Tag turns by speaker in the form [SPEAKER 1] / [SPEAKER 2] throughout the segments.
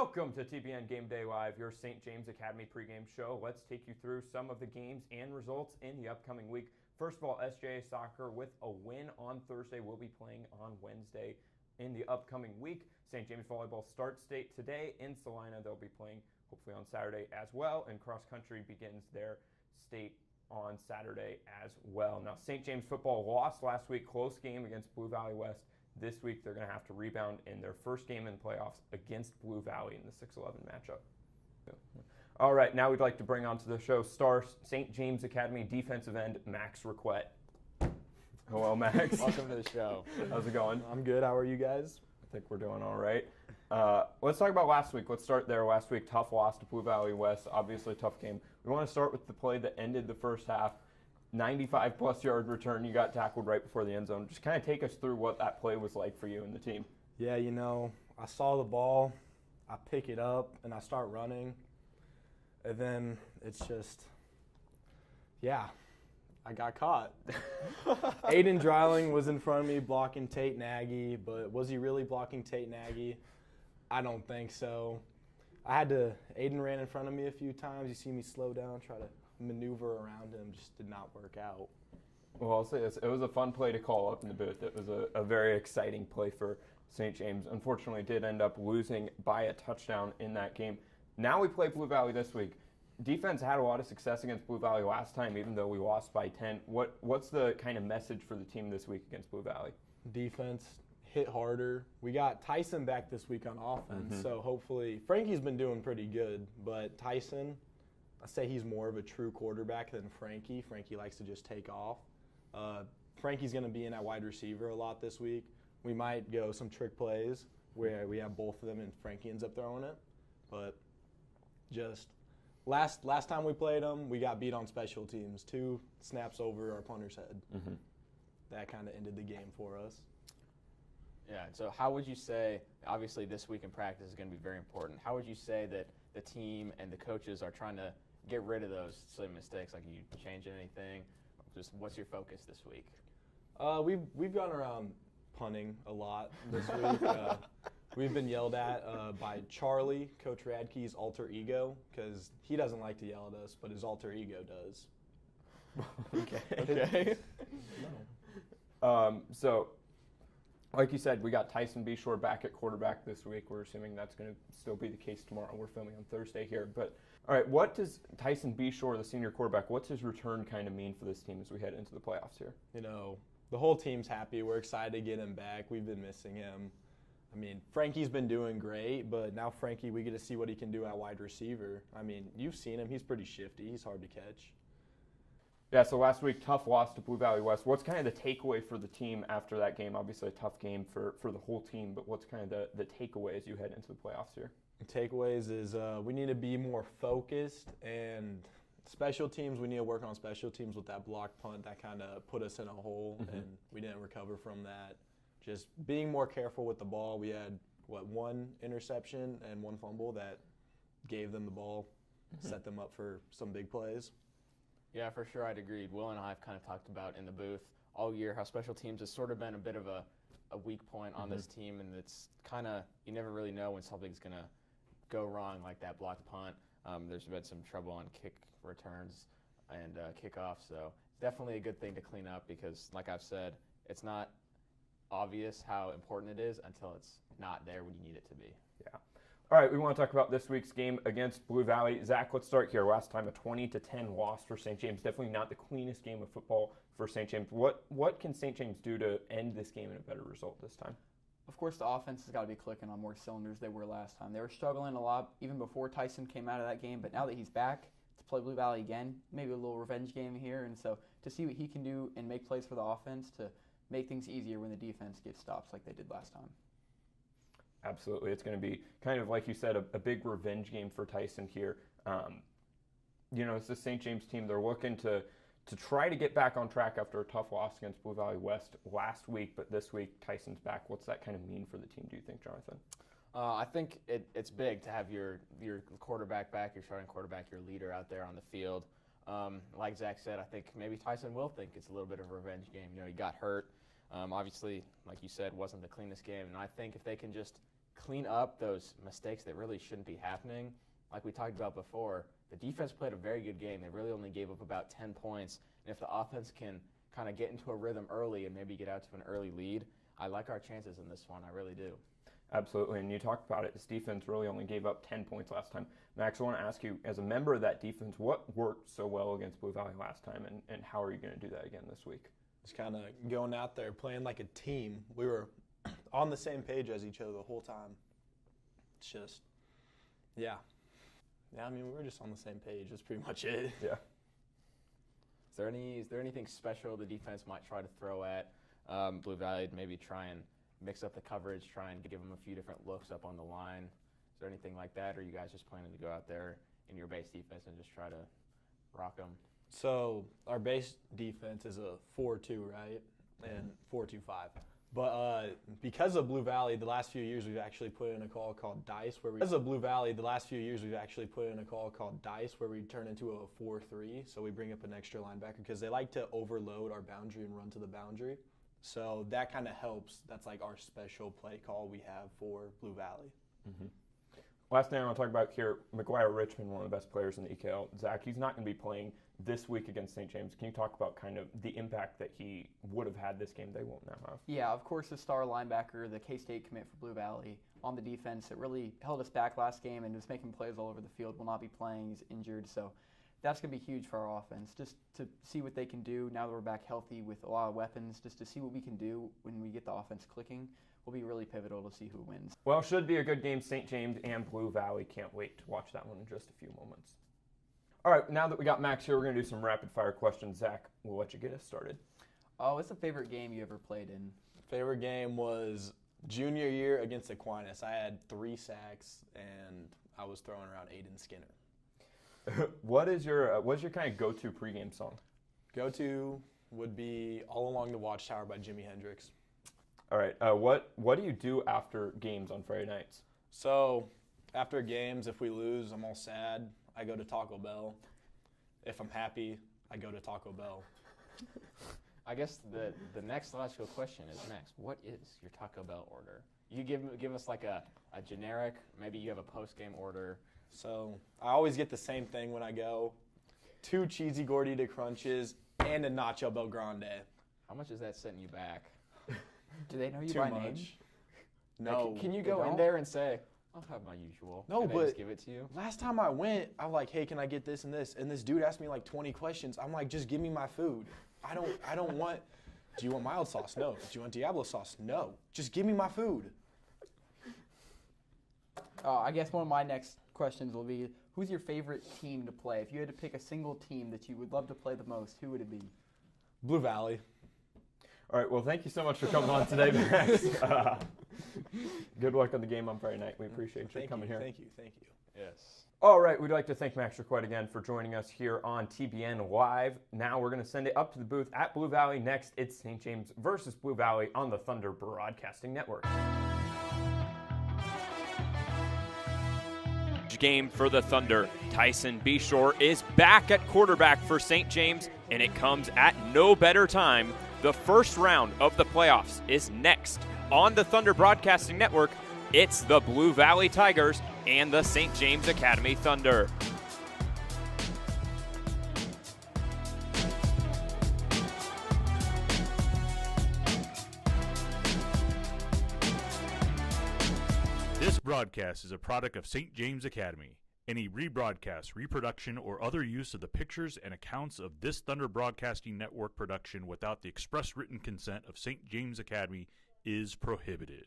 [SPEAKER 1] Welcome to TBN Game Day Live, your St. James Academy pregame show. Let's take you through some of the games and results in the upcoming week. First of all, SJA Soccer with a win on Thursday will be playing on Wednesday in the upcoming week. St. James Volleyball starts state today in Salina. They'll be playing hopefully on Saturday as well, and cross country begins their state on Saturday as well. Now, St. James football lost last week, close game against Blue Valley West. This week, they're going to have to rebound in their first game in the playoffs against Blue Valley in the 6-11 matchup. All right, now we'd like to bring onto the show star St. James Academy defensive end Max Requet. Hello, Max.
[SPEAKER 2] Welcome to the show.
[SPEAKER 1] How's it going?
[SPEAKER 2] I'm good. How are you guys?
[SPEAKER 1] I think we're doing all right. Let's talk about last week. Let's start there. Last week, tough loss to Blue Valley West. Obviously, a tough game. We want to start with the play that ended the first half. 95-plus yard return. You got tackled right before the end zone. Just kind of take us through what that play was like for you and the team.
[SPEAKER 2] Yeah, I saw the ball, I pick it up, and I start running. And then it's just, I got caught. Aiden Dreiling was in front of me blocking Tate Nagy, but was he really blocking Tate Nagy? I don't think so. Aiden ran in front of me a few times. You see me slow down, try to maneuver around him, just did not work out.
[SPEAKER 1] Well, I'll say this. It was a fun play to call up in the booth. It was a very exciting play for St. James. Unfortunately, did end up losing by a touchdown in that game. Now we play Blue Valley this week. Defense had a lot of success against Blue Valley last time, even though we lost by 10. What's the kind of message for the team this week against Blue Valley?
[SPEAKER 2] Defense, hit harder. We got Tyson back this week on offense, so hopefully Frankie's been doing pretty good, but Tyson, I say he's more of a true quarterback than Frankie. Frankie likes to just take off. Frankie's going to be in at wide receiver a lot this week. We might go some trick plays where we have both of them and Frankie ends up throwing it. But just last time we played them, we got beat on special teams. 2 snaps over our punter's head. That kind of ended the game for us.
[SPEAKER 3] Yeah, so how would you say, obviously this week in practice is going to be very important, how would you say that the team and the coaches are trying to get rid of those silly mistakes? Like, are you changing anything? Just what's your focus this week?
[SPEAKER 2] We've gone around punting a lot this week. We've been yelled at by Charlie, Coach Radke's alter ego, because he doesn't like to yell at us, but his alter ego does.
[SPEAKER 1] Okay. So, like you said, we got Tyson Beshore back at quarterback this week. We're assuming that's going to still be the case tomorrow. We're filming on Thursday here. But, all right, what does Tyson Beshore, the senior quarterback, what's his return kind of mean for this team as we head into the playoffs here?
[SPEAKER 2] The whole team's happy. We're excited to get him back. We've been missing him. I mean, Frankie's been doing great, but now Frankie, we get to see what he can do at wide receiver. I mean, you've seen him. He's pretty shifty. He's hard to catch. Yeah,
[SPEAKER 1] so last week, tough loss to Blue Valley West. What's kind of the takeaway for the team after that game? Obviously, a tough game for the whole team, but what's kind of the takeaway as you head into the playoffs here?
[SPEAKER 2] The takeaways is we need to be more focused, and special teams, we need to work on special teams with that block punt that kind of put us in a hole, and we didn't recover from that. Just being more careful with the ball. We had, 1 interception and 1 fumble that gave them the ball, set them up for some big plays.
[SPEAKER 3] Yeah, for sure, I'd agree. Will and I have kind of talked about in the booth all year how special teams has sort of been a bit of a weak point on this team, and it's kind of, you never really know when something's going to go wrong, like that blocked punt. There's been some trouble on kick returns and kickoffs, so definitely a good thing to clean up because, like I've said, it's not obvious how important it is until it's not there when you need it to be.
[SPEAKER 1] Yeah. All right, we want to talk about this week's game against Blue Valley. Zach, let's start here. Last time, a 20-10 loss for St. James. Definitely not the cleanest game of football for St. James. What can St. James do to end this game in a better result this time?
[SPEAKER 4] Of course, the offense has got to be clicking on more cylinders than they were last time. They were struggling a lot even before Tyson came out of that game, but now that he's back to play Blue Valley again, maybe a little revenge game here, and so to see what he can do and make plays for the offense to make things easier when the defense gets stops like they did last time.
[SPEAKER 1] Absolutely. It's going to be kind of, like you said, a big revenge game for Tyson here. It's the St. James team. They're looking to try to get back on track after a tough loss against Blue Valley West last week, but this week Tyson's back. What's that kind of mean for the team, do you think, Jonathan?
[SPEAKER 3] I think it's big to have your quarterback back, your starting quarterback, your leader out there on the field. Like Zach said, I think maybe Tyson will think it's a little bit of a revenge game. He got hurt. Obviously, like you said, wasn't the cleanest game, and I think if they can just clean up those mistakes that really shouldn't be happening. Like we talked about before, the defense played a very good game. They really only gave up about 10 points. And if the offense can kind of get into a rhythm early and maybe get out to an early lead, I like our chances in this one. I really do.
[SPEAKER 1] Absolutely, and you talked about it. This defense really only gave up 10 points last time. Max, I want to ask you, as a member of that defense, what worked so well against Blue Valley last time, and how are you going to do that again this week?
[SPEAKER 2] Just kind of going out there, playing like a team. We were on the same page as each other the whole time. It's just, yeah. Yeah, I mean, we were just on the same page. That's pretty much it.
[SPEAKER 1] Yeah.
[SPEAKER 3] Is there anything special the defense might try to throw at Blue Valley? Maybe try and mix up the coverage, try and give them a few different looks up on the line. Is there anything like that, or are you guys just planning to go out there in your base defense and just try to rock them?
[SPEAKER 2] So our base defense is a 4-2, right? And 4-2-5. But because of Blue Valley, the last few years we've actually put in a call called dice where we turn into a 4-3. So we bring up an extra linebacker because they like to overload our boundary and run to the boundary. So that kind of helps. That's like our special play call we have for Blue Valley.
[SPEAKER 1] Mm-hmm. Last thing I want to talk about here, McGuire Richmond, one of the best players in the EKL. Zach, he's not going to be playing this week against St. James. Can you talk about kind of the impact that he would have had this game they won't now have?
[SPEAKER 4] Yeah, of course, the star linebacker, the K-State commit for Blue Valley on the defense, it really held us back last game and was making plays all over the field, will not be playing. He's injured, so that's going to be huge for our offense, just to see what they can do now that we're back healthy with a lot of weapons, just to see what we can do when we get the offense clicking will be really pivotal to see who wins.
[SPEAKER 1] Well, should be a good game. St. James and Blue Valley. Can't wait to watch that one in just a few moments. All right, now that we got Max here, we're going to do some rapid-fire questions. Zach, we'll let you get us started.
[SPEAKER 4] What's the favorite game you ever played in?
[SPEAKER 2] Favorite game was junior year against Aquinas. I had 3 sacks, and I was throwing around Aiden Skinner.
[SPEAKER 1] What's your kind of go-to pregame song?
[SPEAKER 2] Go-to would be All Along the Watchtower by Jimi Hendrix.
[SPEAKER 1] All right. What do you do after games on Friday nights?
[SPEAKER 2] So after games, if we lose, I'm all sad. I go to Taco Bell. If I'm happy, I go to Taco Bell.
[SPEAKER 3] I guess the next logical question is, Max, what is your Taco Bell order? You give us like a generic, maybe you have a post-game order.
[SPEAKER 2] So I always get the same thing when I go. 2 cheesy Gordita Crunches and a Nacho Bel Grande.
[SPEAKER 3] How much is that setting you back?
[SPEAKER 4] Do they know you
[SPEAKER 2] Too
[SPEAKER 4] by
[SPEAKER 2] much.
[SPEAKER 4] name?
[SPEAKER 2] No.
[SPEAKER 3] Like, can you
[SPEAKER 2] they
[SPEAKER 3] go in
[SPEAKER 2] don't?
[SPEAKER 3] there and say, I'll have my usual?
[SPEAKER 2] No,
[SPEAKER 3] and they
[SPEAKER 2] but
[SPEAKER 3] just give it to you?
[SPEAKER 2] Last time I went, I'm like, hey, can I get this and this? And this dude asked me like 20 questions. I'm like, just give me my food. I don't want, do you want mild sauce? No. Do you want Diablo sauce? No. Just give me my food.
[SPEAKER 4] I guess one of my next questions will be, who's your favorite team to play? If you had to pick a single team that you would love to play the most, who would it be?
[SPEAKER 2] Blue Valley.
[SPEAKER 1] All right. Well, thank you so much for coming on today, Max. Good luck on the game on Friday night. We appreciate you coming here.
[SPEAKER 2] Thank you.
[SPEAKER 3] Yes.
[SPEAKER 1] All right. We'd like to thank Max Requet again for joining us here on TBN Live. Now we're going to send it up to the booth at Blue Valley. Next, it's St. James versus Blue Valley on the Thunder Broadcasting Network. Game for the Thunder. Tyson Beshore is back at quarterback for St. James, and it comes at no better time. The first round of the playoffs is next on the Thunder Broadcasting Network. It's the Blue Valley Tigers and the St. James Academy Thunder.
[SPEAKER 5] This broadcast is a product of St. James Academy. Any rebroadcast, reproduction, or other use of the pictures and accounts of this Thunder Broadcasting Network production without the express written consent of St. James Academy is prohibited.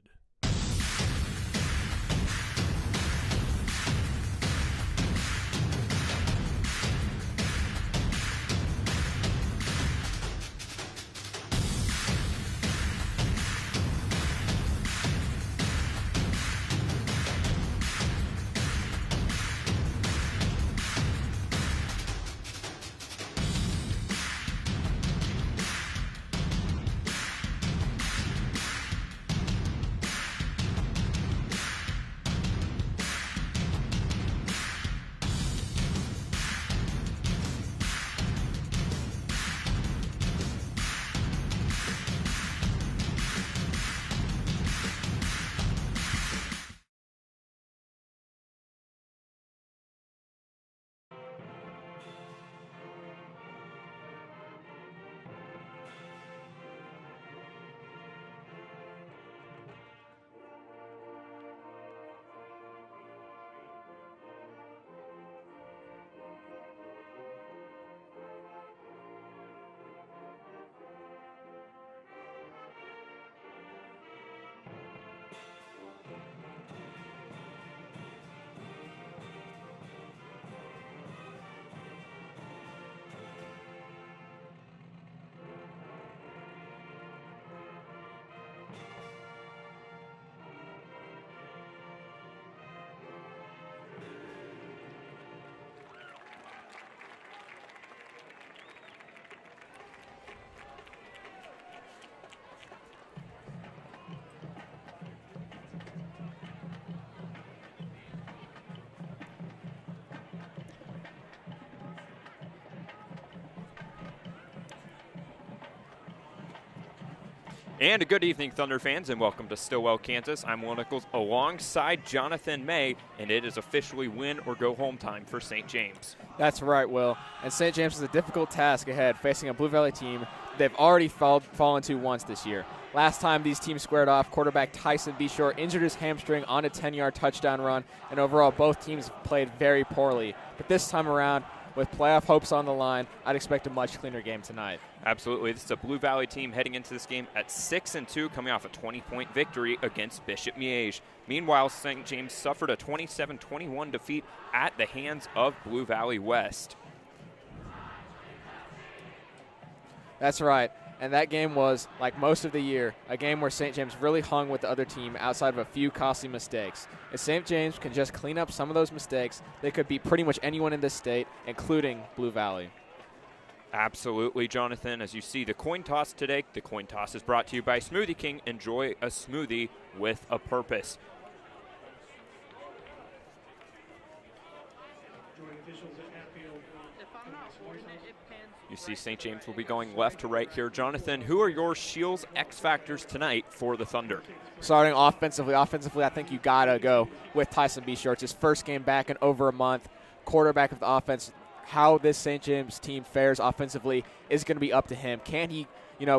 [SPEAKER 1] And a good evening, Thunder fans, and welcome to Stilwell, Kansas. I'm Will Nichols alongside Jonathan May, and it is officially win or go home time for St. James.
[SPEAKER 3] That's right, Will. And St. James has a difficult task ahead, facing a Blue Valley team they've already fallen to once this year. Last time these teams squared off, quarterback Tyson Beshore injured his hamstring on a 10-yard touchdown run, and overall both teams played very poorly. But this time around, with playoff hopes on the line, I'd expect a much cleaner game tonight.
[SPEAKER 1] Absolutely. This is a Blue Valley team heading into this game at 6-2, coming off a 20-point victory against Bishop Miege. Meanwhile, St. James suffered a 27-21 defeat at the hands of Blue Valley West.
[SPEAKER 3] That's right. And that game was, like most of the year, a game where St. James really hung with the other team outside of a few costly mistakes. If St. James can just clean up some of those mistakes, they could beat pretty much anyone in this state, including Blue Valley.
[SPEAKER 1] Absolutely, Jonathan. As you see the coin toss today, the coin toss is brought to you by Smoothie King. Enjoy a smoothie with a purpose. You see St. James will be going left to right here. Jonathan, who are your Shields X Factors tonight for the Thunder?
[SPEAKER 3] Starting offensively, I think you got to go with Tyson Beshore. It's his first game back in over a month. Quarterback of the offense. How this St. James team fares offensively is going to be up to him. Can he,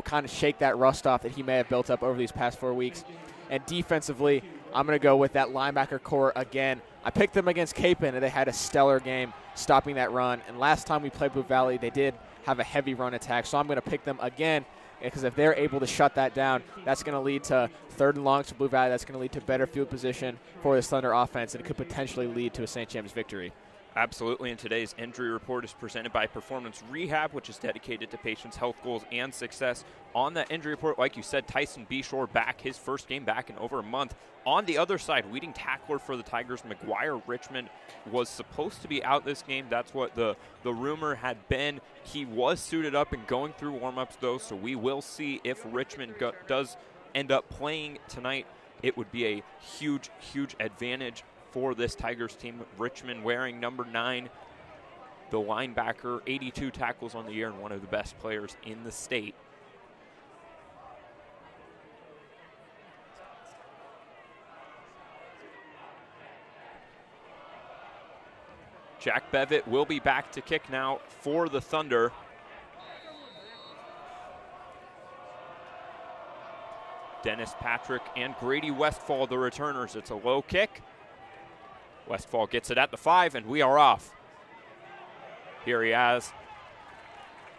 [SPEAKER 3] kind of shake that rust off that he may have built up over these past 4 weeks? And defensively, I'm going to go with that linebacker core again. I picked them against Capon, and they had a stellar game stopping that run. And last time we played Blue Valley, they did have a heavy run attack. So I'm going to pick them again, because if they're able to shut that down, that's going to lead to 3rd and longs for Blue Valley. That's going to lead to better field position for this Thunder offense, and it could potentially lead to a St. James victory.
[SPEAKER 1] Absolutely, and today's injury report is presented by Performance Rehab, which is dedicated to patients' health goals and success. On that injury report, like you said, Tyson Beshore back, his first game back in over a month. On the other side, leading tackler for the Tigers, McGuire Richmond, was supposed to be out this game. That's what the rumor had been. He was suited up and going through warm-ups, though, so we will see if Richmond does end up playing tonight. It would be a huge, huge advantage for this Tigers team. Richmond wearing number 9, the linebacker, 82 tackles on the year, and one of the best players in the state. Jack Bevitt will be back to kick now for the Thunder. Dennis Patrick and Grady Westfall, the returners. It's a low kick. Westfall gets it at the 5, and we are off. Here he has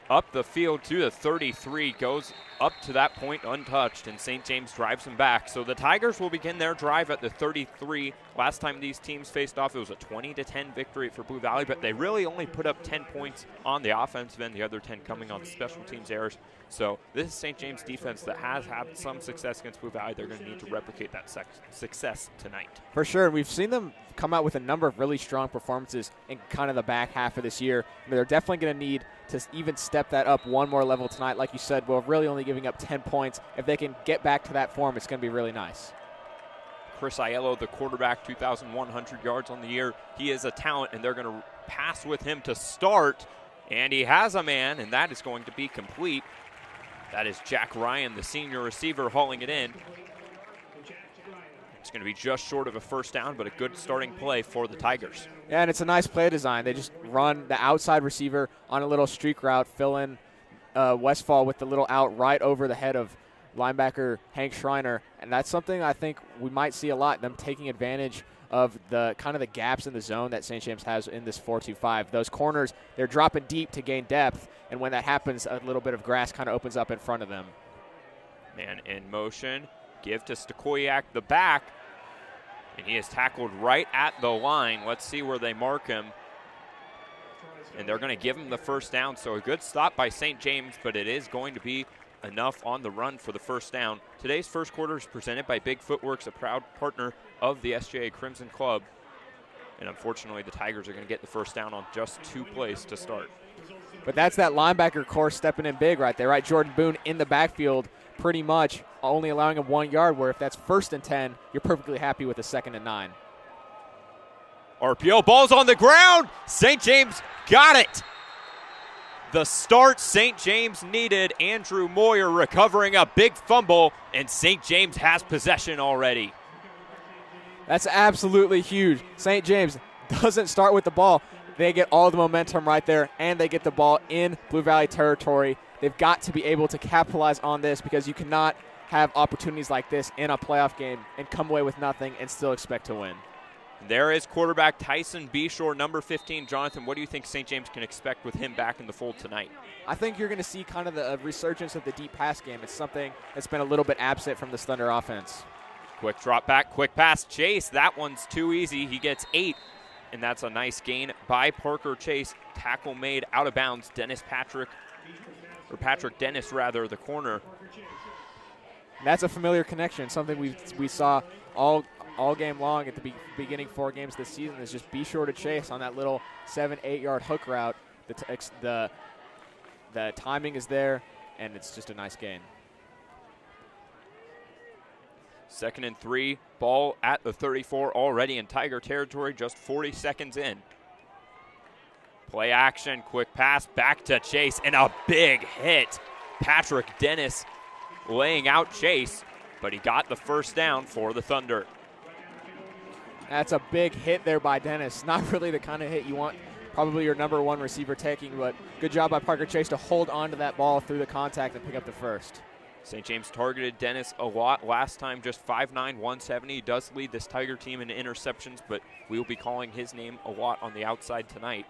[SPEAKER 1] up the field to the 33, goes up to that point untouched, and St. James drives him back. So the Tigers will begin their drive at the 33. Last time these teams faced off, it was a 20-10 victory for Blue Valley, but they really only put up 10 points on the offensive end, the other 10 coming on special teams errors. So this is St. James defense that has had some success against Blue Valley. They're going to need to replicate that success tonight.
[SPEAKER 3] For sure. We've seen them come out with a number of really strong performances in kind of the back half of this year. They're definitely going to need to even step that up one more level tonight. Like you said, we're really only giving up 10 points. If they can get back to that form, it's going to be really nice.
[SPEAKER 1] Chris Aiello, the quarterback, 2,100 yards on the year. He is a talent, and they're going to pass with him to start. And he has a man, and that is going to be complete. That is Jack Ryan, the senior receiver, hauling it in. It's going to be just short of a first down, but a good starting play for the Tigers.
[SPEAKER 3] Yeah, and it's a nice play design. They just run the outside receiver on a little streak route, fill in Westfall with the little out right over the head of linebacker Hank Schreiner, and that's something I think we might see a lot, them taking advantage of the kind of the gaps in the zone that St. James has in this 4-2-5. Those corners, they're dropping deep to gain depth, and when that happens, a little bit of grass kind of opens up in front of them.
[SPEAKER 1] Man in motion, give to Stokoyak the back, and he is tackled right at the line. Let's see where they mark him. And they're going to give him the first down, so a good stop by St. James, but it is going to be enough on the run for the first down. Today's first quarter is presented by Big Footworks, a proud partner of the SJA Crimson Club. And unfortunately, the Tigers are going to get the first down on just 2 plays to start.
[SPEAKER 3] But that's that linebacker core stepping in big right there, right? Jordan Boone in the backfield, pretty much only allowing him 1 yard, where if that's 1st and 10, you're perfectly happy with a 2nd and 9.
[SPEAKER 1] RPO, ball's on the ground. St. James got it. The start St. James needed. Andrew Moyer recovering a big fumble, and St. James has possession already.
[SPEAKER 3] That's absolutely huge. St. James doesn't start with the ball. They get all the momentum right there, and they get the ball in Blue Valley territory. They've got to be able to capitalize on this because you cannot have opportunities like this in a playoff game and come away with nothing and still expect to win.
[SPEAKER 1] There is quarterback Tyson Beshore, number 15. Jonathan, what do you think St. James can expect with him back in the fold tonight?
[SPEAKER 3] I think you're going to see kind of the resurgence of the deep pass game. It's something that's been a little bit absent from this Thunder offense.
[SPEAKER 1] Quick drop back, quick pass. Chase, that one's too easy. He gets 8, and that's a nice gain by Parker Chase. Tackle made out of bounds. Patrick Dennis, the corner.
[SPEAKER 3] That's a familiar connection, something we saw all game long at the beginning 4 games this season is just be sure to Chase on that little 7-8 yard hook route. The timing is there, and it's just a nice gain.
[SPEAKER 1] 2nd and 3, ball at the 34 already in Tiger territory, just 40 seconds in. Play action, quick pass back to Chase, and a big hit. Patrick Dennis laying out Chase, but he got the first down for the Thunder.
[SPEAKER 3] That's a big hit there by Dennis. Not really the kind of hit you want probably your number 1 receiver taking, but good job by Parker Chase to hold on to that ball through the contact and pick up the first.
[SPEAKER 1] St. James targeted Dennis a lot last time, just 5'9", 170. He does lead this Tiger team in interceptions, but we will be calling his name a lot on the outside tonight.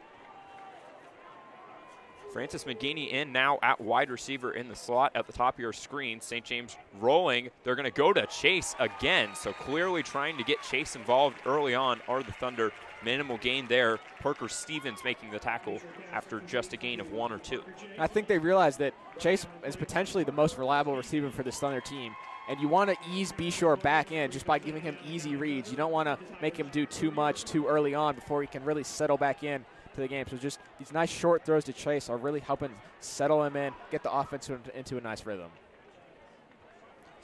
[SPEAKER 1] Francis McGinney in now at wide receiver in the slot at the top of your screen. St. James rolling. They're going to go to Chase again, so clearly trying to get Chase involved early on are the Thunder. Minimal gain there. Parker Stevens making the tackle after just a gain of 1 or 2.
[SPEAKER 3] I think they realize that Chase is potentially the most reliable receiver for this Thunder team, and you want to ease Beshore back in just by giving him easy reads. You don't want to make him do too much too early on before he can really settle back in to the game. So just these nice short throws to Chase are really helping settle him in, get the offense into a nice rhythm.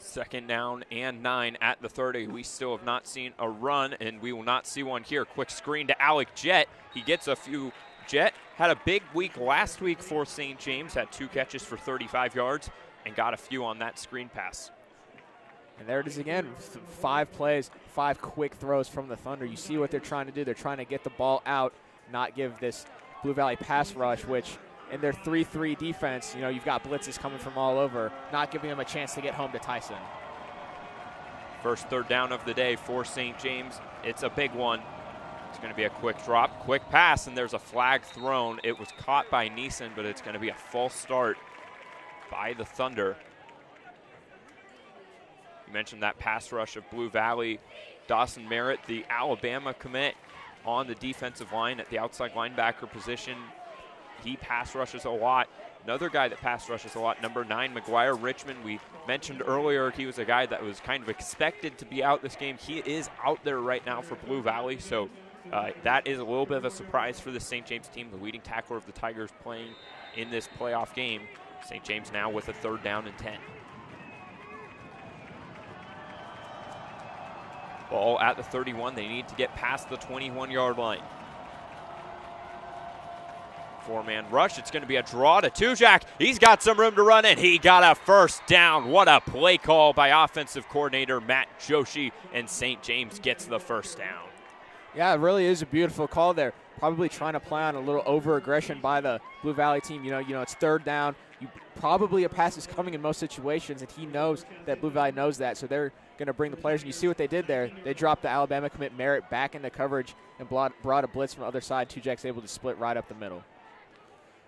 [SPEAKER 1] 2nd down and 9 at the 30. We still have not seen a run, and we will not see one here. Quick screen to Alec Jett. He gets a few. Jett had a big week last week for St. James, had 2 catches for 35 yards, and got a few on that screen pass.
[SPEAKER 3] And there it is again, 5 plays, 5 quick throws from the Thunder. You see what they're trying to do. They're trying to get the ball out, not give this Blue Valley pass rush, which in their 3-3 defense, you've got blitzes coming from all over, not giving them a chance to get home to Tyson.
[SPEAKER 1] First 3rd down of the day for St. James. It's a big one. It's going to be a quick drop, quick pass, and there's a flag thrown. It was caught by Neeson, but it's going to be a false start by the Thunder. You mentioned that pass rush of Blue Valley. Dawson Merritt, the Alabama commit, on the defensive line at the outside linebacker position. He pass rushes a lot. Another guy that pass rushes a lot, number 9, McGuire Richmond. We mentioned earlier he was a guy that was kind of expected to be out this game. He is out there right now for Blue Valley, so that is a little bit of a surprise for the St. James team, the leading tackler of the Tigers playing in this playoff game. St. James now with a 3rd down and 10. Ball at the 31. They need to get past the 21-yard line. 4-man rush. It's going to be a draw to Tujak. He's got some room to run, and he got a first down. What a play call by offensive coordinator Matt Joshi, and St. James gets the first down.
[SPEAKER 3] Yeah, it really is a beautiful call there. Probably trying to play on a little over-aggression by the Blue Valley team. It's 3rd down. Probably a pass is coming in most situations, and he knows that Blue Valley knows that, so they're going to bring the players. And you see what they did there. They dropped the Alabama commit Merritt back into coverage and brought a blitz from the other side. Tujak's able to split right up the middle.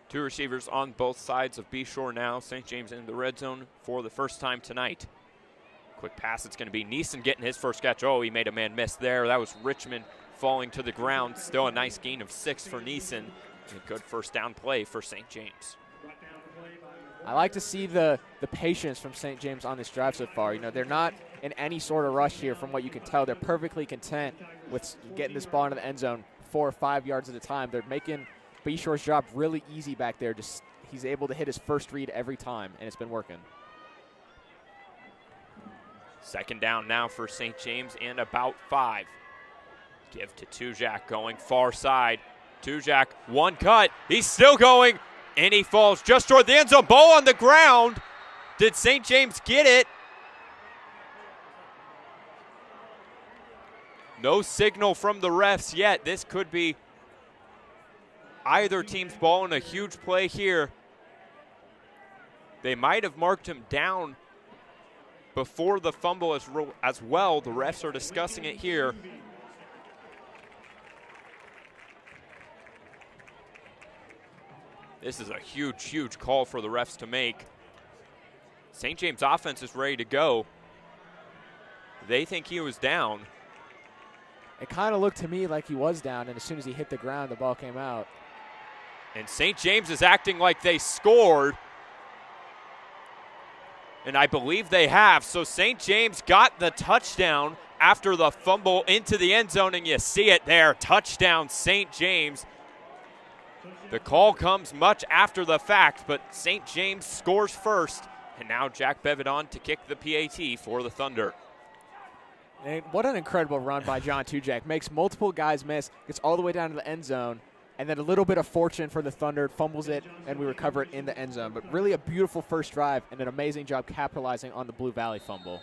[SPEAKER 1] 2 receivers on both sides of Beshore now. St. James in the red zone for the first time tonight. Quick pass. It's going to be Neeson getting his first catch. Oh, he made a man miss there. That was Richmond falling to the ground. Still a nice gain of 6 for Neeson. A good first down play for St. James.
[SPEAKER 3] I like to see the patience from St. James on this drive so far. They're not in any sort of rush here from what you can tell. They're perfectly content with getting this ball into the end zone 4 or 5 yards at a time. They're making Beshore's job really easy back there. Just he's able to hit his first read every time, and it's been working.
[SPEAKER 1] 2nd down now for St. James and about 5. Give to Tujak going far side. Tujak, one cut. He's still going. And he falls just toward the end zone. Ball on the ground. Did St. James get it? No signal from the refs yet. This could be either team's ball in a huge play here. They might have marked him down before the fumble as well. The refs are discussing it here. This is a huge, huge call for the refs to make. St. James offense is ready to go. They think he was down.
[SPEAKER 3] It kind of looked to me like he was down, and as soon as he hit the ground, the ball came out.
[SPEAKER 1] And St. James is acting like they scored. And I believe they have. So St. James got the touchdown after the fumble into the end zone, and you see it there. Touchdown, St. James. The call comes much after the fact, but St. James scores first. And now Jack Bevitt on to kick the PAT for the Thunder.
[SPEAKER 3] And what an incredible run by John Tujak. Makes multiple guys miss, gets all the way down to the end zone, and then a little bit of fortune for the Thunder, fumbles it, and we recover it in the end zone. But really a beautiful first drive and an amazing job capitalizing on the Blue Valley fumble.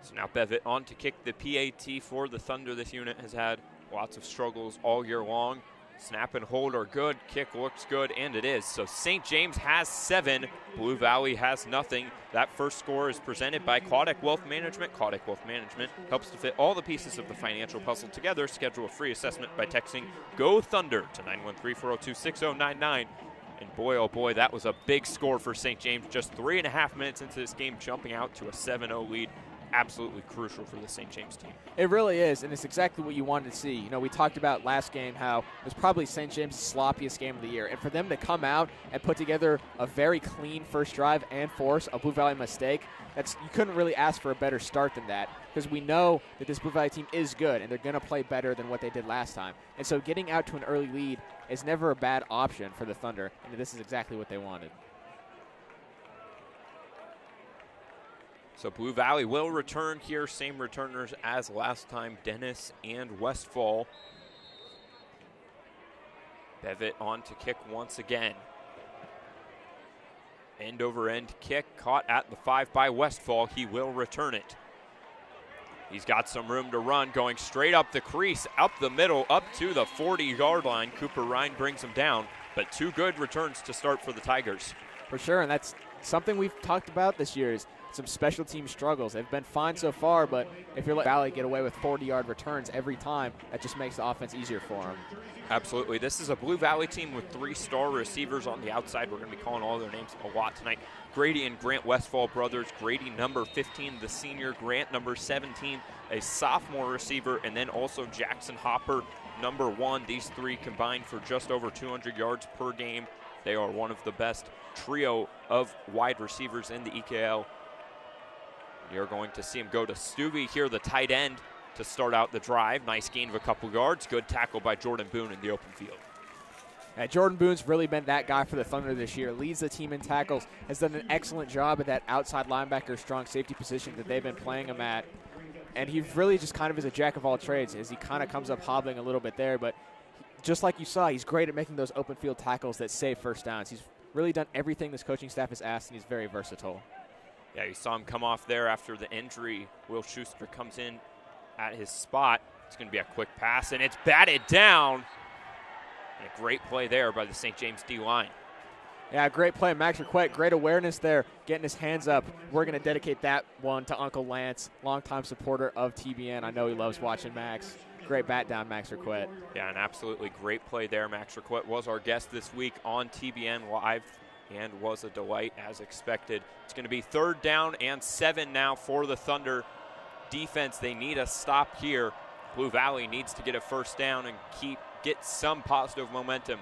[SPEAKER 1] So now Bevitt on to kick the PAT for the Thunder. This unit has had lots of struggles all year long. Snap and hold are good. Kick looks good, and it is. So St. James has 7. Blue Valley has nothing. That first score is presented by Claudic Wealth Management. Claudic Wealth Management helps to fit all the pieces of the financial puzzle together. Schedule a free assessment by texting GO THUNDER to 913-402-6099. And boy, oh boy, that was a big score for St. James. Just 3.5 minutes into this game, jumping out to a 7-0 lead. Absolutely crucial for the St. James team.
[SPEAKER 3] It really is, and it's exactly what you wanted to see. You know, we talked about last game how it was probably St. James' sloppiest game of the year, and for them to come out and put together a very clean first drive and force a Blue Valley mistake, you couldn't really ask for a better start than that, because we know that this Blue Valley team is good, and they're going to play better than what they did last time. And so getting out to an early lead is never a bad option for the Thunder, and this is exactly what they wanted.
[SPEAKER 1] So Blue Valley will return here. Same returners as last time, Dennis and Westfall. Bevitt on to kick once again. End over end kick caught at the 5 by Westfall. He will return it. He's got some room to run, going straight up the crease, up the middle, up to the 40-yard line. Cooper Ryan brings him down, but 2 good returns to start for the Tigers.
[SPEAKER 3] For sure, and that's something we've talked about this year is some special team struggles. They've been fine so far, but if you're letting Valley get away with 40-yard returns every time, that just makes the offense easier for them.
[SPEAKER 1] Absolutely. This is a Blue Valley team with 3 star receivers on the outside. We're going to be calling all their names a lot tonight. Grady and Grant Westfall brothers. Grady, number 15, the senior. Grant, number 17, a sophomore receiver. And then also Jackson Hopper, number 1. These 3 combined for just over 200 yards per game. They are one of the best trio of wide receivers in the EKL. You're going to see him go to Stuvie here, the tight end, to start out the drive. Nice gain of a couple yards. Good tackle by Jordan Boone in the open field.
[SPEAKER 3] Yeah, Jordan Boone's really been that guy for the Thunder this year. Leads the team in tackles. Has done an excellent job at that outside linebacker, strong safety position that they've been playing him at. And he really just kind of is a jack of all trades as he kind of comes up hobbling a little bit there. But just like you saw, he's great at making those open field tackles that save first downs. He's really done everything this coaching staff has asked, and he's very versatile.
[SPEAKER 1] Yeah, you saw him come off there after the injury. Will Schuster comes in at his spot. It's going to be a quick pass, and it's batted down. And a great play there by the St. James D-line.
[SPEAKER 3] Yeah, great play. Max Requet, great awareness there, getting his hands up. We're going to dedicate that one to Uncle Lance, longtime supporter of TBN. I know he loves watching Max. Great bat down, Max Requet.
[SPEAKER 1] Yeah, an absolutely great play there. Max Requet was our guest this week on TBN Live and was a delight as expected. It's going to be 3rd down and 7 now for the Thunder. Defense, they need a stop here. Blue Valley needs to get a first down and get some positive momentum.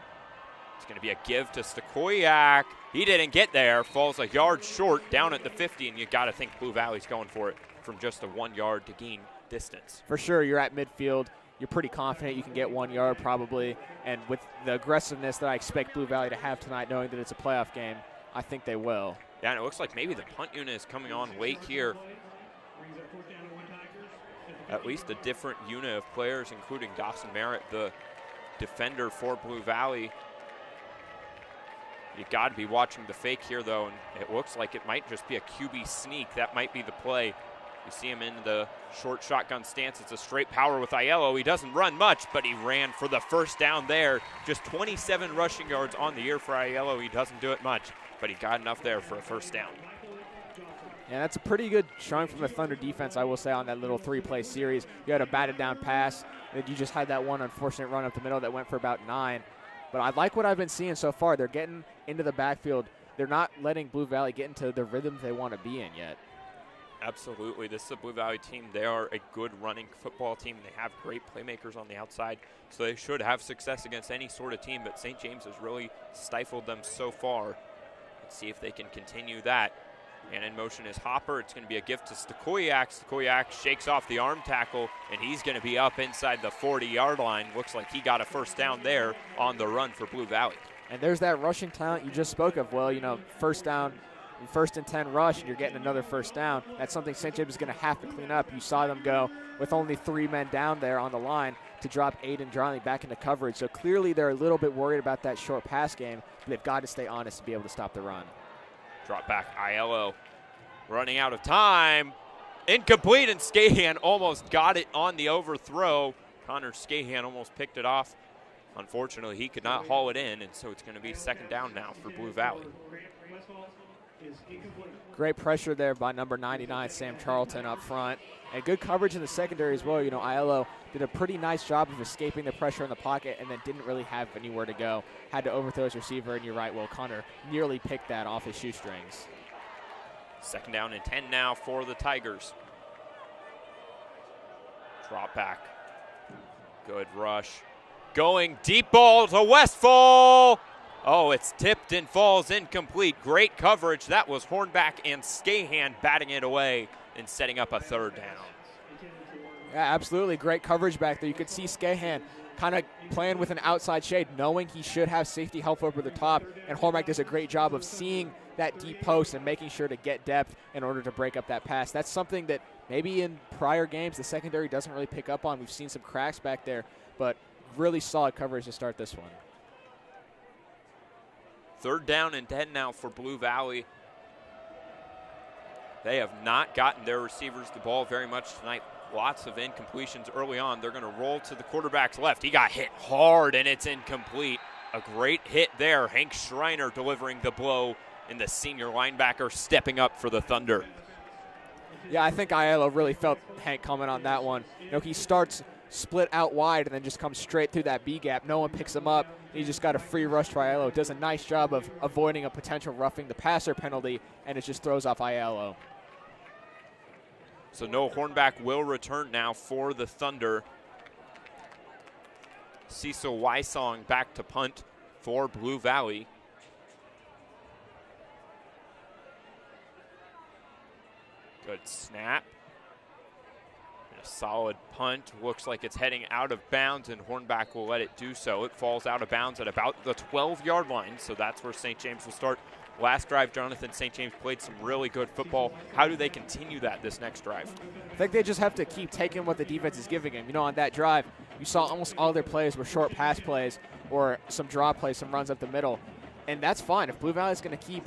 [SPEAKER 1] It's going to be a give to Stokoyak. He didn't get there, falls a yard short down at the 50, and you got to think Blue Valley's going for it from just a 1 yard to gain distance.
[SPEAKER 3] For sure, you're at midfield. You're pretty confident you can get 1 yard probably, and with the aggressiveness that I expect Blue Valley to have tonight, knowing that it's a playoff game, I think they will.
[SPEAKER 1] Yeah, and it looks like maybe the punt unit is coming on late here. At least a different unit of players, including Dawson Merritt, the defender for Blue Valley, You got to be watching the fake here, though, and it looks like it might just be a QB sneak. That might be the play. You see him in the short shotgun stance. It's a straight power with Aiello. He doesn't run much, but he ran for the first down there. Just 27 rushing yards on the year for Aiello. He doesn't do it much, but he got enough there for a first down.
[SPEAKER 3] And that's a pretty good showing from the Thunder defense, I will say, on that little 3-play series. You had a batted down pass, and you just had that one unfortunate run up the middle that went for about 9. But I like what I've been seeing so far. They're getting into the backfield. They're not letting Blue Valley get into the rhythm they want to be in yet.
[SPEAKER 1] Absolutely. This is a Blue Valley team. They are a good running football team. They have great playmakers on the outside, so they should have success against any sort of team, but St. James has really stifled them so far. Let's see if they can continue that. And in motion is Hopper. It's going to be a gift to Stakoyak. Stakoyak shakes off the arm tackle, and he's going to be up inside the 40-yard line. Looks like he got a first down there on the run for Blue Valley.
[SPEAKER 3] And there's that rushing talent you just spoke of. Well, first down, first and 10 rush, and you're getting another first down. That's something St. James is going to have to clean up. You saw them go with only 3 men down there on the line to drop Aiden Droney back into coverage. So clearly they're a little bit worried about that short pass game, but they've got to stay honest to be able to stop the run.
[SPEAKER 1] Drop back, Aiello running out of time. Incomplete, and Skahan almost got it on the overthrow. Connor Skahan almost picked it off. Unfortunately, he could not haul it in, and so it's going to be second down now for Blue Valley.
[SPEAKER 3] Great pressure there by number 99, Sam Charlton, up front. And good coverage in the secondary as well. Aiello did a pretty nice job of escaping the pressure in the pocket and then didn't really have anywhere to go. Had to overthrow his receiver, and you're right, Will Connor nearly picked that off his shoestrings.
[SPEAKER 1] Second down and 10 now for the Tigers. Drop back. Good rush. Going deep ball to Westfall. Oh, it's tipped and falls incomplete. Great coverage. That was Hornback and Skahan batting it away and setting up a third down.
[SPEAKER 3] Yeah, absolutely. Great coverage back there. You could see Skahan kind of playing with an outside shade, knowing he should have safety help over the top, and Hornback does a great job of seeing that deep post and making sure to get depth in order to break up that pass. That's something that maybe in prior games the secondary doesn't really pick up on. We've seen some cracks back there, but really solid coverage to start this one.
[SPEAKER 1] Third down and 10 now for Blue Valley. They have not gotten their receivers the ball very much tonight. Lots of incompletions early on. They're going to roll to the quarterback's left. He got hit hard, and it's incomplete. A great hit there. Hank Schreiner delivering the blow, and the senior linebacker stepping up for the Thunder.
[SPEAKER 3] Yeah, I think Aiello really felt Hank coming on that one. He starts split out wide and then just comes straight through that B gap. No one picks him up. He just got a free rush to Aiello. Does a nice job of avoiding a potential roughing the passer penalty, and it just throws off Aiello.
[SPEAKER 1] So no Hornback will return now for the Thunder. Cecil Wysong back to punt for Blue Valley. Good snap. A solid punt. Looks like it's heading out of bounds, and Hornback will let it do so. It falls out of bounds at about the 12-yard line, so that's where St. James will start. Last drive, Jonathan, St. James played some really good football. How do they continue that this next drive?
[SPEAKER 3] I think they just have to keep taking what the defense is giving them. On that drive, you saw almost all their plays were short pass plays or some draw plays, some runs up the middle. And that's fine. If Blue Valley is going to keep,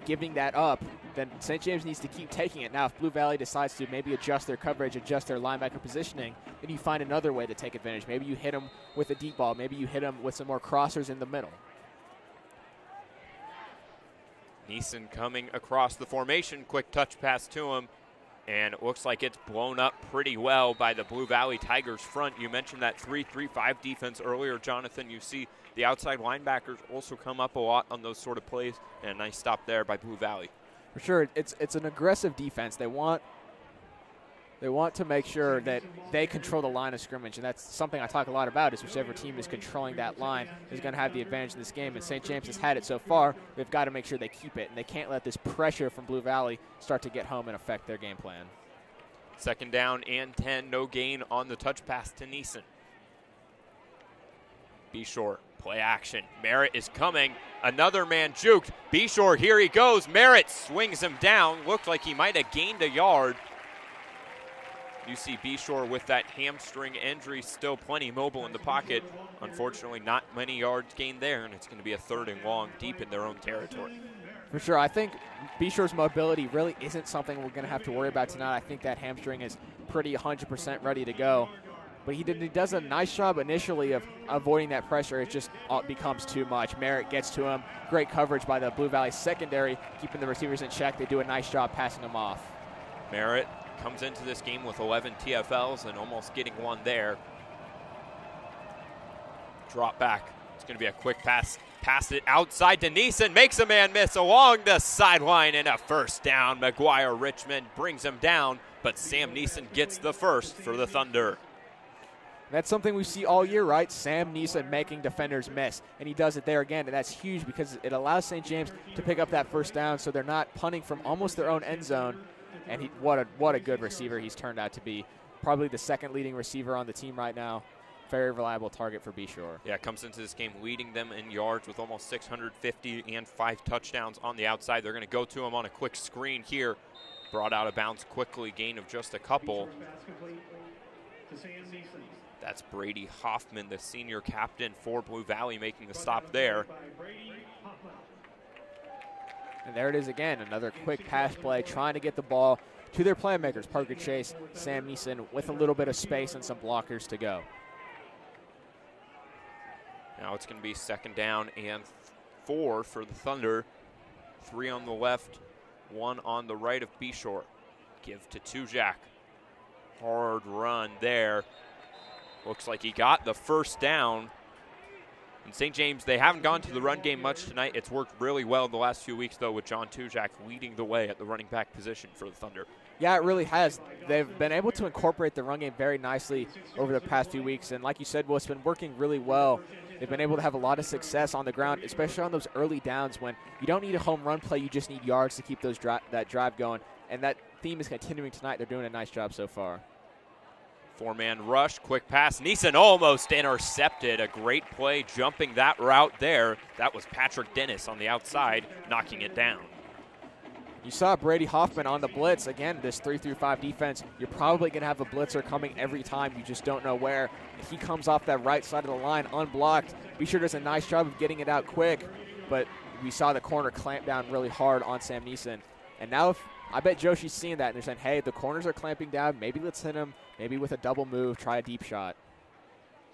[SPEAKER 3] giving that up, then St. James needs to keep taking it. Now, if Blue Valley decides to maybe adjust their coverage, adjust their linebacker positioning, then you find another way to take advantage. Maybe you hit them with a deep ball. Maybe you hit them with some more crossers in the middle.
[SPEAKER 1] Neeson coming across the formation. Quick touch pass to him. And it looks like it's blown up pretty well by the Blue Valley Tigers front. You mentioned that 3-3-5 defense earlier, Jonathan. You see the outside linebackers also come up a lot on those sort of plays. And a nice stop there by Blue Valley.
[SPEAKER 3] For sure, it's an aggressive defense. They want to make sure that they control the line of scrimmage, and that's something I talk a lot about, is whichever team is controlling that line is going to have the advantage in this game, and St. James has had it so far. They've got to make sure they keep it, and they can't let this pressure from Blue Valley start to get home and affect their game plan.
[SPEAKER 1] Second down and 10, no gain on the touch pass to Neeson. Beshore, play action. Merritt is coming. Another man juked. Beshore, here he goes. Merritt swings him down. Looked like he might have gained a yard. UC Shore with that hamstring injury, still plenty mobile in the pocket. Unfortunately, not many yards gained there, and it's going to be a 3rd and long deep in their own territory.
[SPEAKER 3] For sure. I think Shore's mobility really isn't something we're going to have to worry about tonight. I think that hamstring is pretty 100% ready to go. But he does a nice job initially of avoiding that pressure. It just becomes too much. Merritt gets to him. Great coverage by the Blue Valley secondary, keeping the receivers in check. They do a nice job passing him off.
[SPEAKER 1] Merritt comes into this game with 11 TFLs and almost getting one there. Drop back. It's going to be a quick pass. Pass it outside to Neeson. Makes a man miss along the sideline, and a 1st down. McGuire Richmond brings him down, but Sam Neeson gets the first for the Thunder.
[SPEAKER 3] That's something we see all year, right? Sam Neeson making defenders miss, and he does it there again, and that's huge because it allows St. James to pick up that 1st down, so they're not punting from almost their own end zone. And what a good receiver he's turned out to be. Probably the 2nd leading receiver on the team right now. Very reliable target for B-Shore.
[SPEAKER 1] Yeah, comes into this game leading them in yards with almost 650 and 5 touchdowns on the outside. They're going to go to him on a quick screen here. Brought out of bounds quickly, gain of just a couple. That's Brady Hoffman, the senior captain for Blue Valley, making the stop there.
[SPEAKER 3] And there it is again, another quick pass play, trying to get the ball to their playmakers, Parker Chase, Sam Neeson, with a little bit of space and some blockers to go.
[SPEAKER 1] Now it's going to be 2nd down and 4 for the Thunder. 3 on the left, 1 on the right of B-Shore. Give to Tujak. Hard run there. Looks like he got the 1st down. And St. James, they haven't gone to the run game much tonight. It's worked really well the last few weeks, though, with John Tujak leading the way at the running back position for the Thunder.
[SPEAKER 3] Yeah, it really has. They've been able to incorporate the run game very nicely over the past few weeks. And like you said, Will, it's been working really well. They've been able to have a lot of success on the ground, especially on those early downs when you don't need a home run play. You just need yards to keep those that drive going. And that theme is continuing tonight. They're doing a nice job so far.
[SPEAKER 1] 4-man rush, quick pass. Neeson almost intercepted. A great play jumping that route there. That was Patrick Dennis on the outside, knocking it down.
[SPEAKER 3] You saw Brady Hoffman on the blitz. Again, this 3-5 defense, you're probably going to have a blitzer coming every time. You just don't know where. If he comes off that right side of the line unblocked, Be Sure does a nice job of getting it out quick. But we saw the corner clamp down really hard on Sam Neeson. And now I bet Joshi's seeing that, and they're saying, hey, the corners are clamping down. Maybe let's hit him. Maybe with a double move, try a deep shot.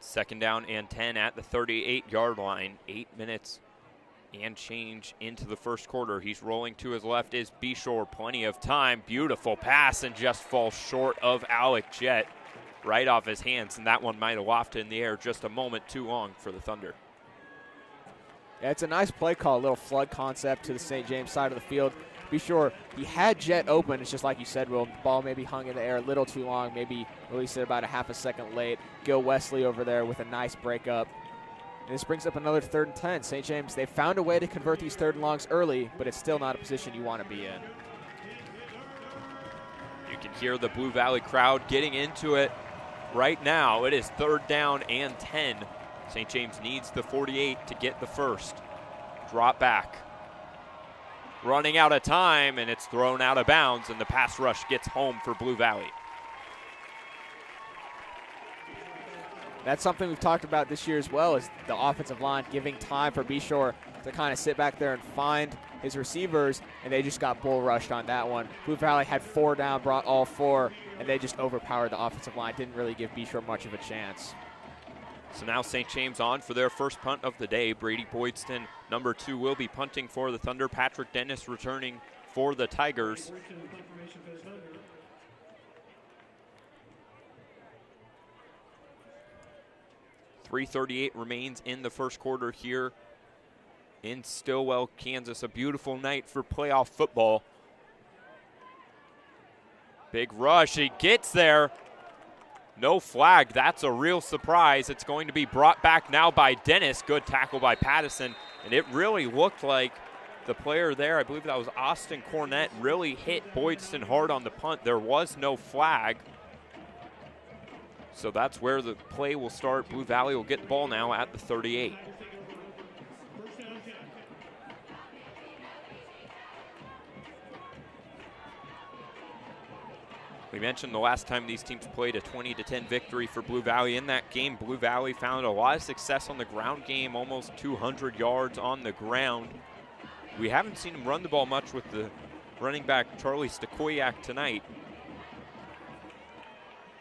[SPEAKER 1] 2nd down and 10 at the 38-yard line. 8 minutes and change into the 1st quarter. He's rolling to his left is B-Shore. Plenty of time. Beautiful pass and just falls short of Alec Jett right off his hands. And that one might have lofted in the air just a moment too long for the Thunder.
[SPEAKER 3] Yeah, it's a nice play call, a little flood concept to the St. James side of the field. Be Sure he had Jett open. It's just like you said, Will. The ball maybe hung in the air a little too long, maybe released it about a half a second late. Gil Wesley over there with a nice breakup. And this brings up another 3rd and 10. St. James, they found a way to convert these 3rd and longs early, but it's still not a position you want to be in.
[SPEAKER 1] You can hear the Blue Valley crowd getting into it right now. It is 3rd down and 10. St. James needs the 48 to get the 1st. Drop back. Running out of time, and it's thrown out of bounds, and the pass rush gets home for Blue Valley.
[SPEAKER 3] That's something we've talked about this year as well, is the offensive line giving time for B Shore to kind of sit back there and find his receivers, and they just got bull rushed on that one. Blue Valley had 4 down, brought all 4, and they just overpowered the offensive line. Didn't really give B Shore much of a chance.
[SPEAKER 1] So now St. James on for their 1st punt of the day. Brady Boydston, number 2, will be punting for the Thunder. Patrick Dennis returning for the Tigers. .338 remains in the 1st quarter here in Stilwell, Kansas. A beautiful night for playoff football. Big rush. He gets there. No flag. That's a real surprise. It's going to be brought back now by Dennis. Good tackle by Pattison. And it really looked like the player there, I believe that was Austin Cornett, really hit Boydston hard on the punt. There was no flag. So that's where the play will start. Blue Valley will get the ball now at the 38. We mentioned the last time these teams played, a 20-10 victory for Blue Valley. In that game, Blue Valley found a lot of success on the ground game, almost 200 yards on the ground. We haven't seen them run the ball much with the running back Charlie Stakoyak tonight.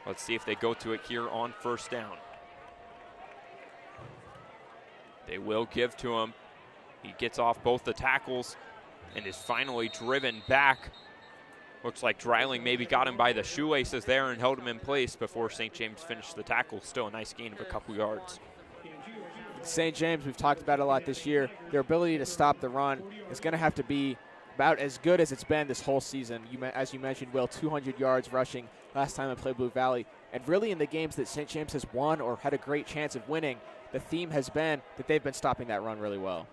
[SPEAKER 1] Let's see if they go to it here on first down. They will give to him. He gets off both the tackles and is finally driven back. Looks like Dreiling maybe got him by the shoelaces there and held him in place before St. James finished the tackle. Still a nice gain of a couple yards.
[SPEAKER 3] St. James, we've talked about a lot this year. Their ability to stop the run is going to have to be about as good as it's been this whole season. As you mentioned, Will, 200 yards rushing last time I played Blue Valley. And really in the games that St. James has won or had a great chance of winning, the theme has been that they've been stopping that run really well.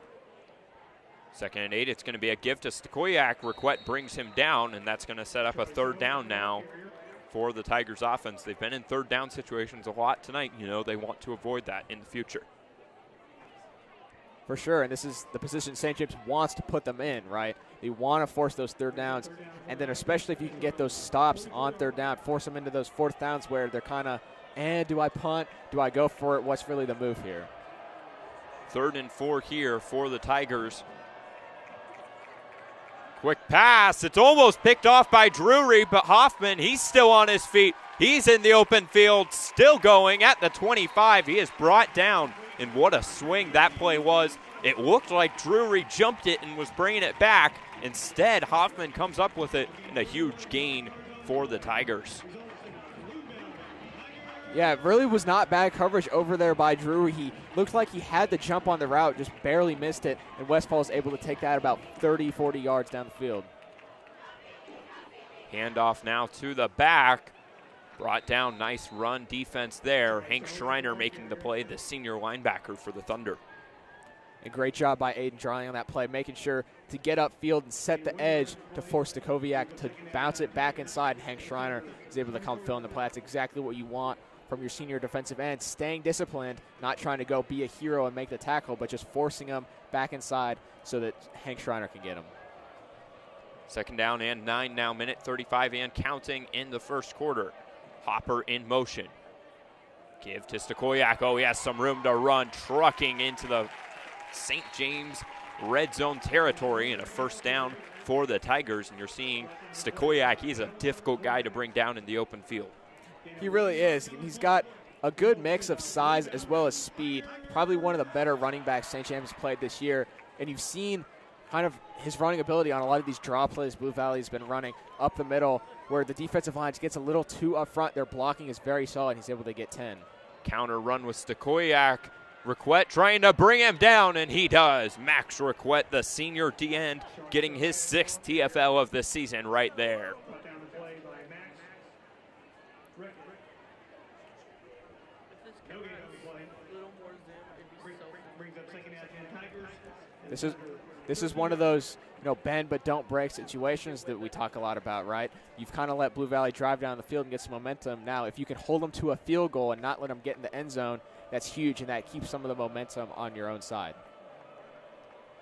[SPEAKER 1] 2nd and 8, it's going to be a give to Stakoyak. Requet brings him down, and that's going to set up a 3rd down now for the Tigers offense. They've been in 3rd down situations a lot tonight. You know, they want to avoid that in the future.
[SPEAKER 3] For sure, and this is the position St. James wants to put them in, right? They want to force those 3rd downs, and then especially if you can get those stops on 3rd down, force them into those 4th downs where they're kind of, do I punt? Do I go for it? What's really the move here?
[SPEAKER 1] 3rd and 4 here for the Tigers. Quick pass. It's almost picked off by Drury, but Hoffman, he's still on his feet. He's in the open field, still going at the 25. He is brought down, and what a swing that play was. It looked like Drury jumped it and was bringing it back. Instead, Hoffman comes up with it, and a huge gain for the Tigers.
[SPEAKER 3] Yeah, it really was not bad coverage over there by Drury. He looked like he had the jump on the route, just barely missed it, and Westfall is able to take that about 30, 40 yards down the field.
[SPEAKER 1] Handoff now to the back. Brought down, nice run defense there. Hank Schreiner making the play, the senior linebacker for the Thunder.
[SPEAKER 3] A great job by Aiden Dryling on that play, making sure to get upfield and set the edge to force Stakoviak to bounce it back inside, and Hank Schreiner is able to come fill in the play. That's exactly what you want from your senior defensive end, staying disciplined, not trying to go be a hero and make the tackle, but just forcing him back inside so that Hank Schreiner can get him.
[SPEAKER 1] 2nd down and 9 now, minute 35 and counting in the first quarter. Hopper in motion. Give to Stakoyak. Oh, he has some room to run, trucking into the St. James red zone territory, and a 1st down for the Tigers. And you're seeing Stakoyak, he's a difficult guy to bring down in the open field.
[SPEAKER 3] He really is. He's got a good mix of size as well as speed. Probably one of the better running backs St. James has played this year. And you've seen kind of his running ability on a lot of these draw plays Blue Valley has been running up the middle where the defensive line gets a little too up front. Their blocking is very solid. He's able to get 10.
[SPEAKER 1] Counter run with Stakoyak. Requet trying to bring him down, and he does. Max Requet, the senior D-end, getting his 6th TFL of the season right there.
[SPEAKER 3] This is one of those, bend but don't break situations that we talk a lot about, right? You've kind of let Blue Valley drive down the field and get some momentum. Now, if you can hold them to a field goal and not let them get in the end zone, that's huge, and that keeps some of the momentum on your own side.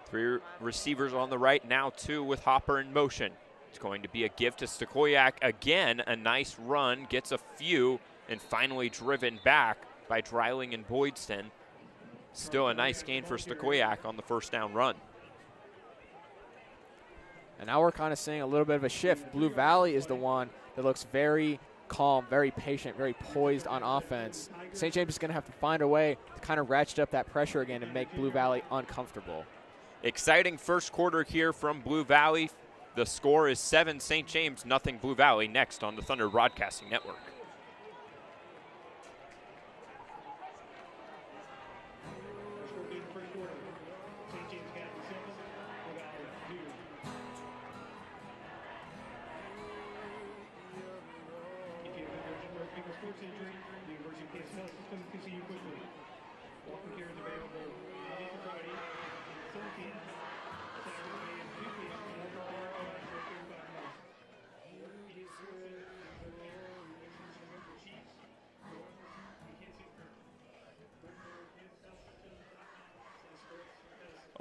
[SPEAKER 1] 3 receivers on the right, now 2 with Hopper in motion. It's going to be a give to Stakoyak. Again, a nice run, gets a few, and finally driven back by Dreiling and Boydston. Still a nice gain for Stakoyak on the 1st down run.
[SPEAKER 3] And now we're kind of seeing a little bit of a shift. Blue Valley is the one that looks very calm, very patient, very poised on offense. St. James is going to have to find a way to kind of ratchet up that pressure again and make Blue Valley uncomfortable.
[SPEAKER 1] Exciting first quarter here from Blue Valley. The score is 7 St. James, nothing Blue Valley. Next on the Thunder Broadcasting Network.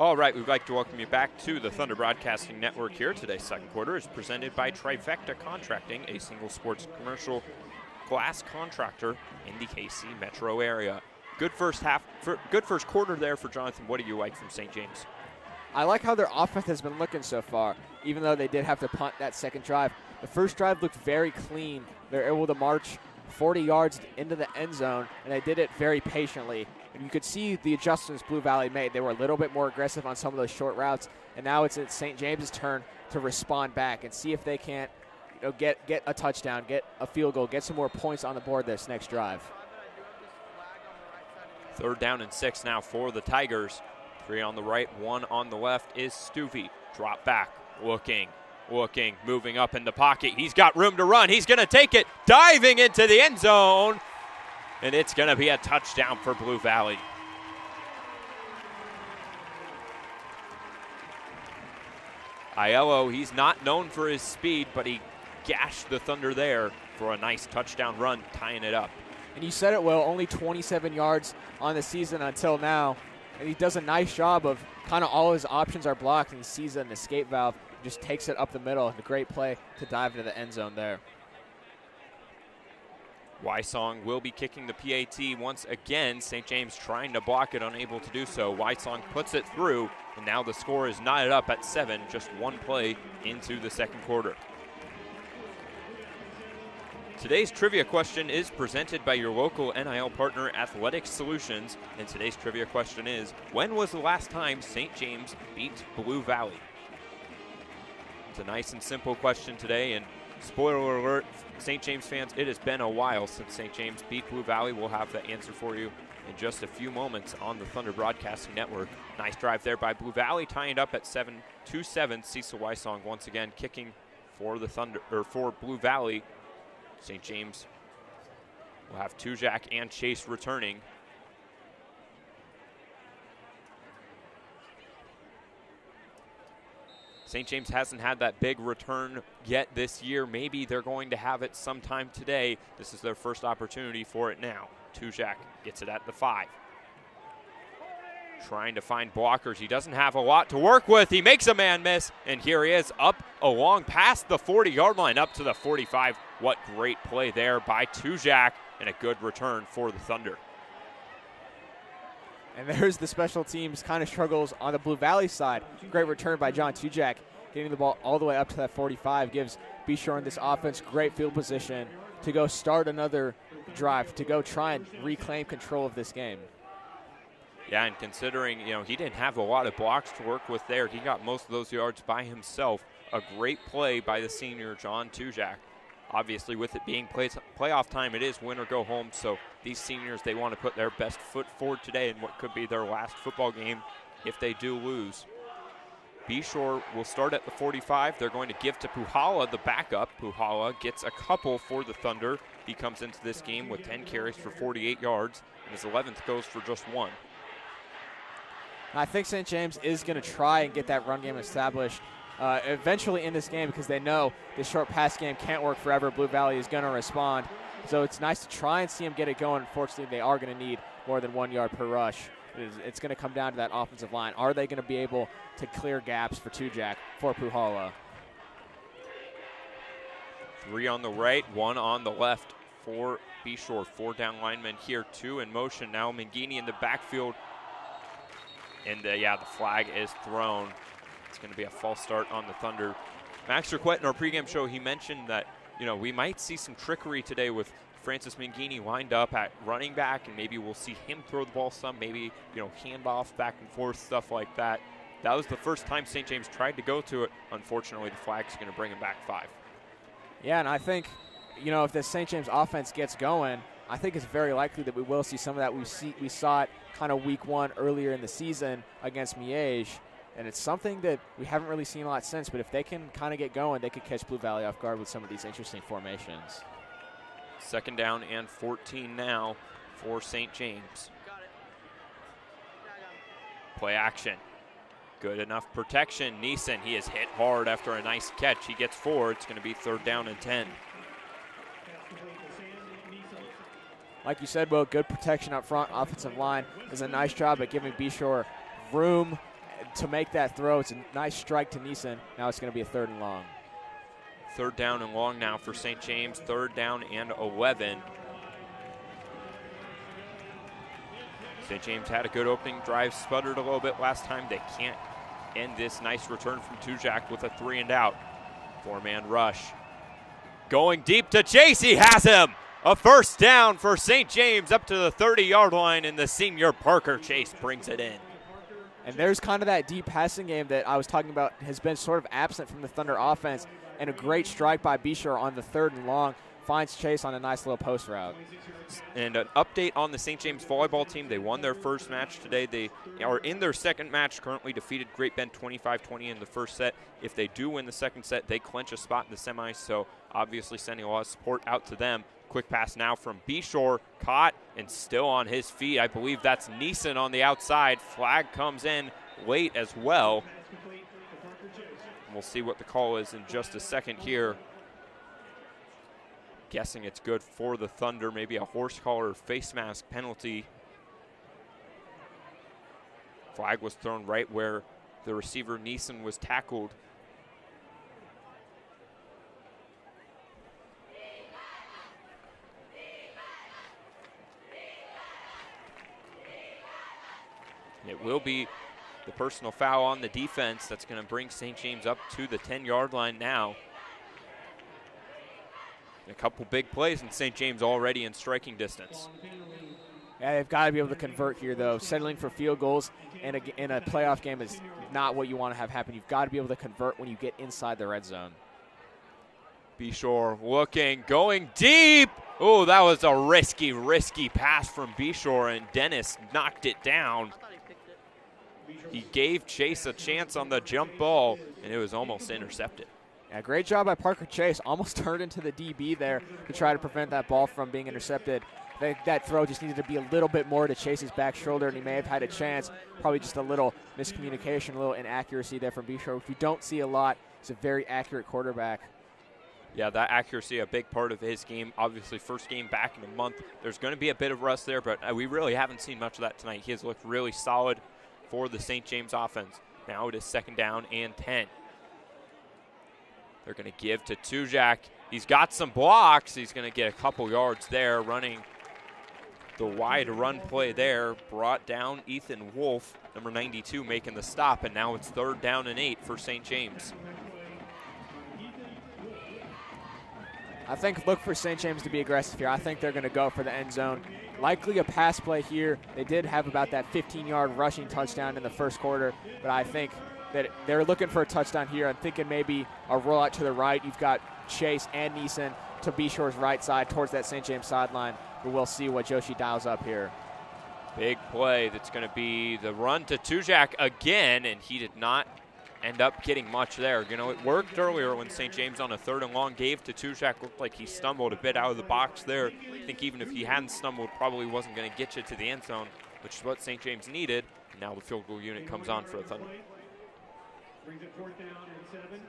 [SPEAKER 1] All right, we'd like to welcome you back to the Thunder Broadcasting Network here. Today's second quarter is presented by Trifecta Contracting, a single sports commercial glass contractor in the KC metro area. Good first quarter there for Jonathan. What do you like from St. James?
[SPEAKER 3] I like how their offense has been looking so far, even though they did have to punt that second drive. The first drive looked very clean. They're able to march 40 yards into the end zone, and they did it very patiently. And you could see the adjustments Blue Valley made. They were a little bit more aggressive on some of those short routes, and now it's St. James's turn to respond back and see if they can't get a touchdown, get a field goal, get some more points on the board this next drive.
[SPEAKER 1] 3rd down and 6 now for the Tigers. 3 on the right, 1 on the left is Stuvey. Drop back, looking, moving up in the pocket. He's got room to run. He's going to take it, diving into the end zone. And it's going to be a touchdown for Blue Valley. Aiello, he's not known for his speed, but he gashed the Thunder there for a nice touchdown run, tying it up.
[SPEAKER 3] And you said it well, only 27 yards on the season until now. And he does a nice job of kind of all his options are blocked, and he sees an escape valve, just takes it up the middle. A great play to dive into the end zone there.
[SPEAKER 1] Wysong will be kicking the PAT once again. St. James trying to block it, unable to do so. Wysong puts it through, and now the score is knotted up at 7, just one play into the second quarter. Today's trivia question is presented by your local NIL partner, Athletic Solutions. And today's trivia question is, when was the last time St. James beat Blue Valley? It's a nice and simple question today, and spoiler alert, St. James fans, it has been a while since St. James beat Blue Valley. We'll have the answer for you in just a few moments on the Thunder Broadcasting Network. Nice drive there by Blue Valley, tying it up at 7-7. Cecil Wysong once again kicking for the Thunder, or for Blue Valley. St. James will have Tujak and Chase returning. St. James hasn't had that big return yet this year. Maybe they're going to have it sometime today. This is their first opportunity for it now. Tujak gets it at the 5. Trying to find blockers. He doesn't have a lot to work with. He makes a man miss, and here he is up along past the 40-yard line up to the 45. What great play there by Tujak, and a good return for the Thunder.
[SPEAKER 3] And there's the special teams kind of struggles on the Blue Valley side. Great return by John Tujak, getting the ball all the way up to that 45. Gives Bishore in this offense great field position to go start another drive, to go try and reclaim control of this game.
[SPEAKER 1] Yeah, and considering, he didn't have a lot of blocks to work with there, he got most of those yards by himself. A great play by the senior, John Tujak. Obviously, with it being playoff time, it is win or go home, so these seniors, they want to put their best foot forward today in what could be their last football game if they do lose. Bishore will start at the 45. They're going to give to Puhala, the backup. Puhala gets a couple for the Thunder. He comes into this game with 10 carries for 48 yards, and his 11th goes for just 1.
[SPEAKER 3] I think St. James is going to try and get that run game established eventually in this game, because they know this short pass game can't work forever. Blue Valley is going to respond. So it's nice to try and see them get it going. Unfortunately, they are going to need more than 1 yard per rush. It's going to come down to that offensive line. Are they going to be able to clear gaps for Tujak, for Puhala?
[SPEAKER 1] 3 on the right, 1 on the left for Bishore. 4 down linemen here, 2 in motion. Now Mangini in the backfield. And the flag is thrown. It's going to be a false start on the Thunder. Max Requet in our pregame show, he mentioned that, we might see some trickery today with Francis Mangini lined up at running back, and maybe we'll see him throw the ball some, maybe, handoffs back and forth, stuff like that. That was the first time St. James tried to go to it. Unfortunately, the flag's going to bring him back 5.
[SPEAKER 3] Yeah, and I think, if the St. James offense gets going, I think it's very likely that we will see some of that. We saw it kind of week 1 earlier in the season against Miege, and it's something that we haven't really seen a lot since. But if they can kind of get going, they could catch Blue Valley off guard with some of these interesting formations.
[SPEAKER 1] 2nd down and 14 now for St. James. Play action. Good enough protection. Neeson, he is hit hard after a nice catch. He gets 4. It's going to be 3rd down and 10.
[SPEAKER 3] Like you said, Will, good protection up front. Offensive line does a nice job at giving Bishore room to make that throw. It's a nice strike to Neeson. Now it's going to be a 3rd and long.
[SPEAKER 1] 3rd down and long now for St. James. 3rd down and 11. St. James had a good opening drive, sputtered a little bit last time. They can't end this nice return from Tujak with a 3 and out. 4-man rush. Going deep to Chase. He has him. A 1st down for St. James up to the 30-yard line, and the senior Parker Chase brings it in.
[SPEAKER 3] And there's kind of that deep passing game that I was talking about has been sort of absent from the Thunder offense, and a great strike by Bishore on the 3rd and long finds Chase on a nice little post route.
[SPEAKER 1] And an update on the St. James volleyball team. They won their first match today. They are in their second match, currently defeated Great Bend 25-20 in the first set. If they do win the second set, they clinch a spot in the semis, so obviously sending a lot of support out to them. Quick pass now from Bishore, caught and still on his feet. I believe that's Neeson on the outside. Flag comes in late as well. We'll see what the call is in just a second here. Guessing it's good for the Thunder, maybe a horse collar or face mask penalty. Flag was thrown right where the receiver Neeson was tackled. It will be the personal foul on the defense that's going to bring St. James up to the 10-yard line now. A couple big plays, and St. James already in striking distance.
[SPEAKER 3] Yeah, they've got to be able to convert here, though. Settling for field goals in a playoff game is not what you want to have happen. You've got to be able to convert when you get inside the red zone.
[SPEAKER 1] Bishore looking, going deep. Oh, that was a risky pass from Bishore, and Dennis knocked it down. He gave Chase a chance on the jump ball, and it was almost intercepted.
[SPEAKER 3] Yeah, great job by Parker Chase. Almost turned into the DB there to try to prevent that ball from being intercepted. I think that throw just needed to be a little bit more to Chase's back shoulder, and he may have had a chance. Probably just a little miscommunication, a little inaccuracy there from Bishore, which we don't see a lot. He's a very accurate quarterback.
[SPEAKER 1] Yeah, that accuracy, a big part of his game. Obviously, first game back in a month. There's going to be a bit of rust there, but we really haven't seen much of that tonight. He has looked really solid for the St. James offense. Now it is 2nd down and 10. They're going to give to Tujak. He's got some blocks. He's going to get a couple yards there, running the wide run play there. Brought down Ethan Wolf, number 92, making the stop, and now it's 3rd down and 8 for St. James.
[SPEAKER 3] I think look for St. James to be aggressive here. I think they're going to go for the end zone. Likely a pass play here. They did have about that 15-yard rushing touchdown in the first quarter, but I think that they're looking for a touchdown here. I'm thinking maybe a rollout to the right. You've got Chase and Neeson to Bishore's right side towards that St. James sideline, but we'll see what Joshi dials up here.
[SPEAKER 1] Big play. That's going to be the run to Tujak again, and he did not end up getting much there. You know, it worked earlier when St. James on a 3rd and long gave to Tujak. Looked like he stumbled a bit out of the box there. I think even if he hadn't stumbled, probably wasn't going to get you to the end zone, which is what St. James needed. And now the field goal unit comes on for the Thunder.
[SPEAKER 6] Brings it 4th down and 7.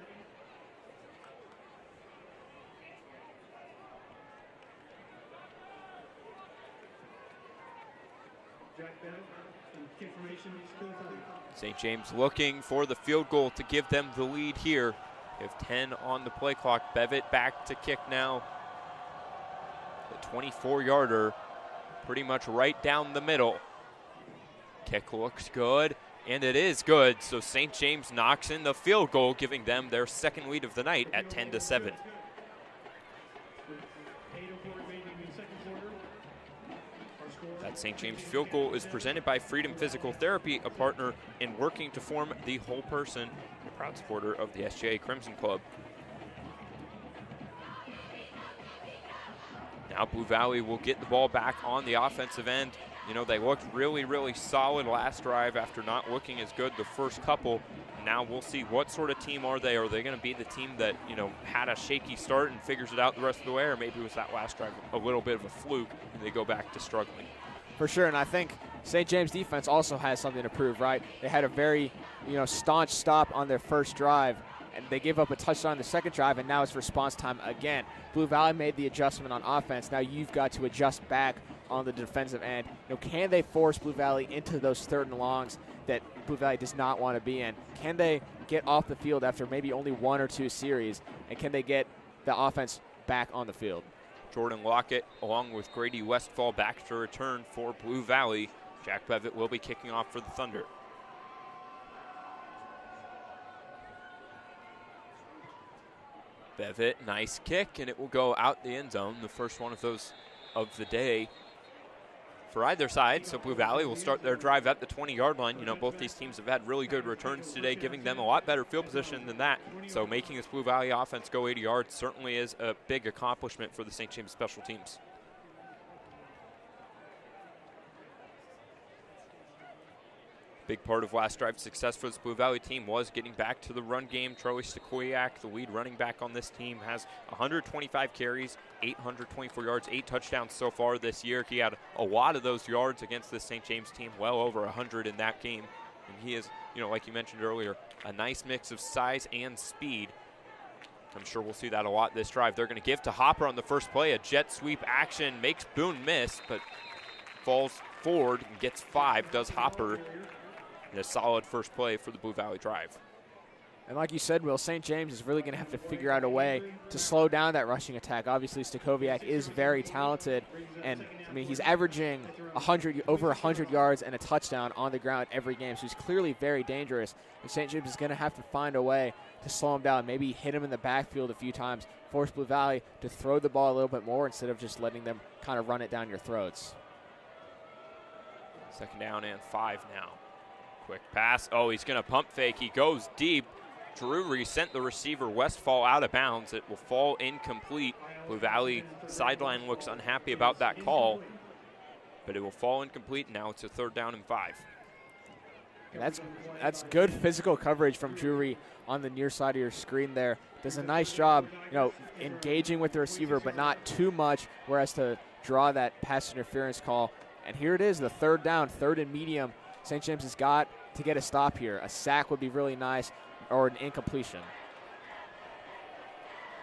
[SPEAKER 6] Jack Bennett, information.
[SPEAKER 1] St. James looking for the field goal to give them the lead here. They have 10 on the play clock. Bevitt back to kick now. The 24-yarder, pretty much right down the middle. Kick looks good, and it is good. So St. James knocks in the field goal, giving them their 2nd lead of the night at 10-7. That St. James field goal is presented by Freedom Physical Therapy, a partner in working to form the whole person, a proud supporter of the SJA Crimson Club. Now Blue Valley will get the ball back on the offensive end. You know, they looked really solid last drive after not looking as good the first couple. Now we'll see what sort of team are they. Are they going to be the team that, you know, had a shaky start and figures it out the rest of the way, or maybe it was that last drive a little bit of a fluke and they go back to struggling?
[SPEAKER 3] For sure, and I think St. James defense also has something to prove, right? They had a very, staunch stop on their first drive, and they gave up a touchdown on the second drive, and now it's response time again. Blue Valley made the adjustment on offense. Now you've got to adjust back on the defensive end. Can they force Blue Valley into those third and longs that Blue Valley does not want to be in? Can they get off the field after maybe only 1 or 2 series, and can they get the offense back on the field?
[SPEAKER 1] Jordan Lockett, along with Grady Westfall, back to return for Blue Valley. Jack Bevitt will be kicking off for the Thunder. Bevitt, nice kick, and it will go out the end zone. The first one of those of the day for either side. So Blue Valley will start their drive at the 20-yard line. Both these teams have had really good returns today, giving them a lot better field position than that. So making this Blue Valley offense go 80 yards certainly is a big accomplishment for the St. James special teams. Big part of last drive's success for this Blue Valley team was getting back to the run game. Charlie Stakoyak, the lead running back on this team, has 125 carries, 824 yards, 8 touchdowns so far this year. He had a lot of those yards against this St. James team, well over 100 in that game. And he is, like you mentioned earlier, a nice mix of size and speed. I'm sure we'll see that a lot this drive. They're going to give to Hopper on the first play. A jet sweep action makes Boone miss, but falls forward and gets 5, does Hopper. And a solid first play for the Blue Valley drive.
[SPEAKER 3] And like you said, Will, St. James is really going to have to figure out a way to slow down that rushing attack. Obviously, Stakoviak is very talented, and he's averaging over 100 yards and a touchdown on the ground every game, so he's clearly very dangerous. And St. James is going to have to find a way to slow him down, maybe hit him in the backfield a few times, force Blue Valley to throw the ball a little bit more instead of just letting them kind of run it down your throats.
[SPEAKER 1] 2nd down and 5 now. Quick pass. Oh, he's going to pump fake. He goes deep. Drury sent the receiver Westfall out of bounds. It will fall incomplete. Blue Valley sideline looks unhappy about that call, but it will fall incomplete. Now it's a 3rd down and 5.
[SPEAKER 3] That's good physical coverage from Drury on the near side of your screen there. Does a nice job, engaging with the receiver, but not too much, whereas to draw that pass interference call. And here it is, the 3rd down, 3rd and medium. St. James has got to get a stop here. A sack would be really nice, or an incompletion.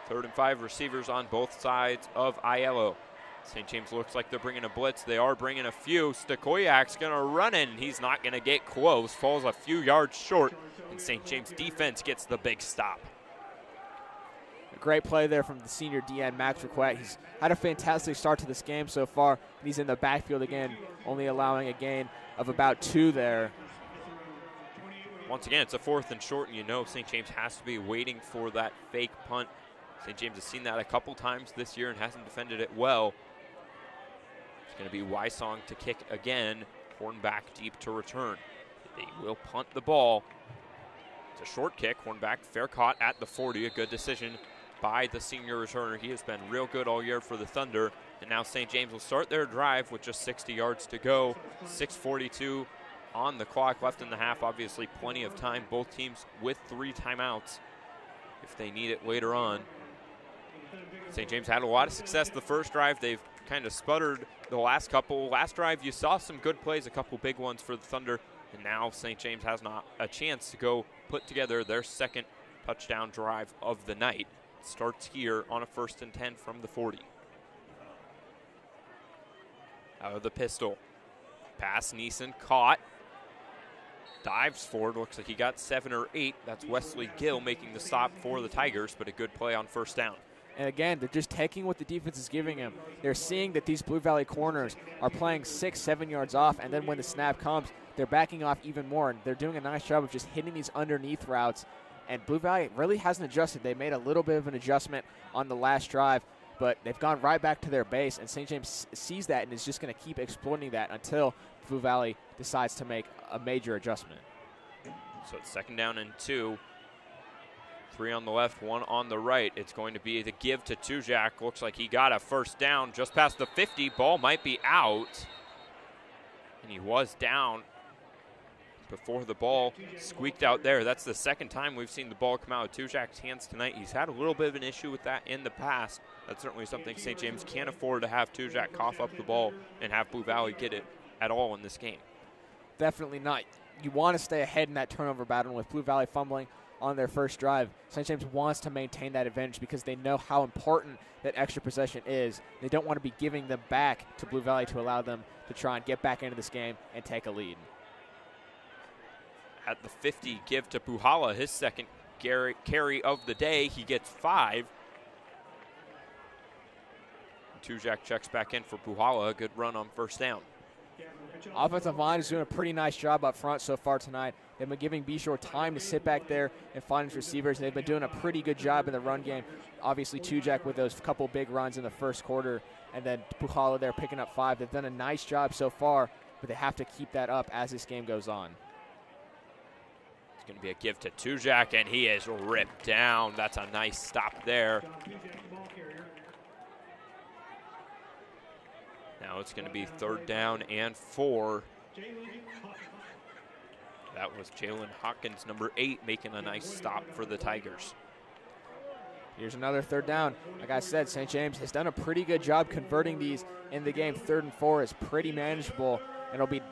[SPEAKER 1] 3rd and 5, receivers on both sides of Aiello. St. James looks like they're bringing a blitz. They are bringing a few. Stakoyak's going to run in. He's not going to get close. Falls a few yards short, and St. James defense gets the big stop.
[SPEAKER 3] A great play there from the senior DN, Max Requet. He's had a fantastic start to this game so far. He's in the backfield again, only allowing a gain of about 2 there.
[SPEAKER 1] Once again, it's a 4th and short, and St. James has to be waiting for that fake punt. St. James has seen that a couple times this year and hasn't defended it well. It's going to be Wysong to kick again. Horn back deep to return. They will punt the ball. It's a short kick. Horn back, fair caught at the 40. A good decision by the senior returner. He has been real good all year for the Thunder. And now St. James will start their drive with just 60 yards to go. 6:42 on the clock, left in the half. Obviously plenty of time. Both teams with 3 timeouts if they need it later on. St. James had a lot of success the first drive. They've kind of sputtered the last couple. Last drive, you saw some good plays, a couple big ones for the Thunder. And now St. James has not a chance to go put together their 2nd touchdown drive of the night. It starts here on a 1st and 10 from the 40. Out of the pistol. Pass, Neeson caught. Dives forward. Looks like he got 7 or 8. That's Wesley Gill making the stop for the Tigers, but a good play on 1st down.
[SPEAKER 3] And again, they're just taking what the defense is giving him. They're seeing that these Blue Valley corners are playing 6-7 yards off, and then when the snap comes, they're backing off even more. And they're doing a nice job of just hitting these underneath routes. And Blue Valley really hasn't adjusted. They made a little bit of an adjustment on the last drive, but they've gone right back to their base, and St. James sees that and is just going to keep exploiting that until Blue Valley decides to make a major adjustment.
[SPEAKER 1] So it's 2nd down and 2. 3 on the left, 1 on the right. It's going to be the give to Tujak. Looks like he got a 1st down just past the 50. Ball might be out. And he was down before the ball squeaked out there. That's the 2nd time we've seen the ball come out of Tujak's hands tonight. He's had a little bit of an issue with that in the past. That's certainly something St. James can't afford, to have Tujak cough up the ball and have Blue Valley get it at all in this game.
[SPEAKER 3] Definitely not. You want to stay ahead in that turnover battle. With Blue Valley fumbling on their first drive. St. James wants to maintain that advantage because they know how important that extra possession is. They don't want to be giving them back to Blue Valley to allow them to try and get back into this game and take a lead.
[SPEAKER 1] At the 50, give to Puhala, his second carry of the day. He gets 5. Tujak checks back in for Puhala. A good run on first down.
[SPEAKER 3] Offensive line is doing a pretty nice job up front so far tonight. They've been giving B-Shore time to sit back there and find his receivers, and they've been doing a pretty good job in the run game. Obviously, Tujak with those couple big runs in the first quarter, and then Puhala there picking up 5. They've done a nice job so far, but they have to keep that up as this game goes on.
[SPEAKER 1] It's going to be a give to Tujak, and he is ripped down. That's a nice stop there. Now it's going to be 3rd down and 4. That was Jalen Hawkins, number 8, making a nice stop for the Tigers.
[SPEAKER 3] Here's another 3rd down. Like I said, St. James has done a pretty good job converting these in the game. 3rd and 4 is pretty manageable.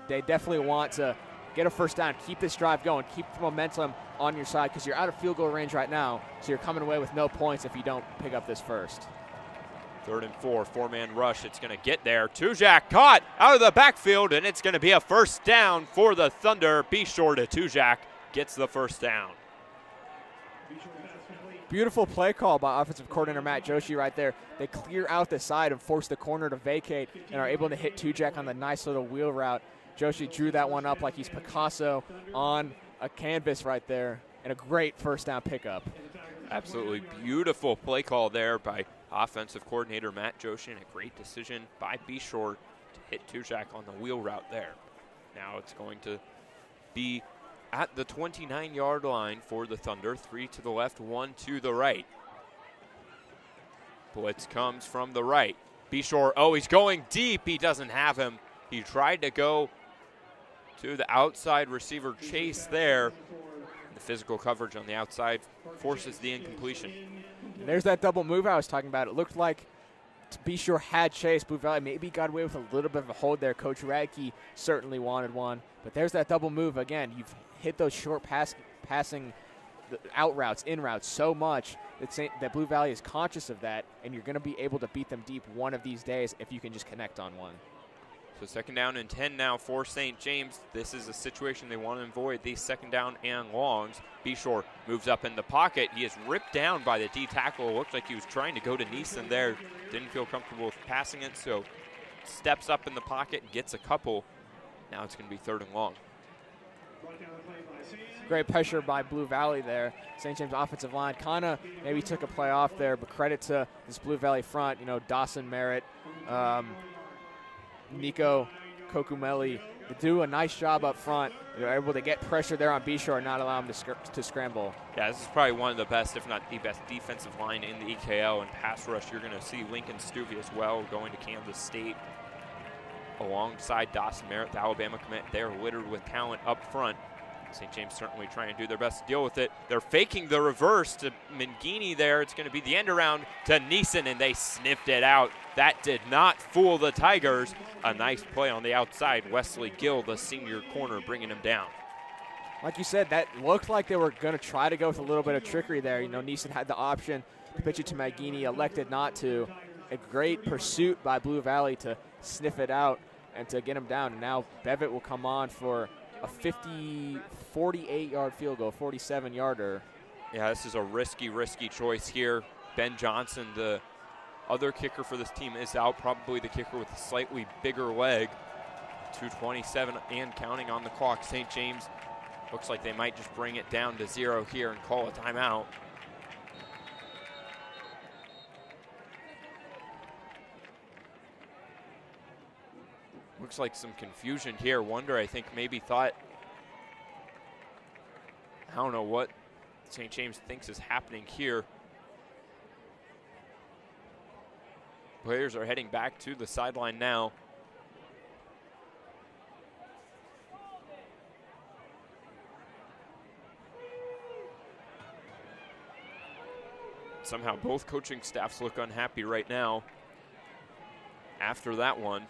[SPEAKER 3] They definitely want to get a first down, keep this drive going, keep the momentum on your side because you're out of field goal range right now, so you're coming away with no points if you don't pick up this first.
[SPEAKER 1] 3rd and 4, 4-man rush. It's going to get there. Tujak caught out of the backfield, and it's going to be a first down for the Thunder. B-Shore to Tujak gets the first down.
[SPEAKER 3] Beautiful play call by offensive coordinator Matt Joshi right there. They clear out the side and force the corner to vacate and are able to hit Tujak on the nice little wheel route. Joshi drew that one up like he's Picasso on a canvas right there, and a great first down pickup.
[SPEAKER 1] Absolutely beautiful play call there by offensive coordinator Matt Joshi, and a great decision by B-Shore to hit Tujak on the wheel route there. Now it's going to be at the 29-yard line for the Thunder. 3 to the left, 1 to the right. Blitz comes from the right. B-Shore, he's going deep. He doesn't have him. He tried to go to the outside receiver Chase there. The physical coverage on the outside forces the incompletion.
[SPEAKER 3] And there's that double move I was talking about. It looked like B-Shore had Chase. Blue Valley maybe got away with a little bit of a hold there. Coach Radke certainly wanted one. But there's that double move again. You've hit those short passing out routes, in routes so much that Blue Valley is conscious of that, and you're going to be able to beat them deep one of these days if you can just connect on one.
[SPEAKER 1] So 2nd down and 10 now for St. James. This is a situation they want to avoid, these 2nd down and longs. B-Shore moves up in the pocket. He is ripped down by the D tackle. It looked like he was trying to go to Neeson there. Didn't feel comfortable with passing it, so steps up in the pocket and gets a couple. Now it's going to be 3rd and long.
[SPEAKER 3] Great pressure by Blue Valley there. St. James offensive line kind of maybe took a play off there, but credit to this Blue Valley front. Dawson Merritt, Nico Kokumeli, they do a nice job up front. They're able to get pressure there on B-Shore and not allow him to scramble.
[SPEAKER 1] Yeah, this is probably one of the best, if not the best, defensive line in the EKL. And pass rush, you're going to see Lincoln Stuvey as well going to Kansas State. Alongside Dawson Merritt, the Alabama commit, they're littered with talent up front. St. James certainly trying to do their best to deal with it. They're faking the reverse to Mangini there. It's going to be the end around to Neeson, and they sniffed it out. That did not fool the Tigers. A nice play on the outside. Wesley Gill, the senior corner, bringing him down.
[SPEAKER 3] Like you said, that looked like they were going to try to go with a little bit of trickery there. Neeson had the option to pitch it to Mangini, elected not to. A great pursuit by Blue Valley to sniff it out and to get him down. And now Bevitt will come on for a 48-yard field goal, 47-yarder.
[SPEAKER 1] Yeah, this is a risky choice here. Ben Johnson, the other kicker for this team, is out. Probably the kicker with a slightly bigger leg. 2:27 and counting on the clock. St. James looks like they might just bring it down to 0 here and call a timeout. Looks like some confusion here. Wonder, I think, maybe thought, I don't know what St. James thinks is happening here. Players are heading back to the sideline now. Somehow both coaching staffs look unhappy right now after that one.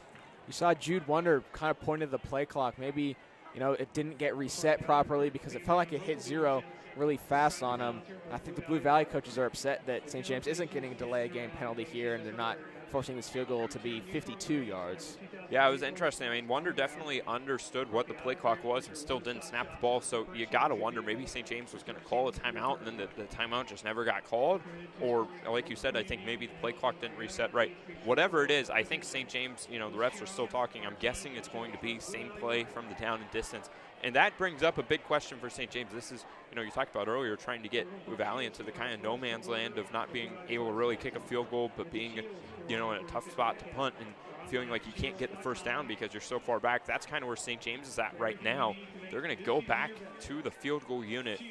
[SPEAKER 3] You saw Jude Wonder kind of point to the play clock. Maybe, it didn't get reset properly because it felt like it hit 0. really fast on them. I think the Blue Valley coaches are upset that St. James isn't getting a delay game penalty here, and they're not forcing this field goal to be 52 yards.
[SPEAKER 1] Yeah, it was interesting. I mean, Wonder definitely understood what the play clock was and still didn't snap the ball, so you got to wonder maybe St. James was going to call a timeout, and then the timeout just never got called, or like you said, I think maybe the play clock didn't reset right. Whatever it is, I think St. James, the refs are still talking. I'm guessing it's going to be same play from the down and distance. And that brings up a big question for St. James. This is, you talked about earlier, trying to get Blue Valley into the kind of no man's land of not being able to really kick a field goal, but being, in a tough spot to punt and feeling like you can't get the first down because you're so far back. That's kind of where St. James is at right now. They're going to go back to the field goal unit.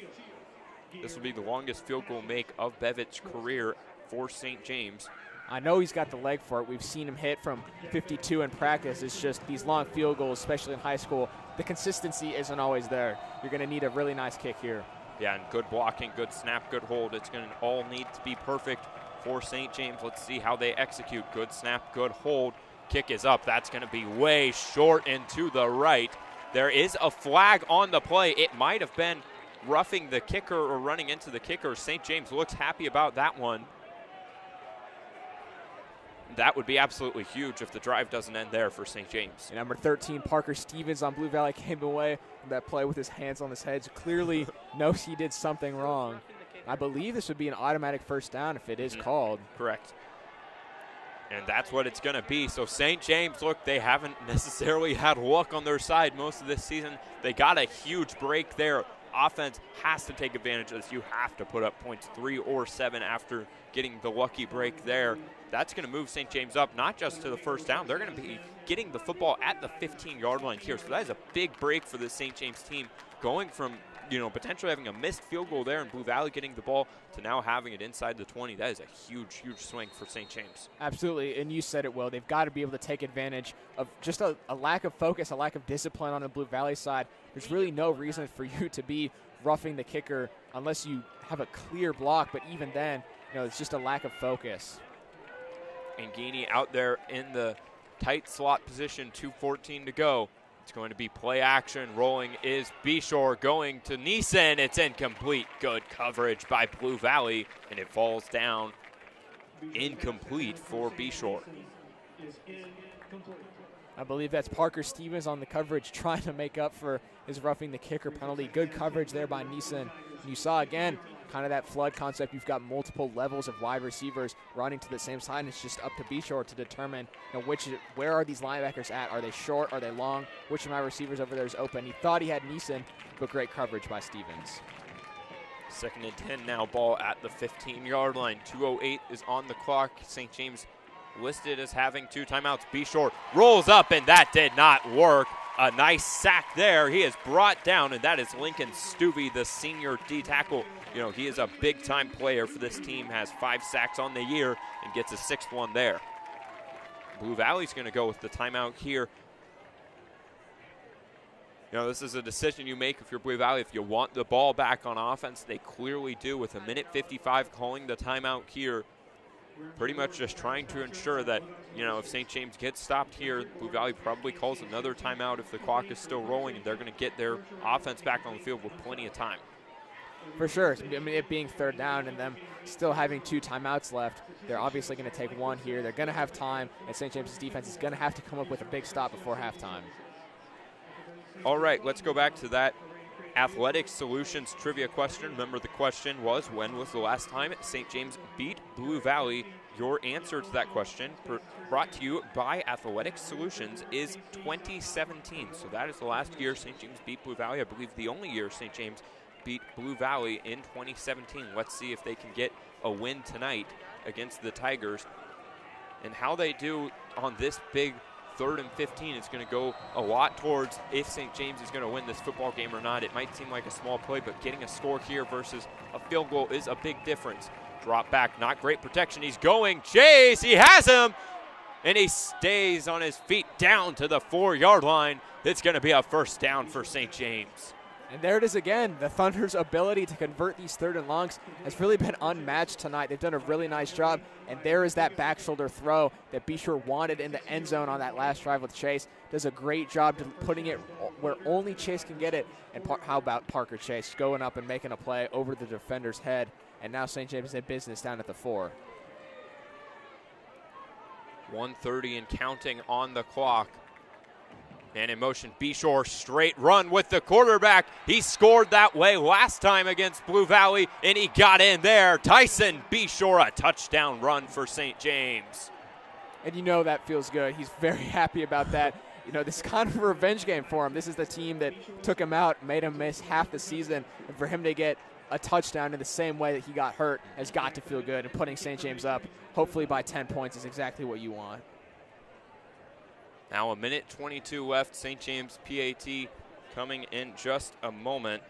[SPEAKER 1] This will be the longest field goal make of Bevitt's career for St. James.
[SPEAKER 3] I know he's got the leg for it. We've seen him hit from 52 in practice. It's just these long field goals, especially in high school, the consistency isn't always there. You're going to need a really nice kick here.
[SPEAKER 1] Yeah, and good blocking, good snap, good hold. It's going to all need to be perfect for St. James. Let's see how they execute. Good snap, good hold. Kick is up. That's going to be way short and to the right. There is a flag on the play. It might have been roughing the kicker or running into the kicker. St. James looks happy about that one. That would be absolutely huge if the drive doesn't end there for St. James.
[SPEAKER 3] And number 13, Parker Stevens on Blue Valley, came away with that play with his hands on his head. So clearly knows he did something wrong. I believe this would be an automatic first down if it is called.
[SPEAKER 1] Correct. And that's what it's going to be. So St. James, look, they haven't necessarily had luck on their side most of this season. They got a huge break there. Offense has to take advantage of this. You have to put up points 3 or 7 after getting the lucky break there. That's going to move St. James up, not just to the first down. They're going to be getting the football at the 15-yard line here. So that is a big break for the St. James team, going from potentially having a missed field goal there in Blue Valley getting the ball to now having it inside the 20. That is a huge, huge swing for St. James.
[SPEAKER 3] Absolutely, and you said it well. They've got to be able to take advantage of just a lack of focus, a lack of discipline on the Blue Valley side. There's really no reason for you to be roughing the kicker unless you have a clear block, but even then, it's just a lack of focus.
[SPEAKER 1] And Gini out there in the tight slot position, 2:14 to go. It's going to be play action. Rolling is Beshore going to Neeson. It's incomplete. Good coverage by Blue Valley, and it falls down incomplete for Beshore.
[SPEAKER 3] I believe that's Parker Stevens on the coverage trying to make up for his roughing the kicker penalty. Good coverage there by Neeson. You saw, again, kind of that flood concept. You've got multiple levels of wide receivers running to the same side, and it's just up to Beshore to determine where are these linebackers at. Are they short? Are they long? Which of my receivers over there is open? He thought he had Neeson, but great coverage by Stevens.
[SPEAKER 1] 2nd and 10 now, ball at the 15-yard line. 2:08 is on the clock. St. James listed as having 2 timeouts. Beshore rolls up, and that did not work. A nice sack there. He is brought down, and that is Lincoln Stubbe, the senior D-tackle. He is a big-time player for this team, has 5 sacks on the year, and gets a 6th one there. Blue Valley's going to go with the timeout here. This is a decision you make if you're Blue Valley. If you want the ball back on offense, they clearly do with 1:55 calling the timeout here. Pretty much just trying to ensure that, if St. James gets stopped here, Blue Valley probably calls another timeout if the clock is still rolling, and they're going to get their offense back on the field with plenty of time.
[SPEAKER 3] For sure. I mean, it being 3rd down and them still having 2 timeouts left, they're obviously going to take 1 here. They're going to have time, and St. James's defense is going to have to come up with a big stop before halftime.
[SPEAKER 1] All right, let's go back to that Athletic Solutions trivia question. Remember, the question was, when was the last time St. James beat Blue Valley? Your answer to that question, brought to you by Athletic Solutions, is 2017. So that is the last year St. James beat Blue Valley. I believe the only year St. James beat Blue Valley in 2017. Let's see if they can get a win tonight against the Tigers. And how they do on this big 3rd and 15 is going to go a lot towards if St. James is going to win this football game or not. It might seem like a small play, but getting a score here versus a field goal is a big difference. Drop back, not great protection. He's going chase. He has him, and he stays on his feet down to the 4-yard line. It's going to be a first down for St. James.
[SPEAKER 3] And there it is again. The Thunder's ability to convert these 3rd and longs has really been unmatched tonight. They've done a really nice job. And there is that back shoulder throw that Beshore wanted in the end zone on that last drive with Chase. Does a great job putting it where only Chase can get it. And how about Parker Chase going up and making a play over the defender's head. And now St. James is in business down at the 4.
[SPEAKER 1] 1:30 and counting on the clock. And in motion, Beshore, straight run with the quarterback. He scored that way last time against Blue Valley, and he got in there. Tyson Beshore, a touchdown run for St. James.
[SPEAKER 3] And you know that feels good. He's very happy about that. You know, this is kind of a revenge game for him. This is the team that took him out, made him miss half the season, and for him to get a touchdown in the same way that he got hurt has got to feel good. And putting St. James up, hopefully by 10 points, is exactly what you want.
[SPEAKER 1] Now 1:22 left. St. James PAT coming in just a moment.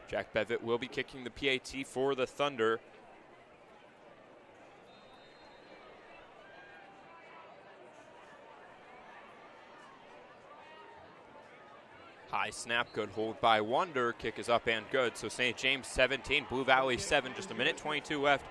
[SPEAKER 1] Jack Bevitt will be kicking the PAT for the Thunder. High snap, good hold by Wonder. Kick is up and good. So St. James 17, Blue Valley 7. Just 1:22 left.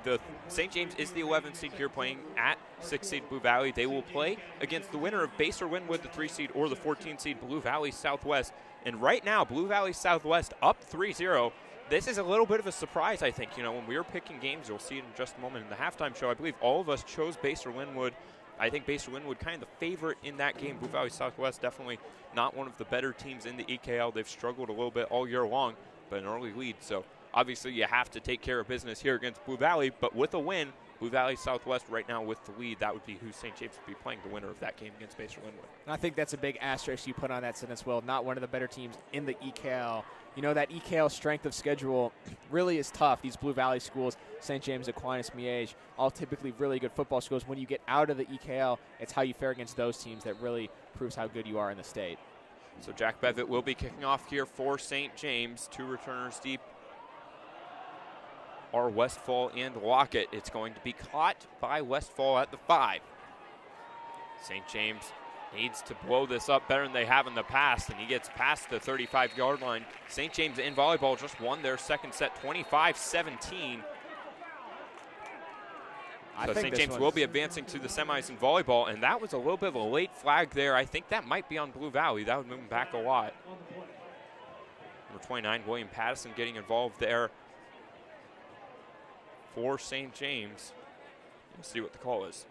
[SPEAKER 1] The St. James is the 11th seed here, playing at 6th seed Blue Valley. They will play against the winner of Base or Wynwood, the 3 seed, or the 14 seed Blue Valley Southwest. And right now, Blue Valley Southwest up 3-0. This is a little bit of a surprise, I think. You know, when we were picking games, you'll see it in just a moment in the halftime show. I believe all of us chose Base or Wynwood. I think Base or Wynwood kind of the favorite in that game. Blue Valley Southwest definitely not one of the better teams in the EKL. They've struggled a little bit all year long, but an early lead. So obviously you have to take care of business here against Blue Valley, but with a win, Blue Valley Southwest right now with the lead, that would be who St. James would be playing, the winner of that game against Base or Wynwood.
[SPEAKER 3] And I think that's a big asterisk you put on that sentence, Will. Not one of the better teams in the EKL. You know, that EKL strength of schedule really is tough. These Blue Valley schools, St. James, Aquinas, Miege, all typically really good football schools. When you get out of the EKL, it's how you fare against those teams that really proves how good you are in the state.
[SPEAKER 1] So Jack Bevitt will be kicking off here for St. James. 2 returners deep are Westfall and Lockett. It's going to be caught by Westfall at the 5. St. James needs to blow this up better than they have in the past, and he gets past the 35-yard line. St. James in volleyball just won their second set 25-17. So St. James will be advancing to the semis in volleyball, and that was a little bit of a late flag there. I think that might be on Blue Valley. That would move them back a lot. Number 29, William Pattison, getting involved there for St. James. We'll see what the call is.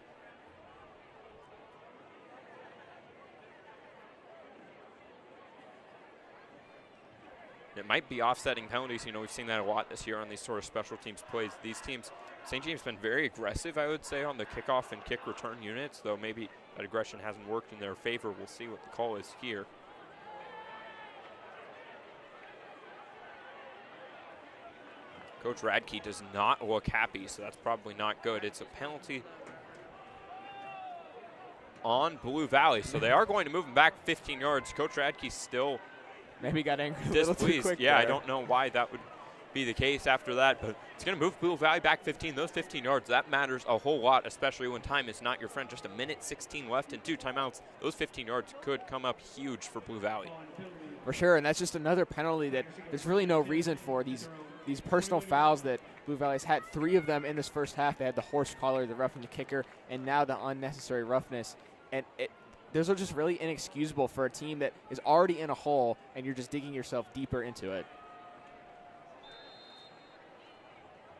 [SPEAKER 1] It might be offsetting penalties. You know, we've seen that a lot this year on these sort of special teams plays. These teams, St. James has been very aggressive, I would say, on the kickoff and kick return units, though maybe that aggression hasn't worked in their favor. We'll see what the call is here. Coach Radke does not look happy, so that's probably not good. It's a penalty on Blue Valley, so they are going to move him back 15 yards. Coach Radke still
[SPEAKER 3] maybe got angry a little too quick.
[SPEAKER 1] Yeah,
[SPEAKER 3] there.
[SPEAKER 1] I don't know why that would be the case after that, but it's going to move Blue Valley back 15. Those 15 yards, that matters a whole lot, especially when time is not your friend. Just 1:16 left and 2 timeouts. Those 15 yards could come up huge for Blue Valley.
[SPEAKER 3] For sure, and that's just another penalty that there's really no reason for. These personal fouls that Blue Valley's had, 3 of them in this first half. They had the horse collar, the roughing the kicker, and now the unnecessary roughness. And those are just really inexcusable for a team that is already in a hole and you're just digging yourself deeper into it.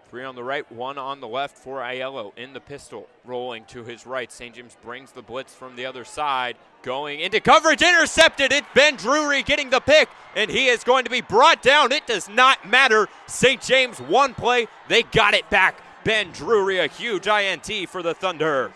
[SPEAKER 1] 3 on the right, 1 on the left for Aiello in the pistol, rolling to his right. St. James brings the blitz from the other side, going into coverage, intercepted. It's Ben Drury getting the pick, and he is going to be brought down. It does not matter. St. James, 1 play, they got it back. Ben Drury, a huge INT for the Thunder.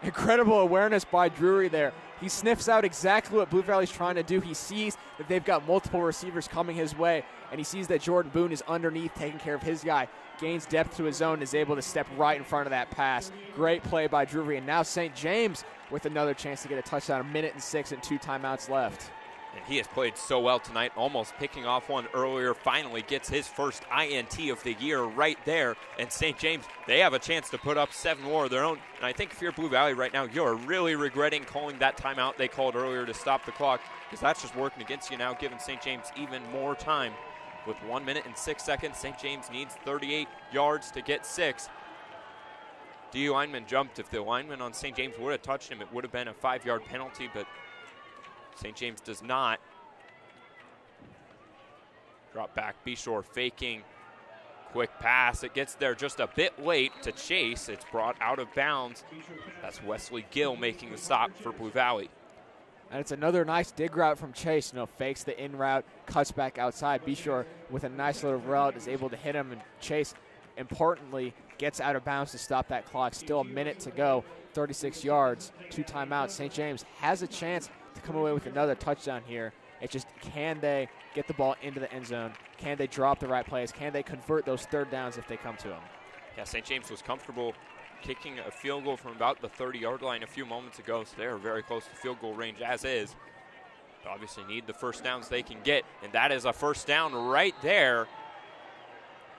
[SPEAKER 3] Incredible awareness by Drury there. He sniffs out exactly what Blue Valley's trying to do. He sees that they've got multiple receivers coming his way, and he sees that Jordan Boone is underneath taking care of his guy. Gains depth to his zone, is able to step right in front of that pass. Great play by Drury, and now St. James with another chance to get a touchdown. 1:06 and 2 timeouts left.
[SPEAKER 1] And he has played so well tonight, almost picking off one earlier, finally gets his first INT of the year right there. And St. James, they have a chance to put up 7 more of their own. And I think if you're Blue Valley right now, you're really regretting calling that timeout they called earlier to stop the clock, because that's just working against you now, giving St. James even more time. With 1 minute and 6 seconds, St. James needs 38 yards to get 6. D lineman jumped. If the lineman on St. James would have touched him, it would have been a 5-yard penalty, but St. James does not. Drop back, Beshore faking. Quick pass, it gets there just a bit late to Chase. It's brought out of bounds. That's Wesley Gill making the stop for Blue Valley.
[SPEAKER 7] And it's another nice dig route from Chase. Fakes the in route, cuts back outside. Beshore with a nice little route is able to hit him, and Chase, importantly, gets out of bounds to stop that clock. Still a minute to go, 36 yards, 2 timeouts. St. James has a chance to come away with another touchdown here. It's just, can they get the ball into the end zone? Can they drop the right plays? Can they convert those third downs if they come to them?
[SPEAKER 1] Yeah, St. James was comfortable kicking a field goal from about the 30-yard line a few moments ago, so they're very close to field goal range as is. But obviously need the first downs they can get, and that is a first down right there.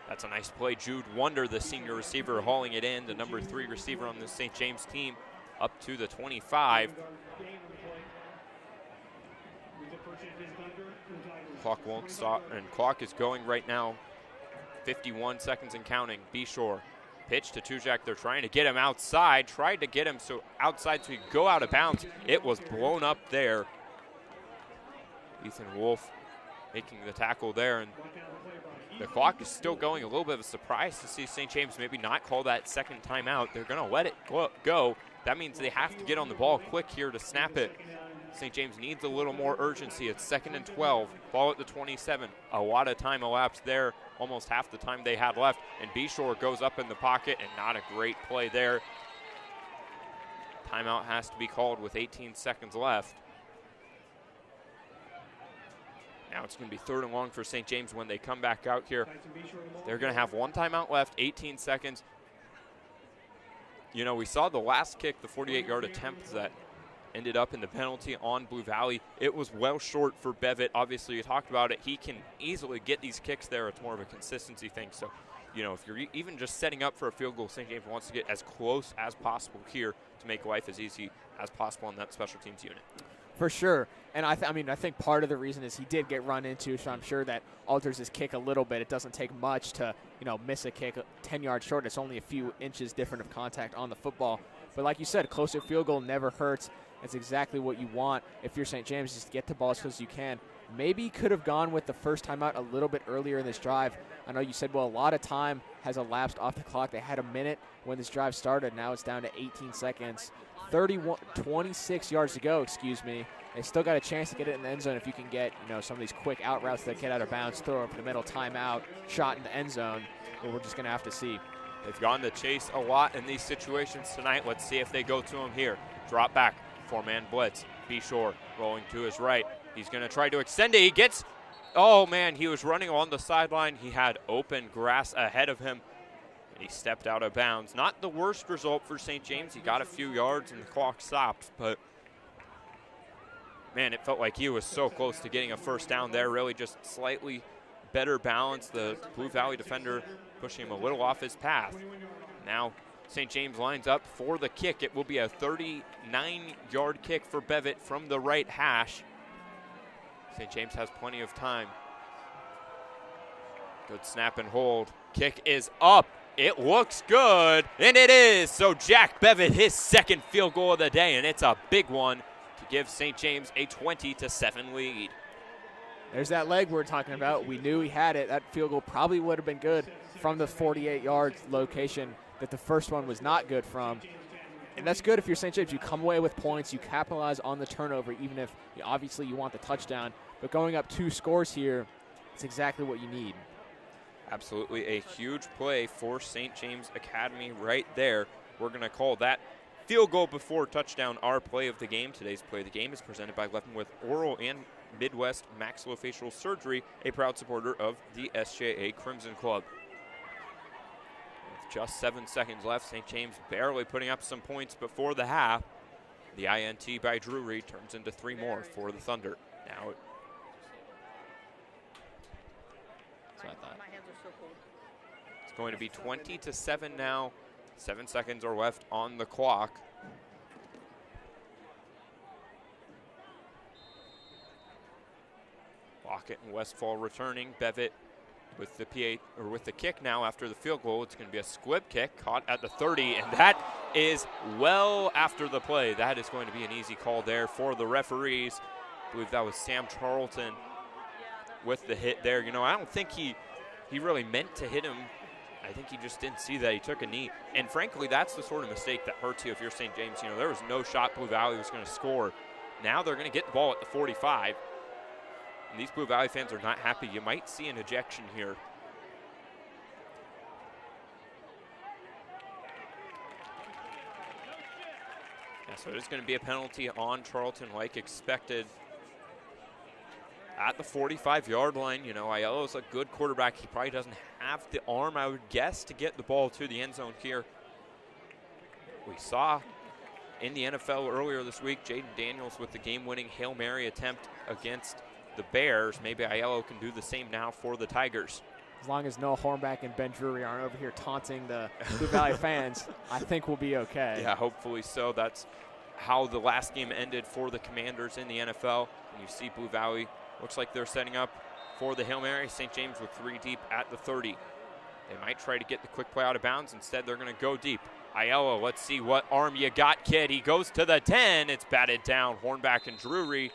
[SPEAKER 1] That's a nice play. Jude Wonder, the senior receiver, hauling it in, the number 3 receiver on the St. James team, up to the 25. Clock won't stop, and clock is going right now. 51 seconds and counting. Beshore, pitch to Tujak. They're trying to get him outside. Tried to get him outside so he could go out of bounds. It was blown up there. Ethan Wolf making the tackle there, and the clock is still going. A little bit of a surprise to see St. James maybe not call that second timeout. They're going to let it go. That means they have to get on the ball quick here to snap it. St. James needs a little more urgency. It's 2nd and 12, ball at the 27. A lot of time elapsed there, almost half the time they had left. And Beshore goes up in the pocket, and not a great play there. Timeout has to be called with 18 seconds left. Now it's going to be 3rd and long for St. James when they come back out here. They're going to have 1 timeout left, 18 seconds. We saw the last kick, the 48-yard attempt that ended up in the penalty on Blue Valley. It was well short for Bevitt. Obviously, you talked about it. He can easily get these kicks there. It's more of a consistency thing. So, if you're even just setting up for a field goal, St. James wants to get as close as possible here to make life as easy as possible on that special teams unit.
[SPEAKER 7] For sure. And I think part of the reason is he did get run into, so I'm sure that alters his kick a little bit. It doesn't take much to, miss a kick 10 yards short. It's only a few inches different of contact on the football. But like you said, closer field goal never hurts. It's exactly what you want if you're St. James, just get the ball as close as you can. Maybe could have gone with the first time out a little bit earlier in this drive. I know you said, a lot of time has elapsed off the clock. They had a minute when this drive started. Now it's down to 18 seconds. 26 yards to go, They still got a chance to get it in the end zone if you can get, some of these quick out routes that get out of bounds, throw over the middle, timeout, shot in the end zone. But we're just going to have to see.
[SPEAKER 1] They've gone to Chase a lot in these situations tonight. Let's see if they go to him here. Drop back, 4-man blitz. Beshore rolling to his right. He's going to try to extend it. He gets, he was running on the sideline. He had open grass ahead of him, and he stepped out of bounds. Not the worst result for St. James. He got a few yards, and the clock stopped, but man, it felt like he was so close to getting a first down there. Really just slightly better balance. The Blue Valley defender pushing him a little off his path. Now St. James lines up for the kick. It will be a 39-yard kick for Bevitt from the right hash. St. James has plenty of time. Good snap and hold. Kick is up. It looks good, and it is. So Jack Bevitt, his 2nd field goal of the day, and it's a big one to give St. James a 20-7 lead.
[SPEAKER 7] There's that leg we're talking about. We knew he had it. That field goal probably would have been good from the 48-yard location that the first one was not good from. And that's good if you're St. James. You come away with points. You capitalize on the turnover, even if obviously you want the touchdown. But going up 2 scores here, it's exactly what you need.
[SPEAKER 1] Absolutely a huge play for St. James Academy right there. We're going to call that field goal before touchdown our play of the game. Today's play of the game is presented by Leavenworth Oral and Midwest Maxillofacial Surgery, a proud supporter of the SJA Crimson Club. With just 7 seconds left, St. James barely putting up some points before the half. The INT by Drury turns into 3 more for the Thunder. Now It's going to be 20-7 now. 7 seconds are left on the clock. Lockett and Westfall returning. Bevitt with the with the kick now after the field goal. It's going to be a squib kick caught at the 30, and that is well after the play. That is going to be an easy call there for the referees. I believe that was Sam Charlton with the hit there. You know, I don't think he really meant to hit him. I think he just didn't see that. He took a knee. And frankly, that's the sort of mistake that hurts you if you're St. James. You know, there was no shot Blue Valley was going to score. Now they're going to get the ball at the 45. And these Blue Valley fans are not happy. You might see an ejection here. Yeah, so there's going to be a penalty on Charlton like expected. At the 45-yard line, you know, Aiello's a good quarterback. He probably doesn't have the arm, I would guess, to get the ball to the end zone here. We saw in the NFL earlier this week, Jaden Daniels with the game-winning Hail Mary attempt against the Bears. Maybe Aiello can do the same now for the Tigers.
[SPEAKER 7] As long as Noah Hornback and Ben Drury aren't over here taunting the Blue Valley fans, I think we'll be okay.
[SPEAKER 1] Yeah, hopefully so. That's how the last game ended for the Commanders in the NFL. And you see Blue Valley, looks like they're setting up for the Hail Mary. St. James with 3 deep at the 30. They might try to get the quick play out of bounds. Instead, they're going to go deep. Aiello, let's see what arm you got, kid. He goes to the 10. It's batted down. Hornback and Drury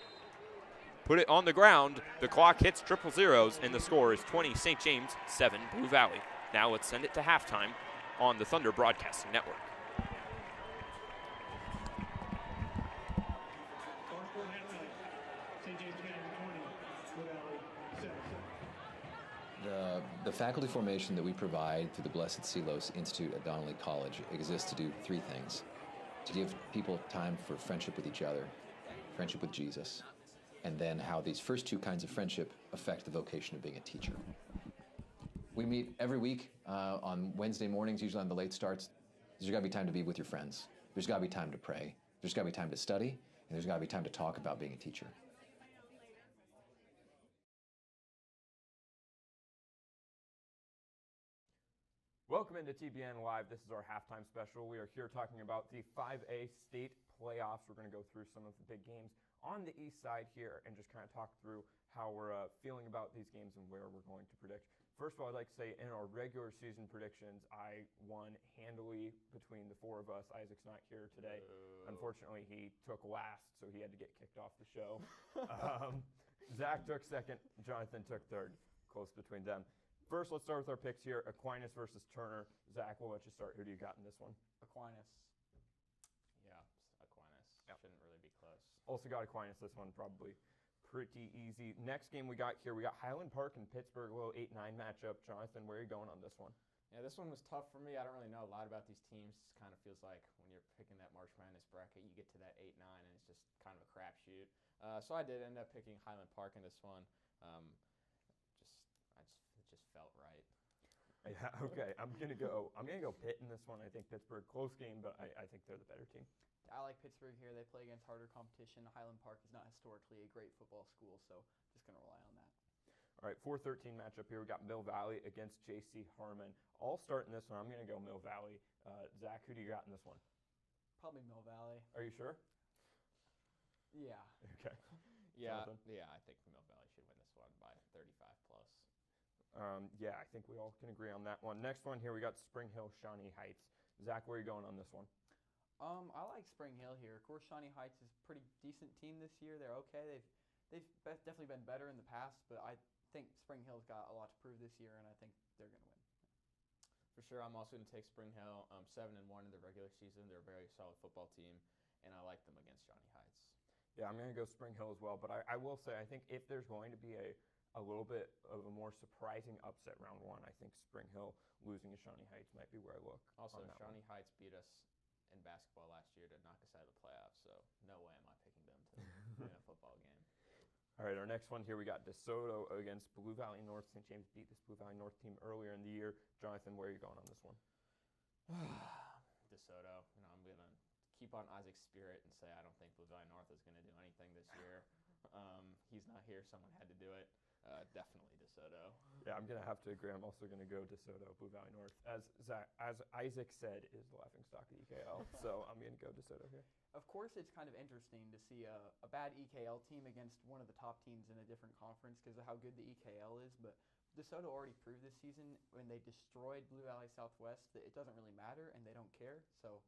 [SPEAKER 1] put it on the ground. The clock hits triple zeros, and the score is 20 St. James, 7 Blue Valley. Now let's send it to halftime on the Thunder Broadcasting Network.
[SPEAKER 8] The faculty formation that we provide through the Blessed Silos Institute at Donnelly College exists to do 3 things: to give people time for friendship with each other, friendship with Jesus, and then how these first 2 kinds of friendship affect the vocation of being a teacher. We meet every week on Wednesday mornings, usually on the late starts. There's got to be time to be with your friends. There's got to be time to pray. There's got to be time to study, and there's got to be time to talk about being a teacher.
[SPEAKER 1] Welcome into TBN Live. This is our halftime special. We are here talking about the 5A state playoffs. We're going to go through some of the big games on the east side here and just kind of talk through how we're feeling about these games and where we're going to predict. First of all, I'd like to say in our regular season predictions, I won handily between the 4 of us. Isaac's not here today. Unfortunately, he took last, so he had to get kicked off the show. Zach took second. Jonathan took third. Close between them. First, let's start with our picks here. Aquinas versus Turner. Zach, we'll let you start. Who do you got in this one?
[SPEAKER 3] Aquinas. Yeah, Aquinas.
[SPEAKER 1] Yep.
[SPEAKER 3] Shouldn't really be close.
[SPEAKER 1] Also got Aquinas. This one probably pretty easy. Next game we got here, we got Highland Park and Pittsburgh, a little 8-9 matchup. Jonathan, where are you going on this one?
[SPEAKER 3] Yeah, this one was tough for me. I don't really know a lot about these teams. It kind of feels like when you're picking that March Madness bracket, you get to that 8-9, and it's just kind of a crapshoot. So I did end up picking Highland Park in this one. It just felt right.
[SPEAKER 1] Yeah, okay. I'm gonna go Pitt in this one. I think Pittsburgh, close game, but I think they're the better team.
[SPEAKER 4] I like Pittsburgh here. They play against harder competition. Highland Park is not historically a great football school, so just going to rely on that.
[SPEAKER 1] All right, 4-13 matchup here. We got Mill Valley against J.C. Harmon. I'll start in this one. I'm going to go Mill Valley. Zach, who do you got in this one?
[SPEAKER 4] Probably Mill Valley.
[SPEAKER 1] Are you sure?
[SPEAKER 4] Yeah.
[SPEAKER 1] Okay.
[SPEAKER 3] Yeah,
[SPEAKER 1] Jonathan?
[SPEAKER 3] yeah. I think Mill Valley should win this one by 35+.
[SPEAKER 1] Yeah, I think we all can agree on that one. Next one here, we got Spring Hill, Shawnee Heights. Zach, where are you going on this one?
[SPEAKER 4] I like Spring Hill here. Of course, Shawnee Heights is a pretty decent team this year. They're okay. They've definitely been better in the past, but I think Spring Hill's got a lot to prove this year, and I think they're going to win.
[SPEAKER 3] For sure, I'm also going to take Spring Hill 7-1 in the regular season. They're a very solid football team, and I like them against Shawnee Heights.
[SPEAKER 1] Yeah, I'm going to go Spring Hill as well, but I will say I think if there's going to be a little bit of a more surprising upset round 1, I think Spring Hill losing to Shawnee Heights might be where I look.
[SPEAKER 3] Also,
[SPEAKER 1] on that
[SPEAKER 3] Shawnee
[SPEAKER 1] one.
[SPEAKER 3] Heights beat us in basketball last year to knock us out of the playoffs, so no way am I picking them to win a football game.
[SPEAKER 1] All right, our next one here, we got DeSoto against Blue Valley North. St. James beat this Blue Valley North team earlier in the year. Jonathan, where are you going on this one?
[SPEAKER 3] DeSoto. I'm going to keep on Isaac's spirit and say I don't think Blue Valley North is going to do anything this year. He's not here. Someone had to do it. definitely DeSoto.
[SPEAKER 1] Yeah, I'm going to have to agree. I'm also going to go DeSoto, Blue Valley North. As Isaac said, is the laughingstock of the EKL. So I'm going to go DeSoto here.
[SPEAKER 4] Of course, it's kind of interesting to see a bad EKL team against one of the top teams in a different conference because of how good the EKL is. But DeSoto already proved this season when they destroyed Blue Valley Southwest that it doesn't really matter and they don't care. So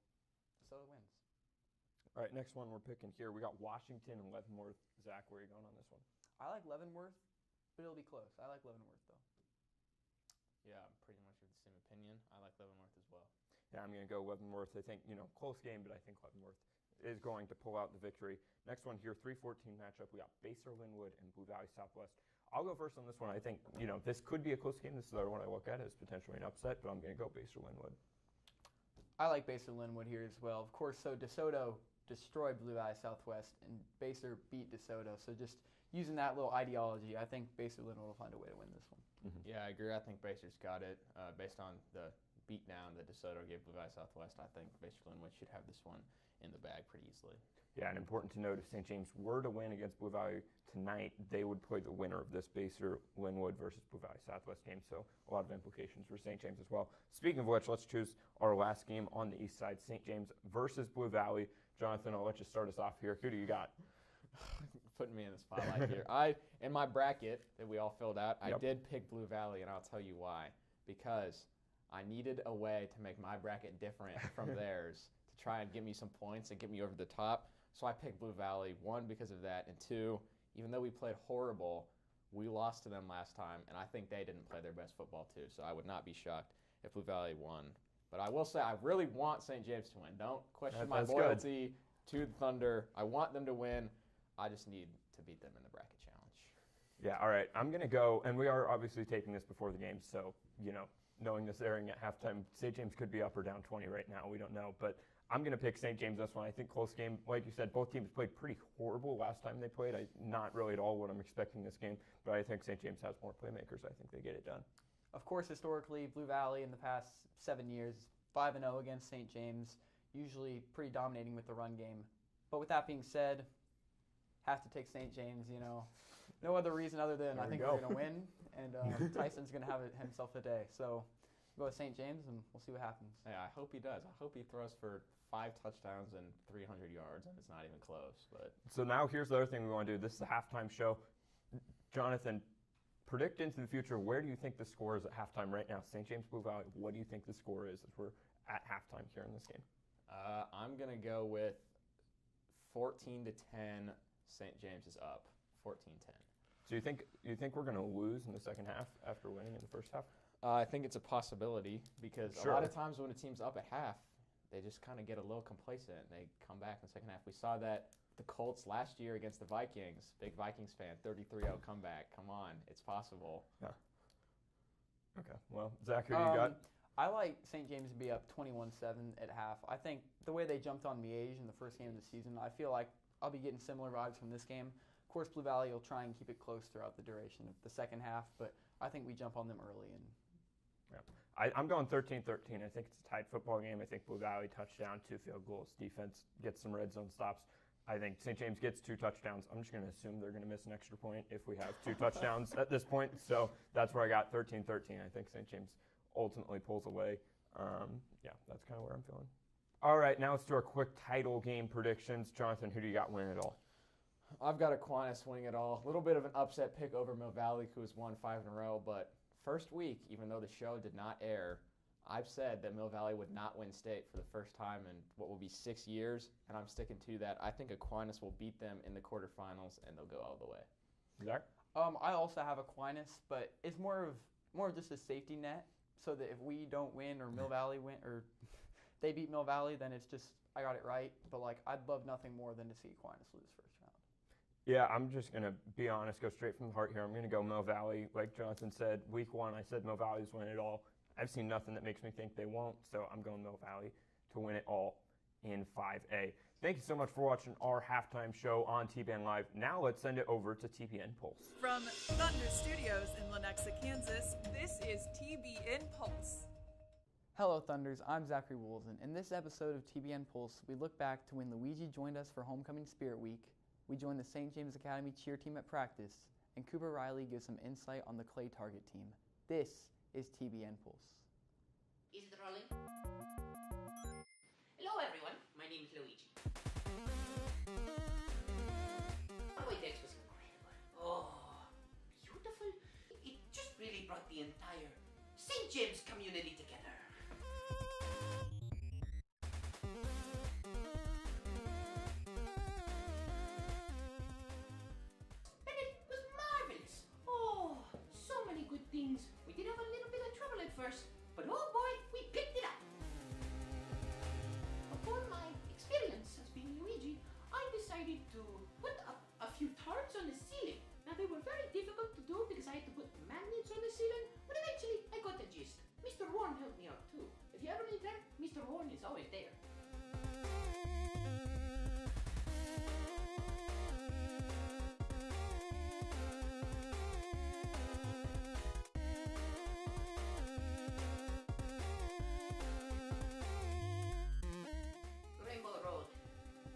[SPEAKER 4] DeSoto wins.
[SPEAKER 1] All right, next one we're picking here. We got Washington and Leavenworth. Zach, where are you going on this one?
[SPEAKER 4] I like Leavenworth, but it'll be close. I like Leavenworth, though.
[SPEAKER 3] Yeah, I'm pretty much of the same opinion. I like Leavenworth as well.
[SPEAKER 1] Yeah, I'm going to go Leavenworth. I think, close game, but I think Leavenworth is going to pull out the victory. Next one here, 3-14 matchup. We got Baser Linwood and Blue Valley Southwest. I'll go first on this one. I think, this could be a close game. This is the other one I look at as potentially an upset, but I'm going to go Baser Linwood.
[SPEAKER 4] I like Baser Linwood here as well. Of course, so DeSoto destroyed Blue Valley Southwest, and Baser beat DeSoto. So just using that little ideology, I think Baser Linwood will find a way to win this one.
[SPEAKER 1] Mm-hmm.
[SPEAKER 3] Yeah, I agree. I think Baser's got it. Based on the beatdown that DeSoto gave Blue Valley Southwest, I think Baser Linwood should have this one in the bag pretty easily.
[SPEAKER 1] Yeah, and important to note, if St. James were to win against Blue Valley tonight, they would play the winner of this Baser Linwood versus Blue Valley Southwest game, so a lot of implications for St. James as well. Speaking of which, let's choose our last game on the east side, St. James versus Blue Valley. Jonathan, I'll let you start us off here. Who do you got?
[SPEAKER 3] Putting me in the spotlight here. In my bracket that we all filled out, I did pick Blue Valley, and I'll tell you why. Because I needed a way to make my bracket different from theirs to try and get me some points and get me over the top. So I picked Blue Valley, one, because of that, and two, even though we played horrible, we lost to them last time, and I think they didn't play their best football too. So I would not be shocked if Blue Valley won. But I will say I really want St. James to win. Don't question my loyalty to the Thunder. I want them to win. I just need to beat them in the bracket challenge.
[SPEAKER 1] Yeah, all right. I'm going to go, and we are obviously taping this before the game, so, knowing this airing at halftime, St. James could be up or down 20 right now. We don't know, but I'm going to pick St. James this one. I think close game. Like you said, both teams played pretty horrible last time they played. Not really at all what I'm expecting this game, but I think St. James has more playmakers. I think they get it done.
[SPEAKER 4] Of course, historically, Blue Valley in the past 7 years, 5-0 against St. James, usually pretty dominating with the run game. But with that being said, have to take St. James, No other reason other than I think we're going to win, and Tyson's going to have himself a day. So go with St. James, and we'll see what happens.
[SPEAKER 3] Yeah, I hope he does. I hope he throws for 5 touchdowns and 300 yards, and it's not even close. But
[SPEAKER 1] so now here's the other thing we want to do. This is a halftime show. Jonathan, predict into the future. Where do you think the score is at halftime right now? St. James, Blue Valley, what do you think the score is as we're at halftime here in this game?
[SPEAKER 3] I'm going to go with 14-10. St. James is up, 14-10.
[SPEAKER 1] So you think we're going to lose in the second half after winning in the first half?
[SPEAKER 3] I think it's a possibility because a lot of times when a team's up at half, they just kind of get a little complacent and they come back in the second half. We saw that the Colts last year against the Vikings. Big Vikings fan, 33-0 comeback. Come on, it's possible.
[SPEAKER 1] Yeah. Okay. Well, Zach, who do you got?
[SPEAKER 4] I like St. James to be up 21-7 at half. I think the way they jumped on Miege in the first game of the season, I feel like I'll be getting similar vibes from this game. Of course, Blue Valley will try and keep it close throughout the duration of the second half, but I think we jump on them early.
[SPEAKER 1] I'm going 13-13. I think it's a tight football game. I think Blue Valley touchdown, 2 field goals. Defense gets some red zone stops. I think St. James gets 2 touchdowns. I'm just going to assume they're going to miss an extra point if we have 2 touchdowns at this point. So that's where I got 13-13. I think St. James ultimately pulls away. That's kind of where I'm feeling. All right, now let's do our quick title game predictions. Jonathan, who do you got winning it all?
[SPEAKER 3] I've got Aquinas winning it all. A little bit of an upset pick over Mill Valley, who has won 5 in a row. But first week, even though the show did not air, I've said that Mill Valley would not win state for the first time in what will be 6 years, and I'm sticking to that. I think Aquinas will beat them in the quarterfinals, and they'll go all the way.
[SPEAKER 1] Zach?
[SPEAKER 4] I also have Aquinas, but it's more of just a safety net, so that if we don't win or Mill Valley win or they beat Mill Valley, then it's just I got it right. But I'd love nothing more than to see Aquinas lose first round.
[SPEAKER 1] Yeah, I'm just going to be honest, go straight from the heart here. I'm going to go Mill Valley. Like Jonathan said, week 1, I said Mill Valley's win it all. I've seen nothing that makes me think they won't, so I'm going Mill Valley to win it all in 5A. Thank you so much for watching our halftime show on TBN Live. Now let's send it over to TBN Pulse.
[SPEAKER 9] From Thunder Studios in Lenexa, Kansas, this is TBN Pulse.
[SPEAKER 4] Hello, Thunders. I'm Zachary Woolson. In this episode of TBN Pulse, we look back to when Luigi joined us for Homecoming Spirit Week, we joined the St. James Academy cheer team at practice, and Cooper Riley gives some insight on the clay target team. This is TBN Pulse.
[SPEAKER 10] Is it rolling? Hello everyone, my name is Luigi. Broadway Dex was incredible. Oh, beautiful. It just really brought the entire St. James community together. And it was marvelous. Oh, so many good things. We did have a little bit of trouble at first, but oh boy, we picked it up. Upon my experience as being Luigi, I decided to put up a few tarps on the ceiling. Now they were very difficult to do because I had to put magnets on the ceiling, but eventually I got the gist. Mr. Warren helped me out too. If you ever need them, Mr. Warren is always there. Rainbow Road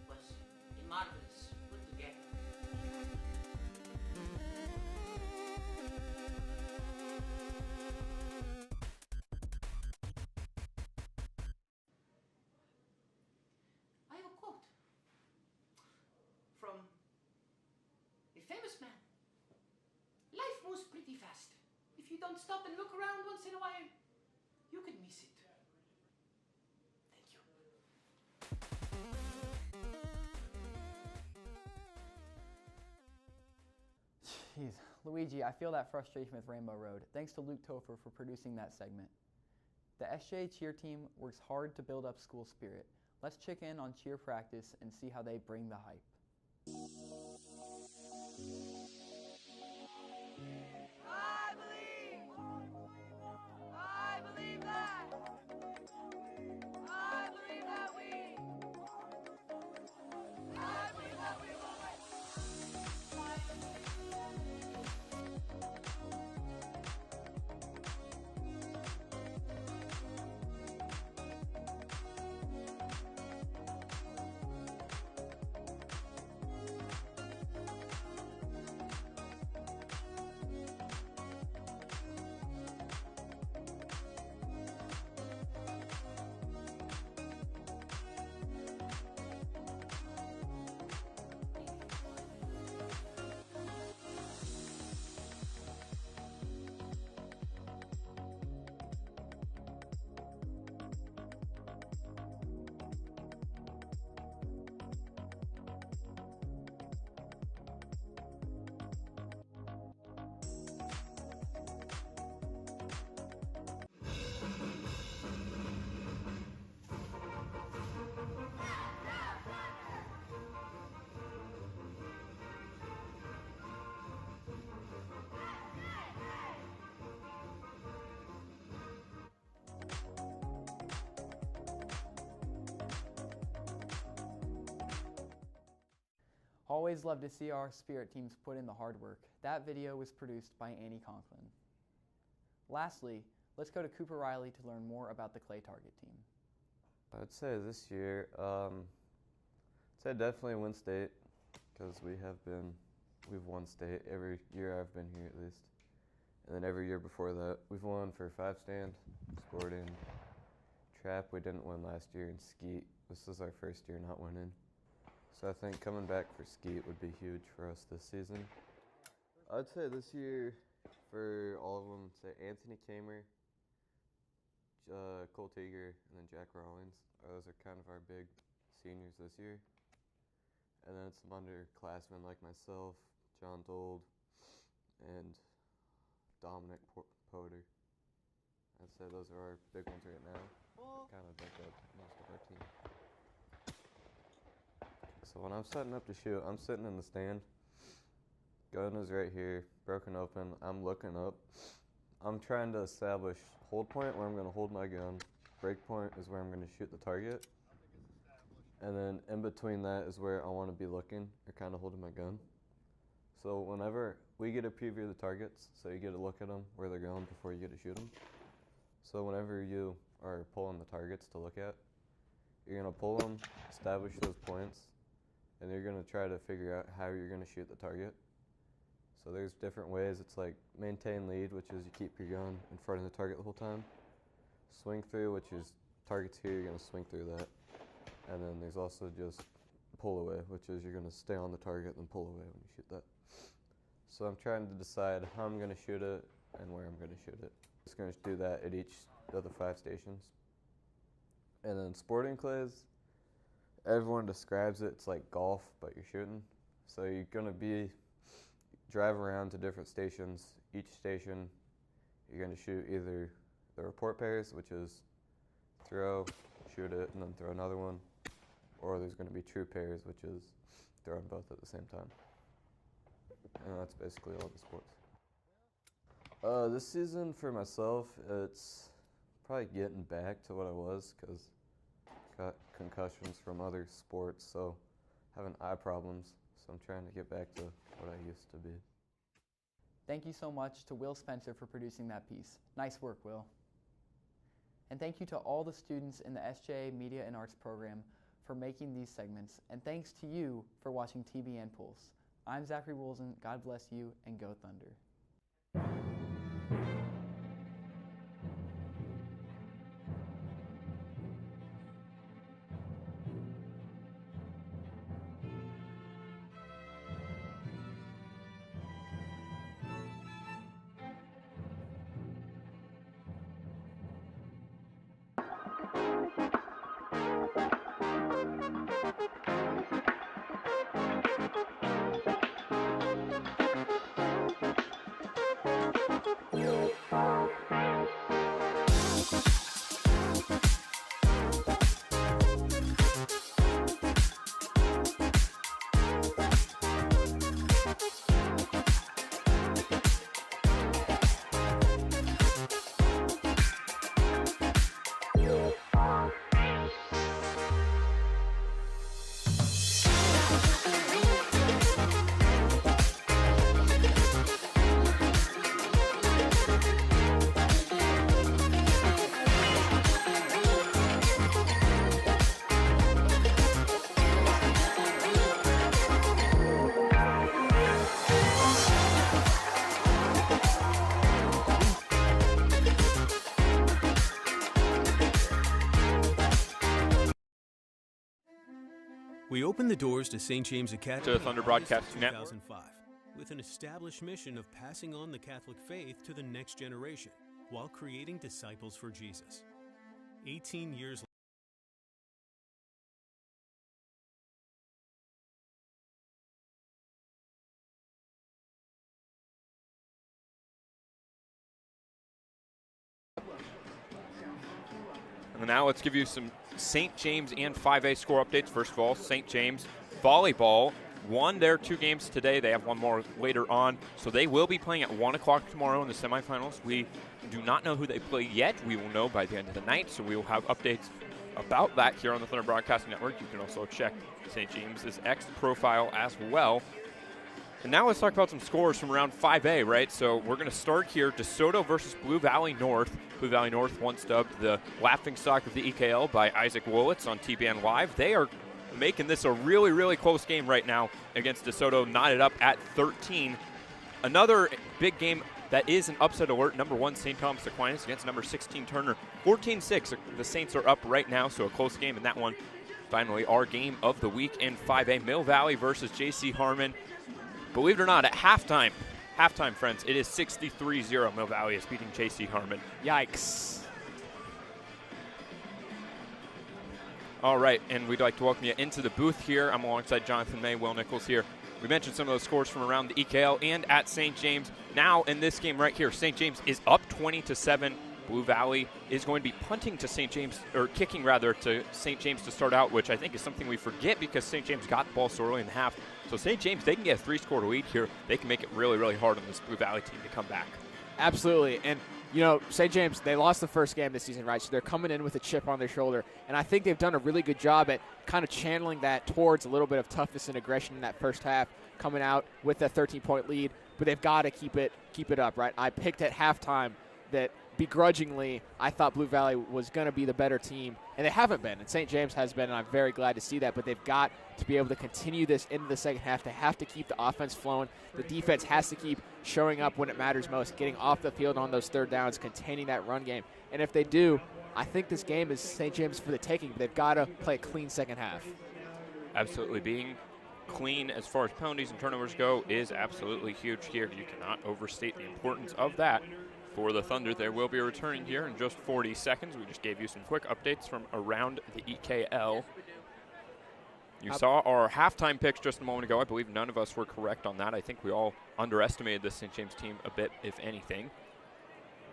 [SPEAKER 10] was a marvelous put together. I have a quote from a famous man. Life moves pretty fast. If you don't stop and look around once in a while, you could miss it. Thank you.
[SPEAKER 4] Jeez, Luigi, I feel that frustration with Rainbow Road. Thanks to Luke Topher for producing that segment. The SJ cheer team works hard to build up school spirit. Let's check in on cheer practice and see how they bring the hype.
[SPEAKER 11] I believe! I believe that! I believe that we! I believe that we will win!
[SPEAKER 4] Always love to see our spirit teams put in the hard work. That video was produced by Annie Conklin. Lastly, let's go to Cooper Riley to learn more about the clay target team.
[SPEAKER 12] I'd say this year, I'd say definitely win state, because we've won state every year I've been here at least. And then every year before that, we've won for 5-stand, sporting, trap. We didn't win last year, and skeet. This is our first year not winning. So I think coming back for skeet would be huge for us this season. I'd say this year, for all of them, say Anthony Kamer, Cole Teager, and then Jack Rawlings. Those are kind of our big seniors this year. And then it's some underclassmen like myself, John Dold, and Dominic Potter. I'd say those are our big ones right now. Kind of make up most of our team. So when I'm setting up to shoot, I'm sitting in the stand. Gun is right here, broken open. I'm looking up. I'm trying to establish hold point where I'm going to hold my gun. Break point is where I'm going to shoot the target. And then in between that is where I want to be looking or kind of holding my gun. So whenever we get a preview of the targets, so you get a look at them, where they're going before you get to shoot them. So whenever you are pulling the targets to look at, you're going to pull them, establish those points, and you're going to try to figure out how you're going to shoot the target. So there's different ways. It's like maintain lead, which is you keep your gun in front of the target the whole time. Swing through, which is target's here, you're going to swing through that. And then there's also just pull away, which is you're going to stay on the target and pull away when you shoot that. So I'm trying to decide how I'm going to shoot it and where I'm going to shoot it. Just going to do that at each of the 5 stations. And then sporting clays, everyone describes it, it's like golf, but you're shooting. So you're going to drive around to different stations. Each station, you're going to shoot either the report pairs, which is throw, shoot it, and then throw another one. Or there's going to be true pairs, which is throwing both at the same time. And that's basically all the sports. This season for myself, it's probably getting back to what I was because got concussions from other sports, so having eye problems. So I'm trying to get back to what I used to be.
[SPEAKER 4] Thank you so much to Will Spencer for producing that piece. Nice work, Will. And thank you to all the students in the SJA Media and Arts program for making these segments. And thanks to you for watching TBN Pulse. I'm Zachary Woolson. God bless you, and go Thunder.
[SPEAKER 13] We opened the doors to St. James Academy
[SPEAKER 1] to the Thunder Broadcasting
[SPEAKER 13] in
[SPEAKER 1] Network
[SPEAKER 13] 2005 with an established mission of passing on the Catholic faith to the next generation while creating disciples for Jesus. 18 years
[SPEAKER 1] And now let's give you some St. James and 5A score updates. First of all, St. James volleyball won their 2 games today. They have one more later on. So they will be playing at 1 o'clock tomorrow in the semifinals. We do not know who they play yet. We will know by the end of the night. So we will have updates about that here on the Thunder Broadcasting Network. You can also check St. James's X profile as well. And now let's talk about some scores from round 5A, right? So we're going to start here. DeSoto versus Blue Valley North. Blue Valley North once dubbed the laughingstock of the EKL by Isaac Wolitz on TBN Live. They are making this a really, really close game right now against DeSoto, knotted up at 13. Another big game that is an upset alert. Number 1, St. Thomas Aquinas against number 16, Turner. 14-6. The Saints are up right now, so a close game in that one. Finally, our game of the week in 5A. Mill Valley versus J.C. Harmon. Believe it or not, at halftime, friends, it is 63-0. Mill Valley is beating J.C. Harmon.
[SPEAKER 7] Yikes.
[SPEAKER 1] All right, and we'd like to welcome you into the booth here. I'm alongside Jonathan May, Will Nichols here. We mentioned some of those scores from around the EKL and at St. James. Now in this game right here, St. James is up 20-7. Blue Valley is going to be punting to St. James, or kicking rather, to St. James to start out, which I think is something we forget because St. James got the ball so early in the half. So St. James, they can get a 3-score lead here. They can make it really, really hard on this Blue Valley team to come back.
[SPEAKER 7] Absolutely. And, you know, St. James, they lost the first game this season, right? So they're coming in with a chip on their shoulder. And I think they've done a really good job at kind of channeling that towards a little bit of toughness and aggression in that first half, coming out with a 13-point lead. But they've got to keep it up, right? I picked at halftime that begrudgingly, I thought Blue Valley was going to be the better team, and they haven't been. And St. James has been, and I'm very glad to see that. But they've got to be able to continue this into the second half. They have to keep the offense flowing. The defense has to keep showing up when it matters most, getting off the field on those third downs, containing that run game. And if they do, I think this game is St. James for the taking. They've got to play a clean second half.
[SPEAKER 1] Absolutely. Being clean as far as penalties and turnovers go is absolutely huge here. You cannot overstate the importance of that for the Thunder. They will be returning here in just 40 seconds. We just gave you some quick updates from around the EKL. You saw our halftime picks just a moment ago. I believe none of us were correct on that. I think we all underestimated the St. James team a bit, if anything.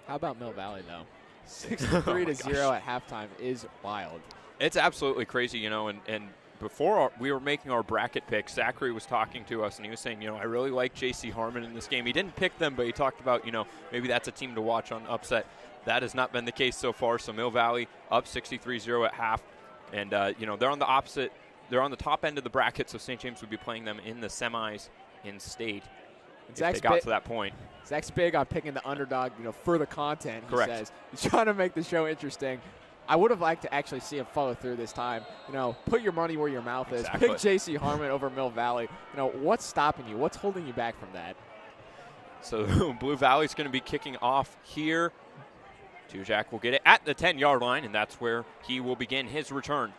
[SPEAKER 7] How about Mill Valley, though? 63-0 at halftime is wild.
[SPEAKER 1] It's absolutely crazy, you know, and before we were making our bracket picks, Zachary was talking to us, and he was saying, you know, I really like J.C. Harmon in this game. He didn't pick them, but he talked about, you know, maybe that's a team to watch on upset. That has not been the case so far. So Mill Valley up 63-0 at half. And, you know, they're on the opposite. They're on the top end of the bracket, so St. James would be playing them in the semis in state if they got to that point.
[SPEAKER 7] Zach's big on picking the underdog, you know, for the content, he
[SPEAKER 1] Correct.
[SPEAKER 7] says. He's trying to make the show interesting. I would have liked to actually see him follow through this time. You know, put your money where your mouth is.
[SPEAKER 1] Exactly.
[SPEAKER 7] Pick J.C. Harmon over Mill Valley. You know, what's stopping you? What's holding you back from that?
[SPEAKER 1] So Blue Valley's going to be kicking off here. Tujak will get it at the 10-yard line, and that's where he will begin his return.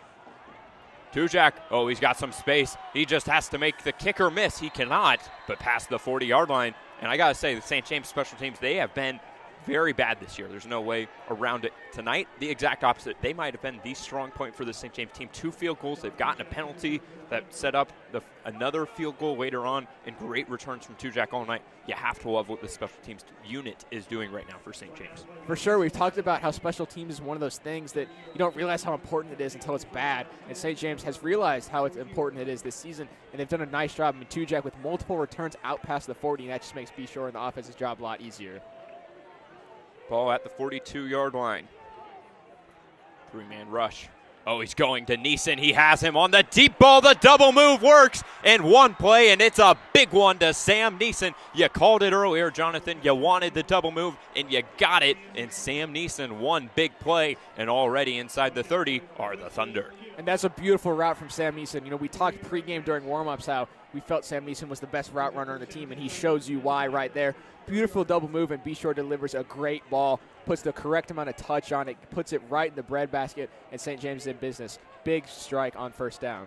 [SPEAKER 1] Tujak, oh, he's got some space. He just has to make the kicker miss. He cannot, but past the 40-yard line. And I got to say, the St. James special teams, they have been very bad this year. There's no way around it. Tonight, the exact opposite. They might have been the strong point for the St. James team. 2 field goals. They've gotten a penalty that set up another field goal later on, and great returns from Tujak all night. You have to love what the special teams unit is doing right now for St. James.
[SPEAKER 7] For sure. We've talked about how special teams is one of those things that you don't realize how important it is until it's bad. And St. James has realized how important it is this season, and they've done a nice job. I mean, Tujak with multiple returns out past the 40, and that just makes B-Shore and the offense's job a lot easier.
[SPEAKER 1] Ball at the 42-yard line. 3-man rush. Oh, he's going to Neeson. He has him on the deep ball. The double move works in one play, and it's a big one to Sam Neeson. You called it earlier, Jonathan. You wanted the double move, and you got it. And Sam Neeson, one big play, and already inside the 30 are the Thunder.
[SPEAKER 7] And that's a beautiful route from Sam Neeson. You know, we talked pregame during warm-ups how we felt Sam Neeson was the best route runner on the team, and he shows you why right there. Beautiful double move, and B-Shore delivers a great ball, puts the correct amount of touch on it, puts it right in the breadbasket, and St. James is in business. Big strike on first down.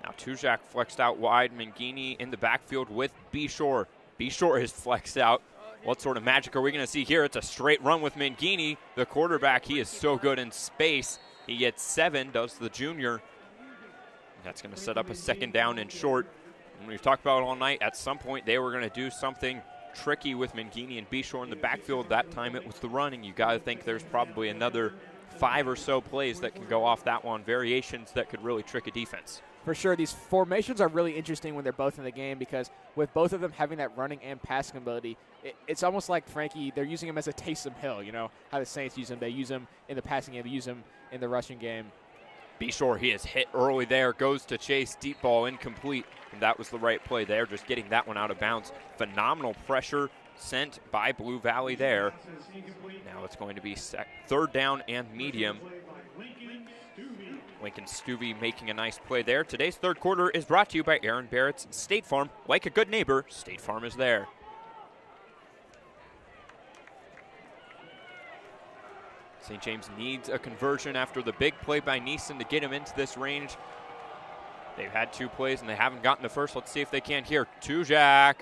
[SPEAKER 1] Now Tujak flexed out wide. Mangini in the backfield with B-Shore. B-Shore is flexed out. What sort of magic are we going to see here? It's a straight run with Mangini. The quarterback, he is so good in space. He gets 7, does the junior. That's going to set up a second down and short. And we've talked about it all night. At some point, they were going to do something tricky with Mangini and B-Shore in the backfield. That time it was the running. You got to think there's probably another 5 or so plays that can go off that one, variations that could really trick a defense.
[SPEAKER 7] For sure, these formations are really interesting when they're both in the game because with both of them having that running and passing ability, it's almost like, Frankie, they're using him as a Taysom Hill, you know, how the Saints use him. They use him in the passing game. They use him in the rushing game.
[SPEAKER 1] B-Shore, he is hit early there, goes to chase, deep ball incomplete, and that was the right play there, just getting that one out of bounds. Phenomenal pressure sent by Blue Valley there. Now it's going to be third down and medium. Lincoln Stuvey making a nice play there. Today's third quarter is brought to you by Aaron Barrett's State Farm. Like a good neighbor, State Farm is there. St. James needs a conversion after the big play by Neeson to get him into this range. They've had 2 plays and they haven't gotten the first. Let's see if they can here. Tujak,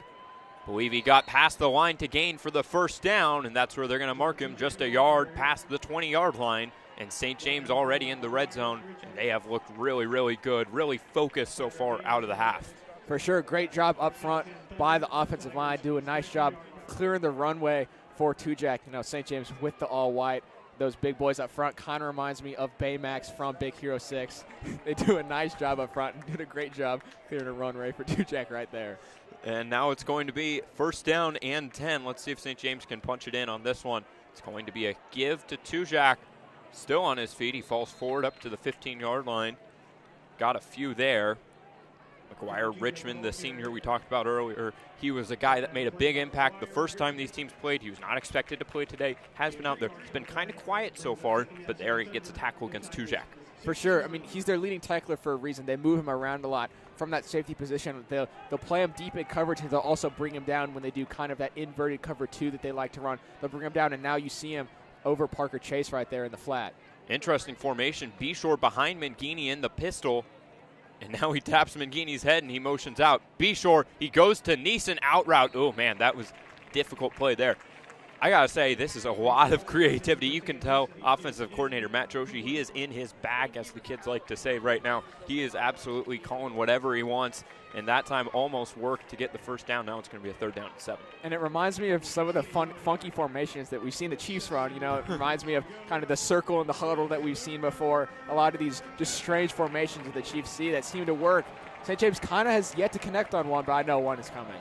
[SPEAKER 1] believe he got past the line to gain for the first down, and that's where they're going to mark him, just a yard past the 20-yard line. And St. James already in the red zone, and they have looked really, really good, really focused so far out of the half.
[SPEAKER 7] For sure, great job up front by the offensive line. Do a nice job clearing the runway for Tujak. You know, St. James with the all-white. Those big boys up front kind of reminds me of Baymax from Big Hero 6. They do a nice job up front and did a great job clearing a runway for Tujak right there.
[SPEAKER 1] And now it's going to be first down and 10. Let's see if St. James can punch it in on this one. It's going to be a give to Tujak. Still on his feet. He falls forward up to the 15-yard line. Got a few there. McGuire Richmond, the senior we talked about earlier, he was a guy that made a big impact the first time these teams played. He was not expected to play today, has been out there. It's been kind of quiet so far, but there he gets a tackle against Tujak.
[SPEAKER 7] For sure. I mean, he's their leading tackler for a reason. They move him around a lot from that safety position. They'll play him deep in coverage, and they'll also bring him down when they do kind of that inverted cover 2 that they like to run. They'll bring him down, and now you see him over Parker Chase right there in the flat.
[SPEAKER 1] Interesting formation. Beshore behind Mangini in the pistol. And now he taps Mangini's head and he motions out. Beshore, he goes to Neeson out route. Oh, man, that was difficult play there. I got to say, this is a lot of creativity. You can tell offensive coordinator Matt Joshi, he is in his bag, as the kids like to say right now. He is absolutely calling whatever he wants. And that time almost worked to get the first down. Now it's going to be a 3rd down and 7.
[SPEAKER 7] And it reminds me of some of the funky formations that we've seen the Chiefs run. You know, it reminds me of kind of the circle and the huddle that we've seen before. A lot of these just strange formations that the Chiefs see that seem to work. St. James kind of has yet to connect on one, but I know one is coming.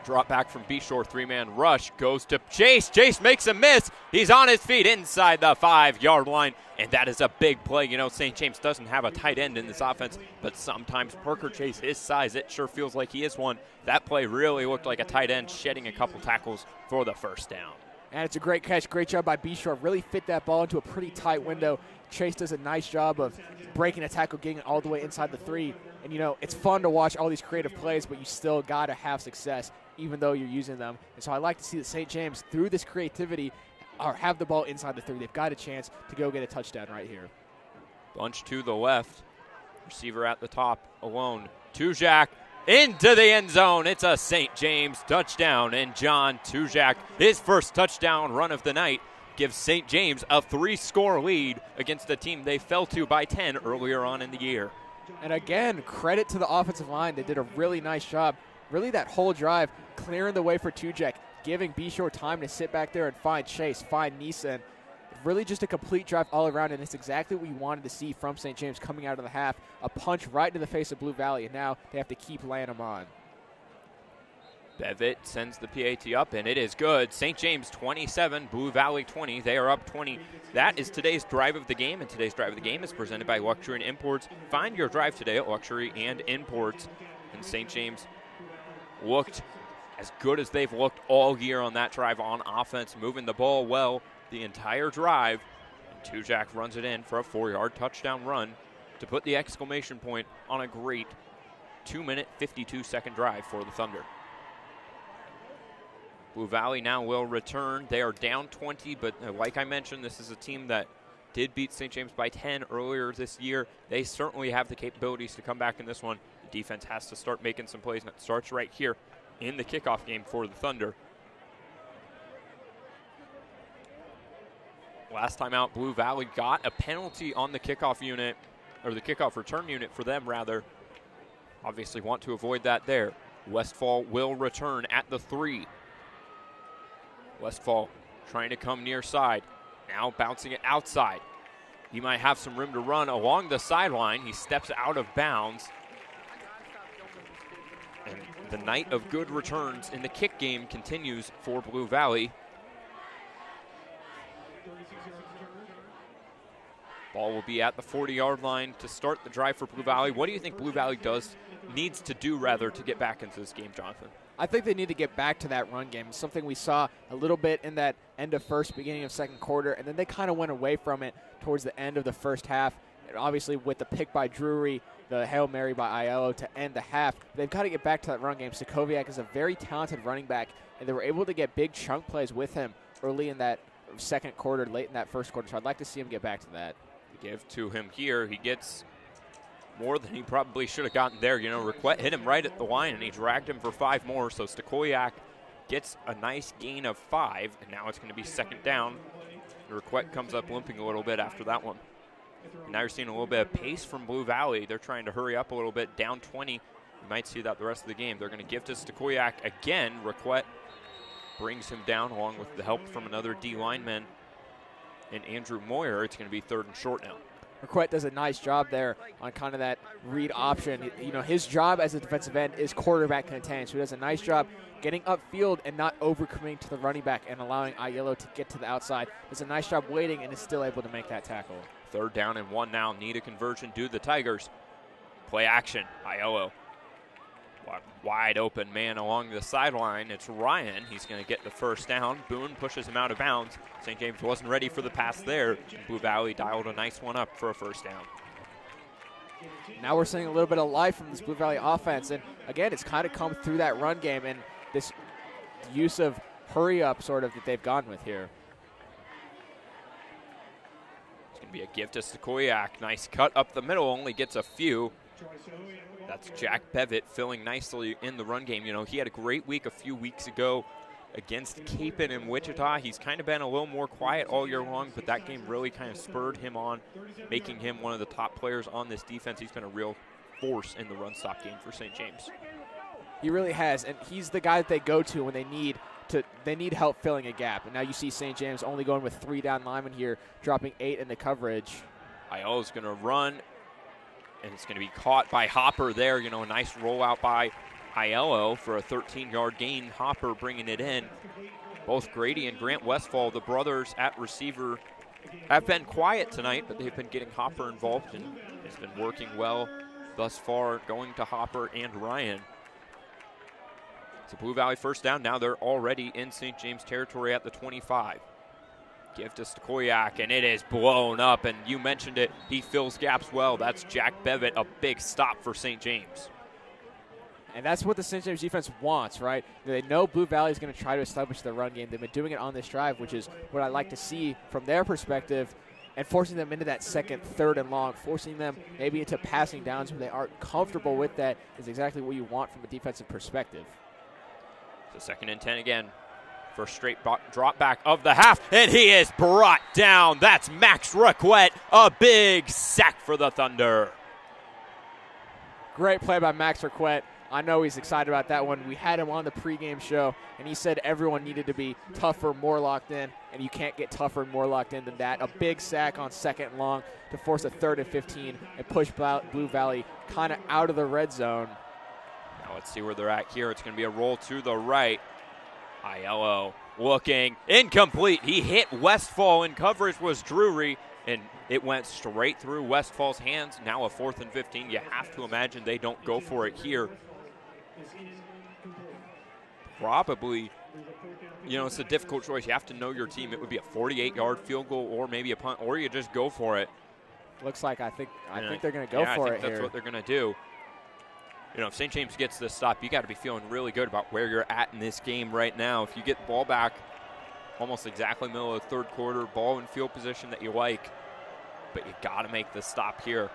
[SPEAKER 1] Drop back from Beshore, 3-man rush, goes to Chase. Chase makes a miss. He's on his feet inside the 5-yard line, and that is a big play. You know, St. James doesn't have a tight end in this offense, but sometimes Parker Chase, his size, it sure feels like he is one. That play really looked like a tight end shedding a couple tackles for the first down.
[SPEAKER 7] And it's a great catch. Great job by Beshore. Really fit that ball into a pretty tight window. Chase does a nice job of breaking a tackle, getting it all the way inside the 3. And, you know, it's fun to watch all these creative plays, but you still got to have success even though you're using them. And so I like to see that St. James, through this creativity, or have the ball inside the 3. They've got a chance to go get a touchdown right here.
[SPEAKER 1] Bunch to the left. Receiver at the top, alone. Tujak into the end zone. It's a St. James touchdown, and John Tujak, his first touchdown run of the night, gives St. James a 3-score lead against a team they fell to by 10 earlier on in the year.
[SPEAKER 7] And again, credit to the offensive line. They did a really nice job. Really that whole drive, clearing the way for Tujak, giving Beshore time to sit back there and find Chase, find Neeson. Really just a complete drive all around, and it's exactly what we wanted to see from St. James coming out of the half. A punch right to the face of Blue Valley, and now they have to keep laying them on.
[SPEAKER 1] Bevitt sends the PAT up, and it is good. St. James 27, Blue Valley 20. They are up 20. That is today's drive of the game, and today's drive of the game is presented by Luxury and Imports. Find your drive today at Luxury and Imports. And St. James looked as good as they've looked all year on that drive on offense, moving the ball well the entire drive. And Tujak runs it in for a 4-yard touchdown run to put the exclamation point on a great 2-minute, 52-second drive for the Thunder. Blue Valley now will return. They are down 20, but like I mentioned, this is a team that did beat St. James by 10 earlier this year. They certainly have the capabilities to come back in this one. The defense has to start making some plays, and it starts right here in the kickoff game for the Thunder. Last time out, Blue Valley got a penalty on the kickoff unit, or the kickoff return unit for them, rather. Obviously want to avoid that there. Westfall will return at the 3. Westfall trying to come near side. Now bouncing it outside. He might have some room to run along the sideline. He steps out of bounds. And the night of good returns in the kick game continues for Blue Valley. Ball will be at the 40-yard line to start the drive for Blue Valley. What do you think Blue Valley needs to do to get back into this game, Jonathan?
[SPEAKER 7] I think they need to get back to that run game. It's something we saw a little bit in that end of first, beginning of second quarter, and then they kind of went away from it towards the end of the first half. And obviously, with the pick by Drury, the Hail Mary by Aiello to end the half, they've got to get back to that run game. Stakoviak is a very talented running back, and they were able to get big chunk plays with him early in that second quarter, late in that first quarter. So I'd like to see him get back to that.
[SPEAKER 1] Give to him here. He gets more than he probably should have gotten there. You know, Requet hit him right at the line, and he dragged him for 5 more. So Stakoviak gets a nice gain of 5, and now it's going to be second down. Requet comes up limping a little bit after that one. And now you're seeing a little bit of pace from Blue Valley. They're trying to hurry up a little bit, down 20. You might see that the rest of the game. They're going to give to Stakoviak again. Requet brings him down along with the help from another D lineman and Andrew Moyer. It's going to be 3rd and short now.
[SPEAKER 7] Requet does a nice job there on kind of that read option. You know, his job as a defensive end is quarterback contained, so he does a nice job getting upfield and not overcommitting to the running back and allowing Aiello to get to the outside. Does a nice job waiting and is still able to make that tackle.
[SPEAKER 1] 3rd down and 1 now. Need a conversion. Do the Tigers. Play action. Aiello. Wide open man along the sideline. It's Ryan. He's going to get the first down. Boone pushes him out of bounds. St. James wasn't ready for the pass there. Blue Valley dialed a nice one up for a first down.
[SPEAKER 7] Now we're seeing a little bit of life from this Blue Valley offense. And again, it's kind of come through that run game and this use of hurry up sort of that they've gone with here.
[SPEAKER 1] It's going to be a gift to Stokoyak. Nice cut up the middle. Only gets a few. That's Jack Bevitt filling nicely in the run game. You know, he had a great week a few weeks ago against Capon in Wichita. He's kind of been a little more quiet all year long, but that game really kind of spurred him on, making him one of the top players on this defense. He's been a real force in the run-stop game for St. James.
[SPEAKER 7] He really has, and he's the guy that they go to when they need help filling a gap. And now you see St. James only going with 3 down linemen here, dropping 8 in the coverage.
[SPEAKER 1] Aiello's going to run, and it's going to be caught by Hopper there. You know, a nice rollout by Aiello for a 13-yard gain. Hopper bringing it in. Both Grady and Grant Westfall, the brothers at receiver, have been quiet tonight, but they've been getting Hopper involved, and it's been working well thus far, going to Hopper and Ryan. It's a Blue Valley first down. Now they're already in St. James territory at the 25. Give to Stokoyak, and it is blown up, and you mentioned it. He fills gaps well. That's Jack Bevitt, a big stop for St. James.
[SPEAKER 7] And that's what the St. James defense wants, right? They know Blue Valley is going to try to establish the run game. They've been doing it on this drive, which is what I like to see from their perspective, and forcing them into that second, third, and long, forcing them maybe into passing downs when they aren't comfortable with that is exactly what you want from a defensive perspective.
[SPEAKER 1] So 2nd and 10 again. First straight drop back of the half, and he is brought down. That's Max Requet, a big sack for the Thunder.
[SPEAKER 7] Great play by Max Requet. I know he's excited about that one. We had him on the pregame show, and he said everyone needed to be tougher, more locked in, and you can't get tougher and more locked in than that. A big sack on 2nd and long to force a 3rd and 15 and push Blue Valley kind of out of the red zone.
[SPEAKER 1] Now let's see where they're at here. It's going to be a roll to the right. Aiello looking incomplete. He hit Westfall, and coverage was Drury, and it went straight through Westfall's hands. Now a 4th and 15. You have to imagine they don't go for it here. Probably, you know, it's a difficult choice. You have to know your team. It would be a 48-yard field goal or maybe a punt, or you just go for it.
[SPEAKER 7] Looks like I think they're going to go for it here.
[SPEAKER 1] I think that's what they're going to do. You know, if St. James gets this stop, you got to be feeling really good about where you're at in this game right now. If you get the ball back almost exactly middle of the 3rd quarter, ball in field position that you like, but you got to make the stop here.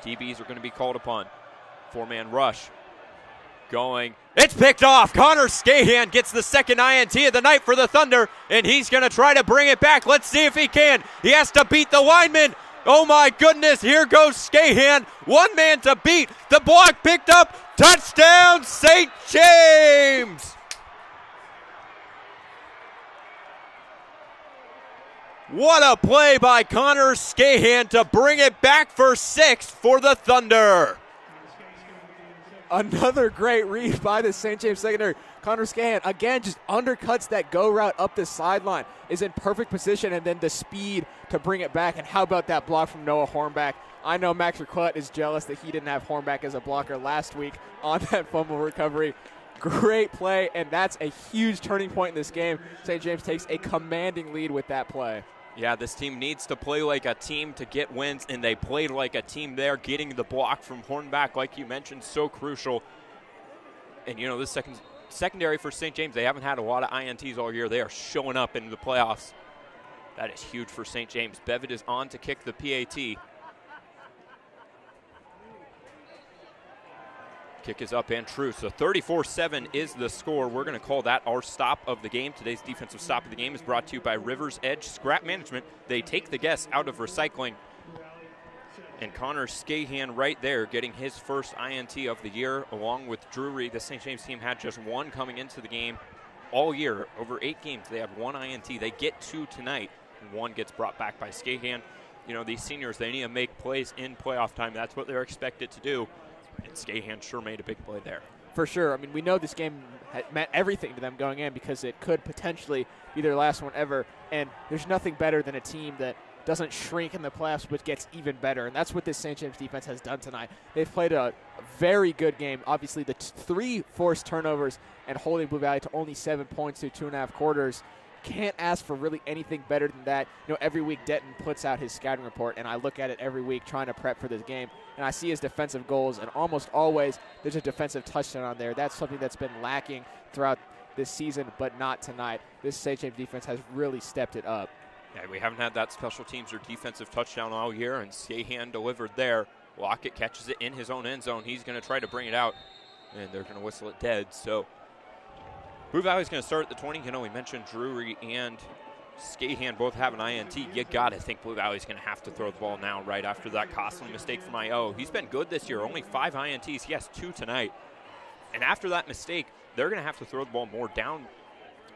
[SPEAKER 1] DBs are going to be called upon. 4-man rush. Going. It's picked off. Connor Scahan gets the 2nd INT of the night for the Thunder, and he's going to try to bring it back. Let's see if he can. He has to beat the lineman. Oh, my goodness. Here goes Scahan. 1 man to beat. The block picked up. Touchdown, St. James. What a play by Connor Scahan to bring it back for 6th for the Thunder.
[SPEAKER 7] Another great read by the St. James secondary. Connor Scahan, again, just undercuts that go route up the sideline, is in perfect position, and then the speed to bring it back. And how about that block from Noah Hornback? I know Max Requet is jealous that he didn't have Hornback as a blocker last week on that fumble recovery. Great play, and that's a huge turning point in this game. St. James takes a commanding lead with that play.
[SPEAKER 1] Yeah, this team needs to play like a team to get wins, and they played like a team there, getting the block from Hornback, like you mentioned, so crucial. And, you know, this secondary for St. James, they haven't had a lot of INTs all year. They are showing up in the playoffs. That is huge for St. James. Bevitt is on to kick the PAT. Kick is up and true. So 34-7 is the score. We're going to call that our stop of the game. Today's defensive stop of the game is brought to you by Rivers Edge Scrap Management. They take the guests out of recycling. And Connor Scahan right there getting his first INT of the year, along with Drury. The St. James team had just 1 coming into the game all year. Over 8 games, they have 1 INT. They get 2 tonight, and 1 gets brought back by Scahan. You know, these seniors, they need to make plays in playoff time. That's what they're expected to do. And Scahan sure made a big play there.
[SPEAKER 7] For sure. I mean, we know this game meant everything to them going in because it could potentially be their last one ever. And there's nothing better than a team that doesn't shrink in the playoffs but gets even better. And that's what this St. James defense has done tonight. They've played a very good game. Obviously, the 3 forced turnovers and holding Blue Valley to only 7 points through 2.5 quarters. Can't ask for really anything better than that. You know, every week Denton puts out his scouting report, and I look at it every week trying to prep for this game, and I see his defensive goals, and almost always there's a defensive touchdown on there. That's something that's been lacking throughout this season, but not tonight. This St. James defense has really stepped it up.
[SPEAKER 1] Yeah, we haven't had that special teams or defensive touchdown all year, and Skahan delivered there. Lockett catches it in his own end zone. He's going to try to bring it out, and they're going to whistle it dead. So Blue Valley's going to start at the 20. You know, we mentioned Drury and Skahan both have an INT. You got to think Blue Valley's going to have to throw the ball now right after that costly mistake from IO. He's been good this year, only 5 INTs. He has 2 tonight. And after that mistake, they're going to have to throw the ball more. Down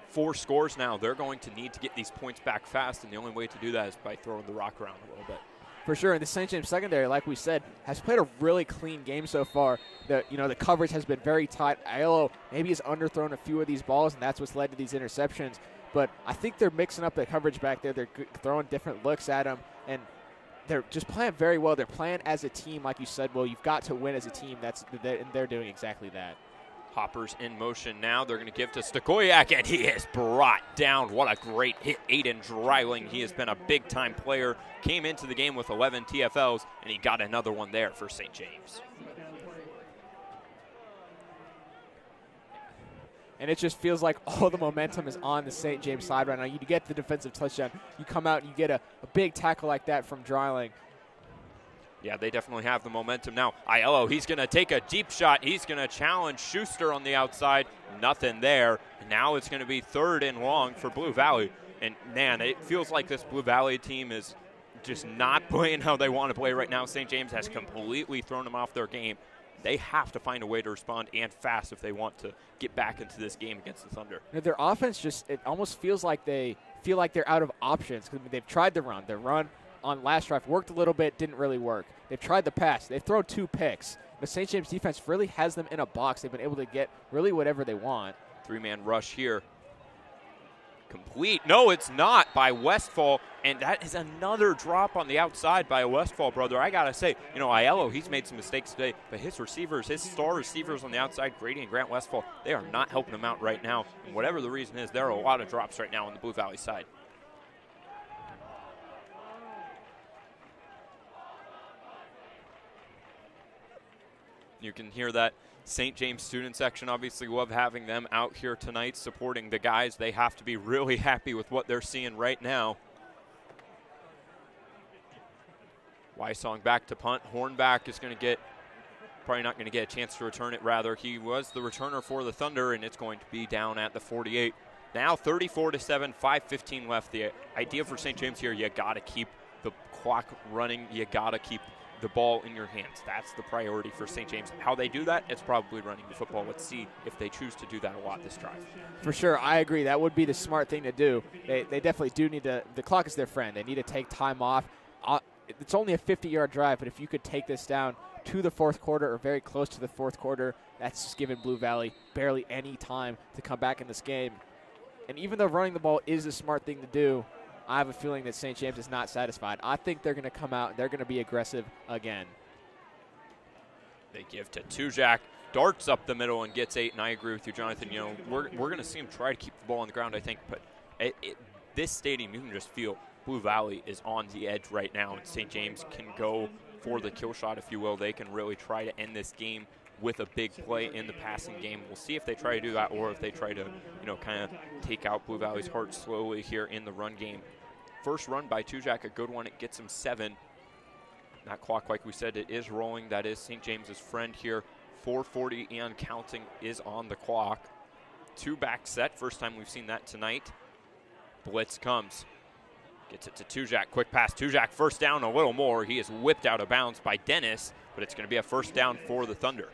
[SPEAKER 1] 4 scores now. They're going to need to get these points back fast, and the only way to do that is by throwing the rock around a little bit.
[SPEAKER 7] For sure, and the St. James secondary, like we said, has played a really clean game so far. The coverage has been very tight. Aiello maybe has underthrown a few of these balls, and that's what's led to these interceptions. But I think they're mixing up the coverage back there. They're throwing different looks at them, and they're just playing very well. They're playing as a team, like you said. Well, you've got to win as a team. And they're doing exactly that.
[SPEAKER 1] Hoppers in motion now. They're going to give to Stokoyak, and he is brought down. What a great hit. Aiden Dreiling. He has been a big-time player. Came into the game with 11 TFLs, and he got another one there for St. James.
[SPEAKER 7] And it just feels like all the momentum is on the St. James side right now. You get the defensive touchdown. You come out and you get a big tackle like that from Dreiling.
[SPEAKER 1] Yeah, they definitely have the momentum now. Aiello, he's going to take a deep shot. He's going to challenge Schuster on the outside. Nothing there. And now it's going to be 3rd and long for Blue Valley. And, man, it feels like this Blue Valley team is just not playing how they want to play right now. St. James has completely thrown them off their game. They have to find a way to respond and fast if they want to get back into this game against the Thunder.
[SPEAKER 7] Their offense it almost feels like they feel like they're out of options. Because they've tried the run. Their run on last drive worked a little bit, didn't really work. They've tried the pass. They've thrown 2 picks. The St. James defense really has them in a box. They've been able to get really whatever they want.
[SPEAKER 1] 3-man rush here. Complete. No, it's not by Westfall. And that is another drop on the outside by a Westfall brother. I got to say, Aiello, he's made some mistakes today. But his receivers, his star receivers on the outside, Grady and Grant Westfall, they are not helping him out right now. And whatever the reason is, there are a lot of drops right now on the Blue Valley side. You can hear that St. James student section. Obviously love having them out here tonight supporting the guys. They have to be really happy with what they're seeing right now. Wysong back to punt. Hornback is going to get, probably not going to get a chance to return it. Rather, he was the returner for the Thunder, and it's going to be down at the 48. Now 34-7, 5:15 left. The idea for St. James here, you got to keep the clock running. You got to keep the ball in your hands. That's the priority for St. James. How they do that, it's probably running the football. Let's see if they choose to do that a lot this drive.
[SPEAKER 7] For sure, I agree. That would be the smart thing to do. They definitely do need to, the clock is their friend. They need to take time off. It's only a 50-yard drive, but if you could take this down to the 4th quarter or very close to the 4th quarter, that's just giving Blue Valley barely any time to come back in this game. And even though running the ball is the smart thing to do, I have a feeling that St. James is not satisfied. I think they're going to come out and they're going to be aggressive again.
[SPEAKER 1] They give to Tujak, darts up the middle and gets 8, and I agree with you, Jonathan. We're going to see him try to keep the ball on the ground, I think, but this stadium, you can just feel Blue Valley is on the edge right now, and St. James can go for the kill shot, if you will. They can really try to end this game with a big play in the passing game. We'll see if they try to do that or if they try to, kind of take out Blue Valley's heart slowly here in the run game. First run by Tujak, a good one. It gets him 7. That clock, like we said, it is rolling. That is St. James's friend here. 4:40 and counting is on the clock. 2-back set. First time we've seen that tonight. Blitz comes. Gets it to Tujak. Quick pass. Tujak first down, a little more. He is whipped out of bounds by Dennis, but it's going to be a first down for the Thunder.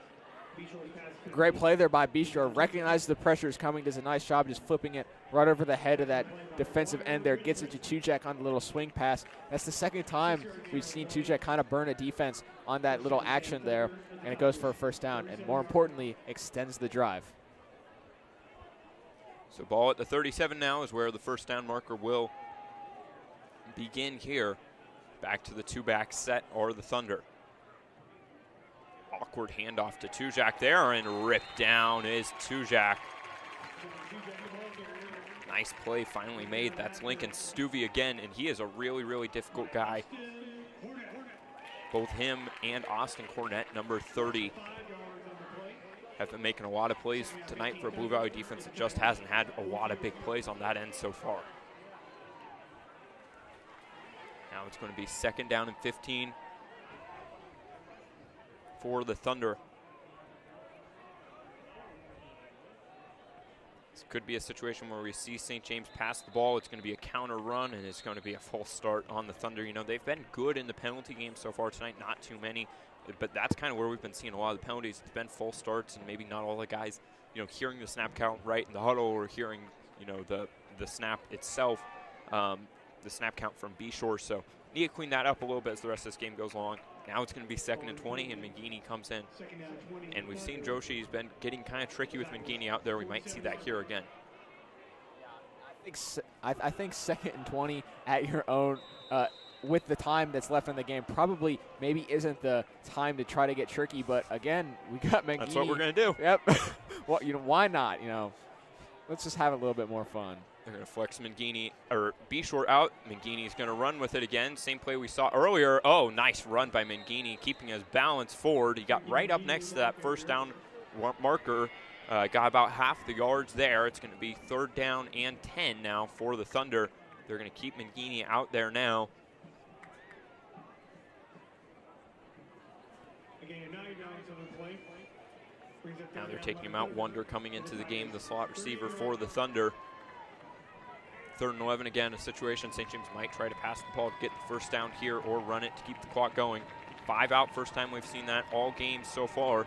[SPEAKER 7] Great play there by Bishor. Recognizes the pressure is coming. Does a nice job just flipping it right over the head of that defensive end there. Gets it to Tujek on the little swing pass. That's the second time we've seen Tujek kind of burn a defense on that little action there. And it goes for a first down. And more importantly, extends the drive.
[SPEAKER 1] So ball at the 37 now is where the first down marker will begin here. Back to the two-back set or the Thunder. Awkward handoff to Tujak there, and ripped down is Tujak. Nice play finally made. That's Lincoln Stuvey again, and he is a really, really difficult guy. Both him and Austin Cornett, number 30, have been making a lot of plays tonight for a Blue Valley defense that just hasn't had a lot of big plays on that end so far. Now it's going to be second down and 15 for the Thunder. This could be a situation where we see St. James pass the ball. It's going to be a counter run, and it's going to be a false start on the Thunder. You know, they've been good in the penalty game so far tonight, not too many, but that's kind of where we've been seeing a lot of the penalties. It's been false starts, and maybe not all the guys, you know, hearing the snap count right in the huddle or hearing, you know, the snap itself, the snap count from Bishor. So need to clean that up a little bit as the rest of this game goes along. Now it's going to be second and 20, and Mangini comes in. And we've seen Joshi, he's been getting kind of tricky with Mangini out there. We might see that here again.
[SPEAKER 7] I think second and 20 at your own, with the time that's left in the game, probably maybe isn't the time to try to get tricky. But again, we got Mangini.
[SPEAKER 1] That's what we're going to do.
[SPEAKER 7] Yep. Well, you know, why not? You know, let's just have a little bit more fun.
[SPEAKER 1] They're going to flex Mangini, or Bishor out. Mangini's going to run with it again. Same play we saw earlier. Oh, nice run by Mangini, keeping his balance forward. He got right up next to that first down marker. Got about half the yards there. It's going to be third down and 10 now for the Thunder. They're going to keep Mangini out there now. Now they're taking him out. Wonder coming into the game, the slot receiver for the Thunder. Third and 11 again, a situation St. James might try to pass the ball to get the first down here or run it to keep the clock going. 5 out, first time we've seen that all game so far.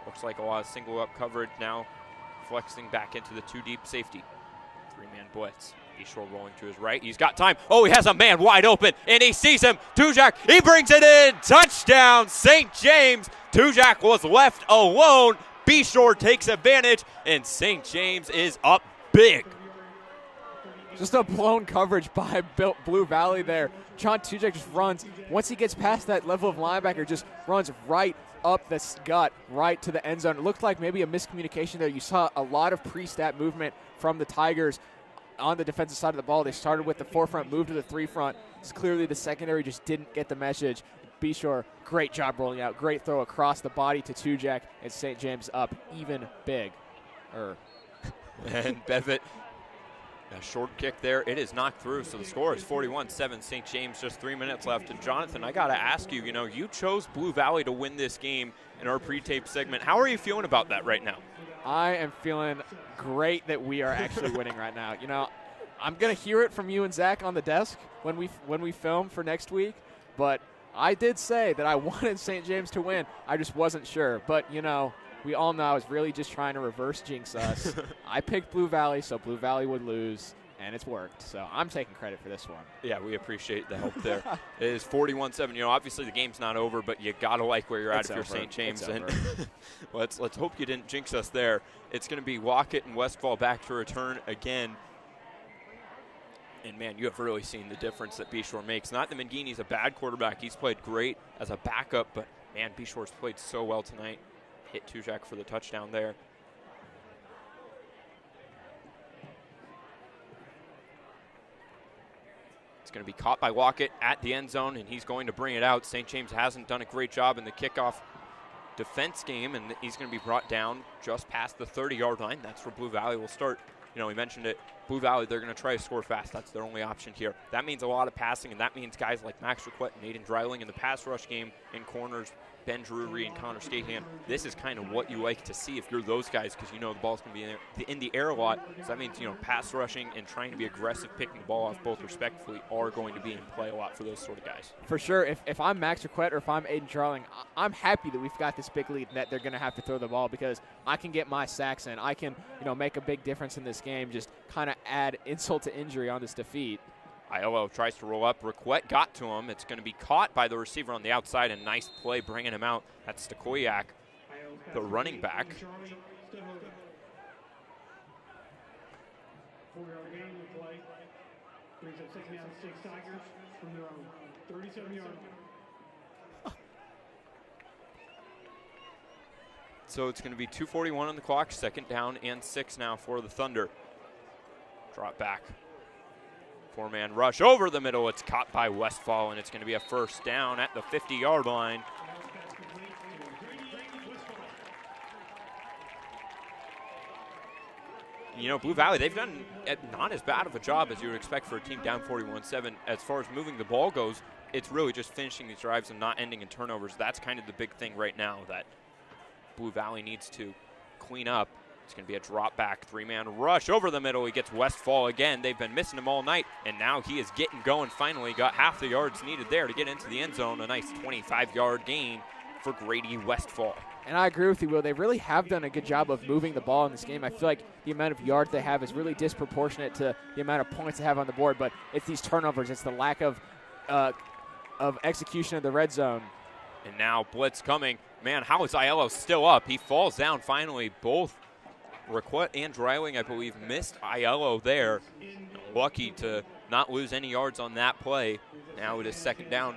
[SPEAKER 1] Looks like a lot of single up coverage now, flexing back into the 2 deep safety. 3-man blitz. Bishor rolling to his right. He's got time. Oh, he has a man wide open, and he sees him. Tujak, he brings it in. Touchdown, St. James. Tujak was left alone. Bishor takes advantage, and St. James is up big.
[SPEAKER 7] Just a blown coverage by Blue Valley there. John Tujek just runs. Once he gets past that level of linebacker, just runs right up the gut, right to the end zone. It looked like maybe a miscommunication there. You saw a lot of pre-snap movement from the Tigers on the defensive side of the ball. They started with the forefront, moved to the 3 front. It's clearly the secondary just didn't get the message. Bishor, great job rolling out. Great throw across the body to Tujek, and St. James up even big.
[SPEAKER 1] And Bevitt, a short kick there. It is knocked through, so the score is 41-7 St. James, just 3 minutes left. And Jonathan, I got to ask you, you know, you chose Blue Valley to win this game in our pre-tape segment. How are you feeling about that right now?
[SPEAKER 7] I am feeling great that we are actually winning right now. You know, I'm going to hear it from you and Zach on the desk when we film for next week, but I did say that I wanted St. James to win. I just wasn't sure. But, you know, we all know I was really just trying to reverse jinx us. I picked Blue Valley, so Blue Valley would lose, and it's worked. So I'm taking credit for this one.
[SPEAKER 1] Yeah, we appreciate the help there. It is 41-7. You know, obviously the game's not over, but you got to like where you're at if you're St. James. And let's hope you didn't jinx us there. It's going to be Lockett and Westfall back to return again. And, man, you have really seen the difference that Bishor makes. Not that Mangini's a bad quarterback. He's played great as a backup, but, man, Bishor's played so well tonight. Hit Tujak for the touchdown there. It's going to be caught by Lockett at the end zone, and he's going to bring it out. St. James hasn't done a great job in the kickoff defense game, and he's going to be brought down just past the 30-yard line. That's where Blue Valley will start. You know, we mentioned it Blue Valley, they're going to try to score fast. That's their only option here. That means a lot of passing, and that means guys like Max Requet and Aiden Dreiling in the pass rush game, in corners, Ben Drury and Connor Skahan. This is kind of what you like to see if you're those guys, because you know the ball's going to be in the air a lot. So that means, pass rushing and trying to be aggressive, picking the ball off both respectively are going to be in play a lot for those sort of guys.
[SPEAKER 7] For sure. If I'm Max Requet or if I'm Aiden Dreiling, I'm happy that we've got this big lead and that they're going to have to throw the ball, because I can get my sacks in. I can, make a big difference in this game, just kind of add insult to injury on this defeat.
[SPEAKER 1] Aiello tries to roll up. Requet got to him. It's going to be caught by the receiver on the outside. A nice play bringing him out. That's Stakoyak, the running back.
[SPEAKER 6] 4-yard gain with play. Brings up 6 down, 6 Tigers from their own 37-yard line.
[SPEAKER 1] So it's going to be 2:41 on the clock. 2nd down and 6 now for the Thunder. Drop back. 4-man rush over the middle. It's caught by Westfall, and it's going to be a 1st down at the 50-yard line. Blue Valley, they've done not as bad of a job as you would expect for a team down 41-7. As far as moving the ball goes, it's really just finishing these drives and not ending in turnovers. That's kind of the big thing right now that Blue Valley needs to clean up. It's going to be a drop back, 3-man rush over the middle. He gets Westfall again. They've been missing him all night, and now he is getting going finally. Got half the yards needed there to get into the end zone. A nice 25-yard gain for Grady Westfall.
[SPEAKER 7] And I agree with you, Will. They really have done a good job of moving the ball in this game. I feel like the amount of yards they have is really disproportionate to the amount of points they have on the board, but it's these turnovers. It's the lack of execution of the red zone.
[SPEAKER 1] And now blitz coming. Man, how is Aiello still up? He falls down finally. Both Requet and Dreiling, I believe, missed Aiello there. Lucky to not lose any yards on that play. Now it is 2nd down.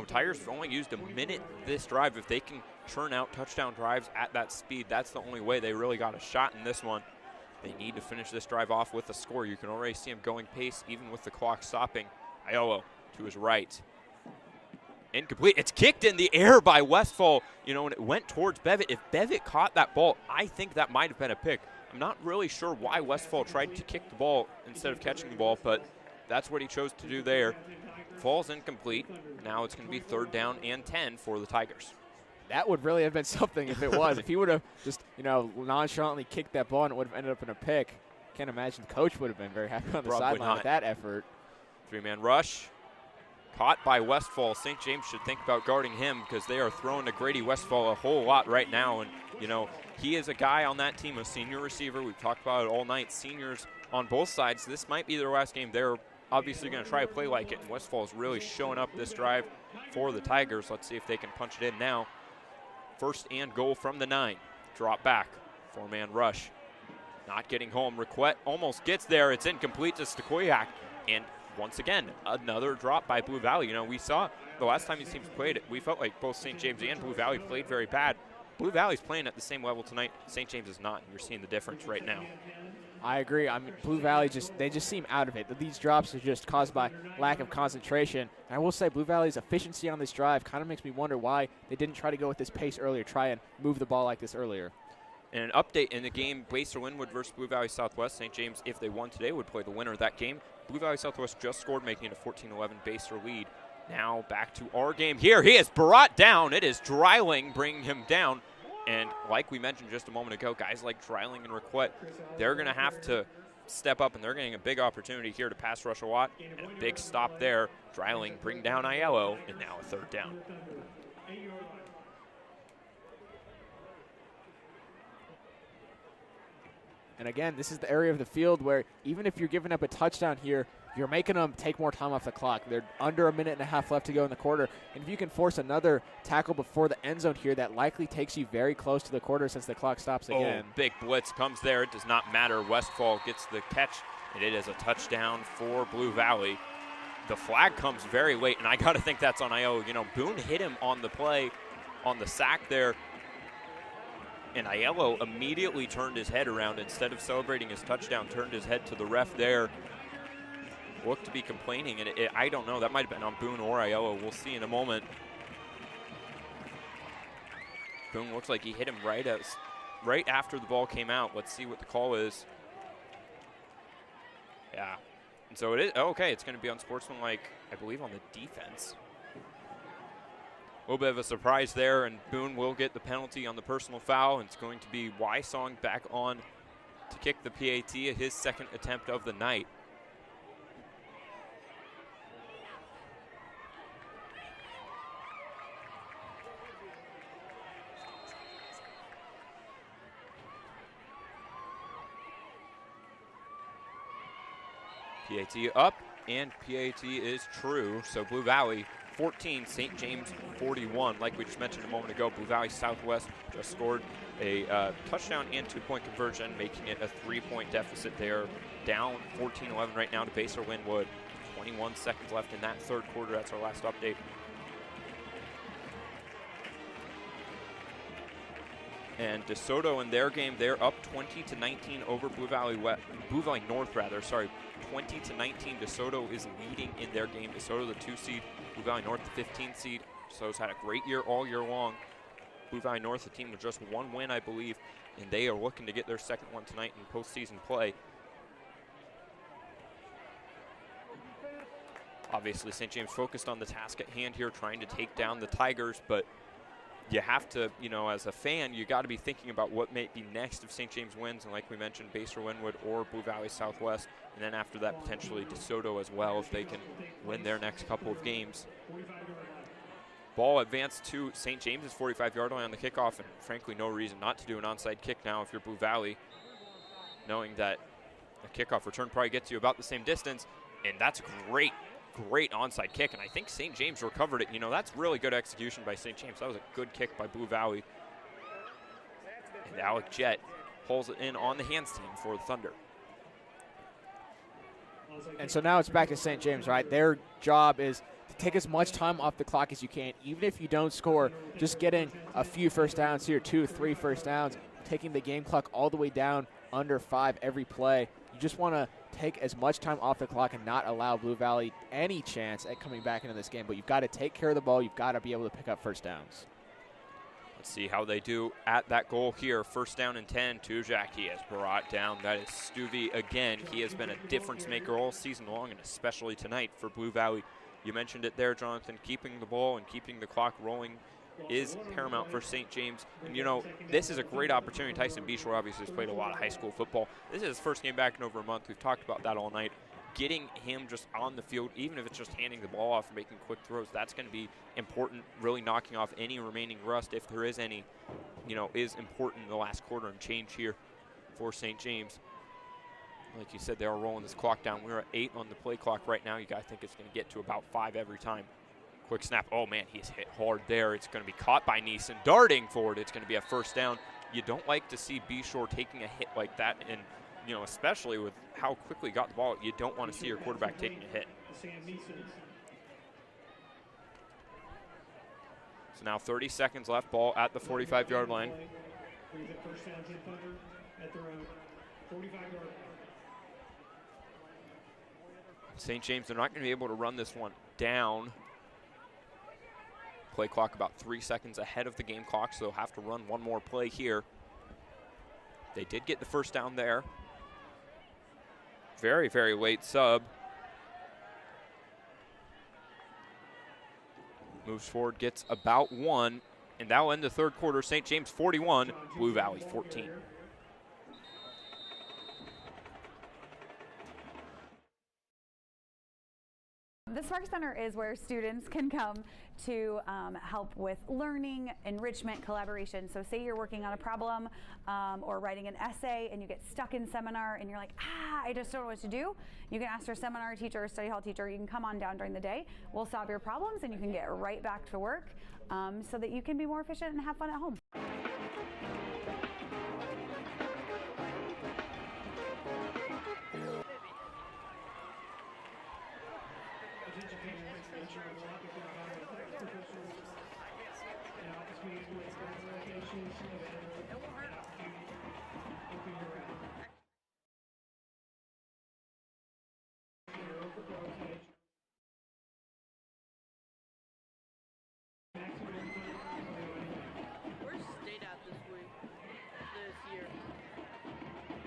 [SPEAKER 1] Tigers have only used a minute this drive. If they can churn out touchdown drives at that speed, that's the only way they really got a shot in this one. They need to finish this drive off with a score. You can already see him going pace even with the clock stopping. Aiello to his right. Incomplete. It's kicked in the air by Westfall, and it went towards Bevitt. If Bevitt caught that ball, I think that might have been a pick. I'm not really sure why Westfall tried to kick the ball instead of catching the ball, but that's what he chose to do there. Falls incomplete. Now it's going to be 3rd down and 10 for the Tigers.
[SPEAKER 7] That would really have been something if it was. If he would have just, nonchalantly kicked that ball and it would have ended up in a pick. Can't imagine the coach would have been very happy on the sideline with that effort.
[SPEAKER 1] 3-man rush. Caught by Westfall. St. James should think about guarding him because they are throwing to Grady Westfall a whole lot right now. And, he is a guy on that team, a senior receiver. We've talked about it all night. Seniors on both sides. This might be their last game. They're obviously going to try to play like it. And Westfall is really showing up this drive for the Tigers. Let's see if they can punch it in now. 1st and goal from the 9. Drop back. 4-man rush. Not getting home. Requet almost gets there. It's incomplete to Stakoyak. And once again, another drop by Blue Valley. We saw the last time these teams played, we felt like both St. James and Blue Valley played very bad. Blue Valley's playing at the same level tonight. St. James is not. You're seeing the difference right now.
[SPEAKER 7] I agree. Blue Valley they just seem out of it. These drops are just caused by lack of concentration. And I will say Blue Valley's efficiency on this drive kind of makes me wonder why they didn't try to go with this pace earlier, try and move the ball like this earlier.
[SPEAKER 1] And an update in the game, Basler-Linwood versus Blue Valley Southwest. St. James, if they won today, would play the winner of that game. Blue Valley Southwest just scored, making it a 14-11 Basler lead. Now back to our game here. He is brought down. It is Dreiling bringing him down. And like we mentioned just a moment ago, guys like Dreiling and Requet, they're going to have to step up, and they're getting a big opportunity here to pass rush a lot. And a big stop there. Dreiling bring down Aiello, and now a 3rd down.
[SPEAKER 7] And again, this is the area of the field where even if you're giving up a touchdown here, you're making them take more time off the clock. They're under a minute and a half left to go in the quarter. And if you can force another tackle before the end zone here, that likely takes you very close to the quarter since the clock stops again.
[SPEAKER 1] Oh, big blitz comes there. It does not matter. Westfall gets the catch, and it is a touchdown for Blue Valley. The flag comes very late, and I got to think that's on Aiello. Boone hit him on the play, on the sack there. And Aiello immediately turned his head around. Instead of celebrating his touchdown, turned his head to the ref there. Looked to be complaining, and I don't know. That might have been on Boone or Aiello. We'll see in a moment. Boone looks like he hit him right after the ball came out. Let's see what the call is. Yeah. And so it is, okay, it's going to be unsportsmanlike, I believe, on the defense. A little bit of a surprise there, and Boone will get the penalty on the personal foul, and it's going to be Wysong back on to kick the PAT at his second attempt of the night. PAT up, and PAT is true. So Blue Valley 14, St. James 41. Like we just mentioned a moment ago, Blue Valley Southwest just scored a touchdown and 2-point conversion, making it a 3-point deficit. They're down 14-11 right now to Baser Linwood. 21 seconds left in that third quarter. That's our last update. And DeSoto in their game, they're up 20-19 over Blue Valley North, rather. Sorry, 20-19. DeSoto is leading in their game. DeSoto, the 2 seed, Blue Valley North, the 15 seed. DeSoto's had a great year all year long. Blue Valley North, a team with just 1 win, I believe, and they are looking to get their second one tonight in postseason play. Obviously, St. James focused on the task at hand here, trying to take down the Tigers, but you have to, you know, as a fan, you got to be thinking about what may be next if St. James wins, and like we mentioned, Baser Linwood or Blue Valley Southwest, and then after that, potentially DeSoto as well if they can win their next couple of games. Ball advanced to St. James's 45-yard line on the kickoff, and frankly, no reason not to do an onside kick now if you're Blue Valley, knowing that a kickoff return probably gets you about the same distance, and that's great onside kick, and I think St. James recovered it. You know, that's really good execution by St. James. That was a good kick by Blue Valley. And Alec Jett pulls it in on the hands team for the Thunder.
[SPEAKER 7] And so now it's back to St. James, right? Their job is to take as much time off the clock as you can. Even if you don't score, just getting a few first downs here, 2 or 3 first downs, taking the game clock all the way down under 5 every play. You just want to take as much time off the clock and not allow Blue Valley any chance at coming back into this game. But you've got to take care of the ball. You've got to be able to pick up first downs.
[SPEAKER 1] Let's see how they do at that goal here. First down and 10. Tujak, he has brought down. That is Stuvie again. He has been a difference maker all season long, and especially tonight for Blue Valley. You mentioned it there, Jonathan. Keeping the ball and keeping the clock rolling is paramount for St. James. And, you know, this is a great opportunity. Tyson Bishore obviously has played a lot of high school football. This is his first game back in over a month. We've talked about that all night. Getting him just on the field, even if it's just handing the ball off and making quick throws, that's going to be important. Really knocking off any remaining rust, if there is any, you know, is important in the last quarter and change here for St. James. Like you said, they are rolling this clock down. We're at 8 on the play clock right now. You got to think it's going to get to about 5 every time. Quick snap. Oh, man, he's hit hard there. It's going to be caught by Neeson. Darting forward. It's going to be a first down. You don't like to see Bishore taking a hit like that, and, you know, especially with how quickly he got the ball, you don't want to see your quarterback taking a hit. So now 30 seconds left. Ball at the 45-yard line. St. James, they're not going to be able to run this one down. Play clock about 3 seconds ahead of the game clock, so they'll have to run one more play here. They did get the first down there. Very, very late sub. Moves forward, gets about 1, and that will end the third quarter. St. James 41, Blue Valley 14.
[SPEAKER 14] The Spark Center is where students can come to help with learning, enrichment, collaboration. So say you're working on a problem or writing an essay and you get stuck in seminar and you're like, I just don't know what to do. You can ask your seminar teacher or study hall teacher. You can come on down during the day. We'll solve your problems and you can get right back to work so that you can be more efficient and have fun at home.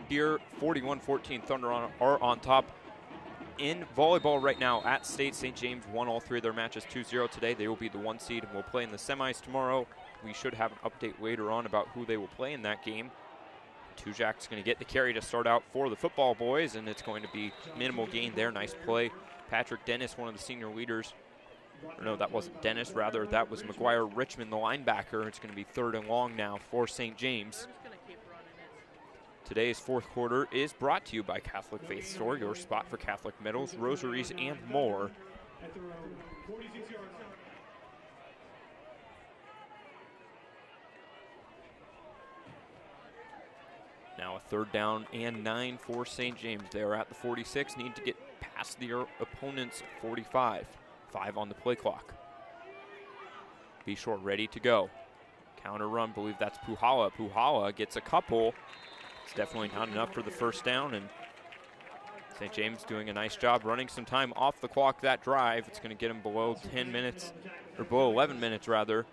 [SPEAKER 1] Here, 41-14, Thunder are on top. in volleyball right now at state, St. James won all 3 of their matches 2-0 today. They will be the 1 seed and will play in the semis tomorrow. We should have an update later on about who they will play in that game. Tujak's going to get the carry to start out for the football boys, and it's going to be minimal gain there. Nice play. Patrick Dennis, one of the senior leaders. Or no, that wasn't Dennis. Rather, that was McGuire Richmond, the linebacker. It's going to be 3rd and long now for St. James. Today's 4th quarter is brought to you by Catholic Faith Store, your spot for Catholic medals, rosaries, and more. Now a 3rd down and 9 for St. James. They are at the 46, need to get past their opponent's 45. 5 on the play clock. Be Short ready to go. Counter run, believe that's Puhala. Puhala gets a couple. It's definitely not enough for the 1st down, and St. James doing a nice job running some time off the clock that drive. It's going to get him below 10 minutes, or below 11 minutes rather.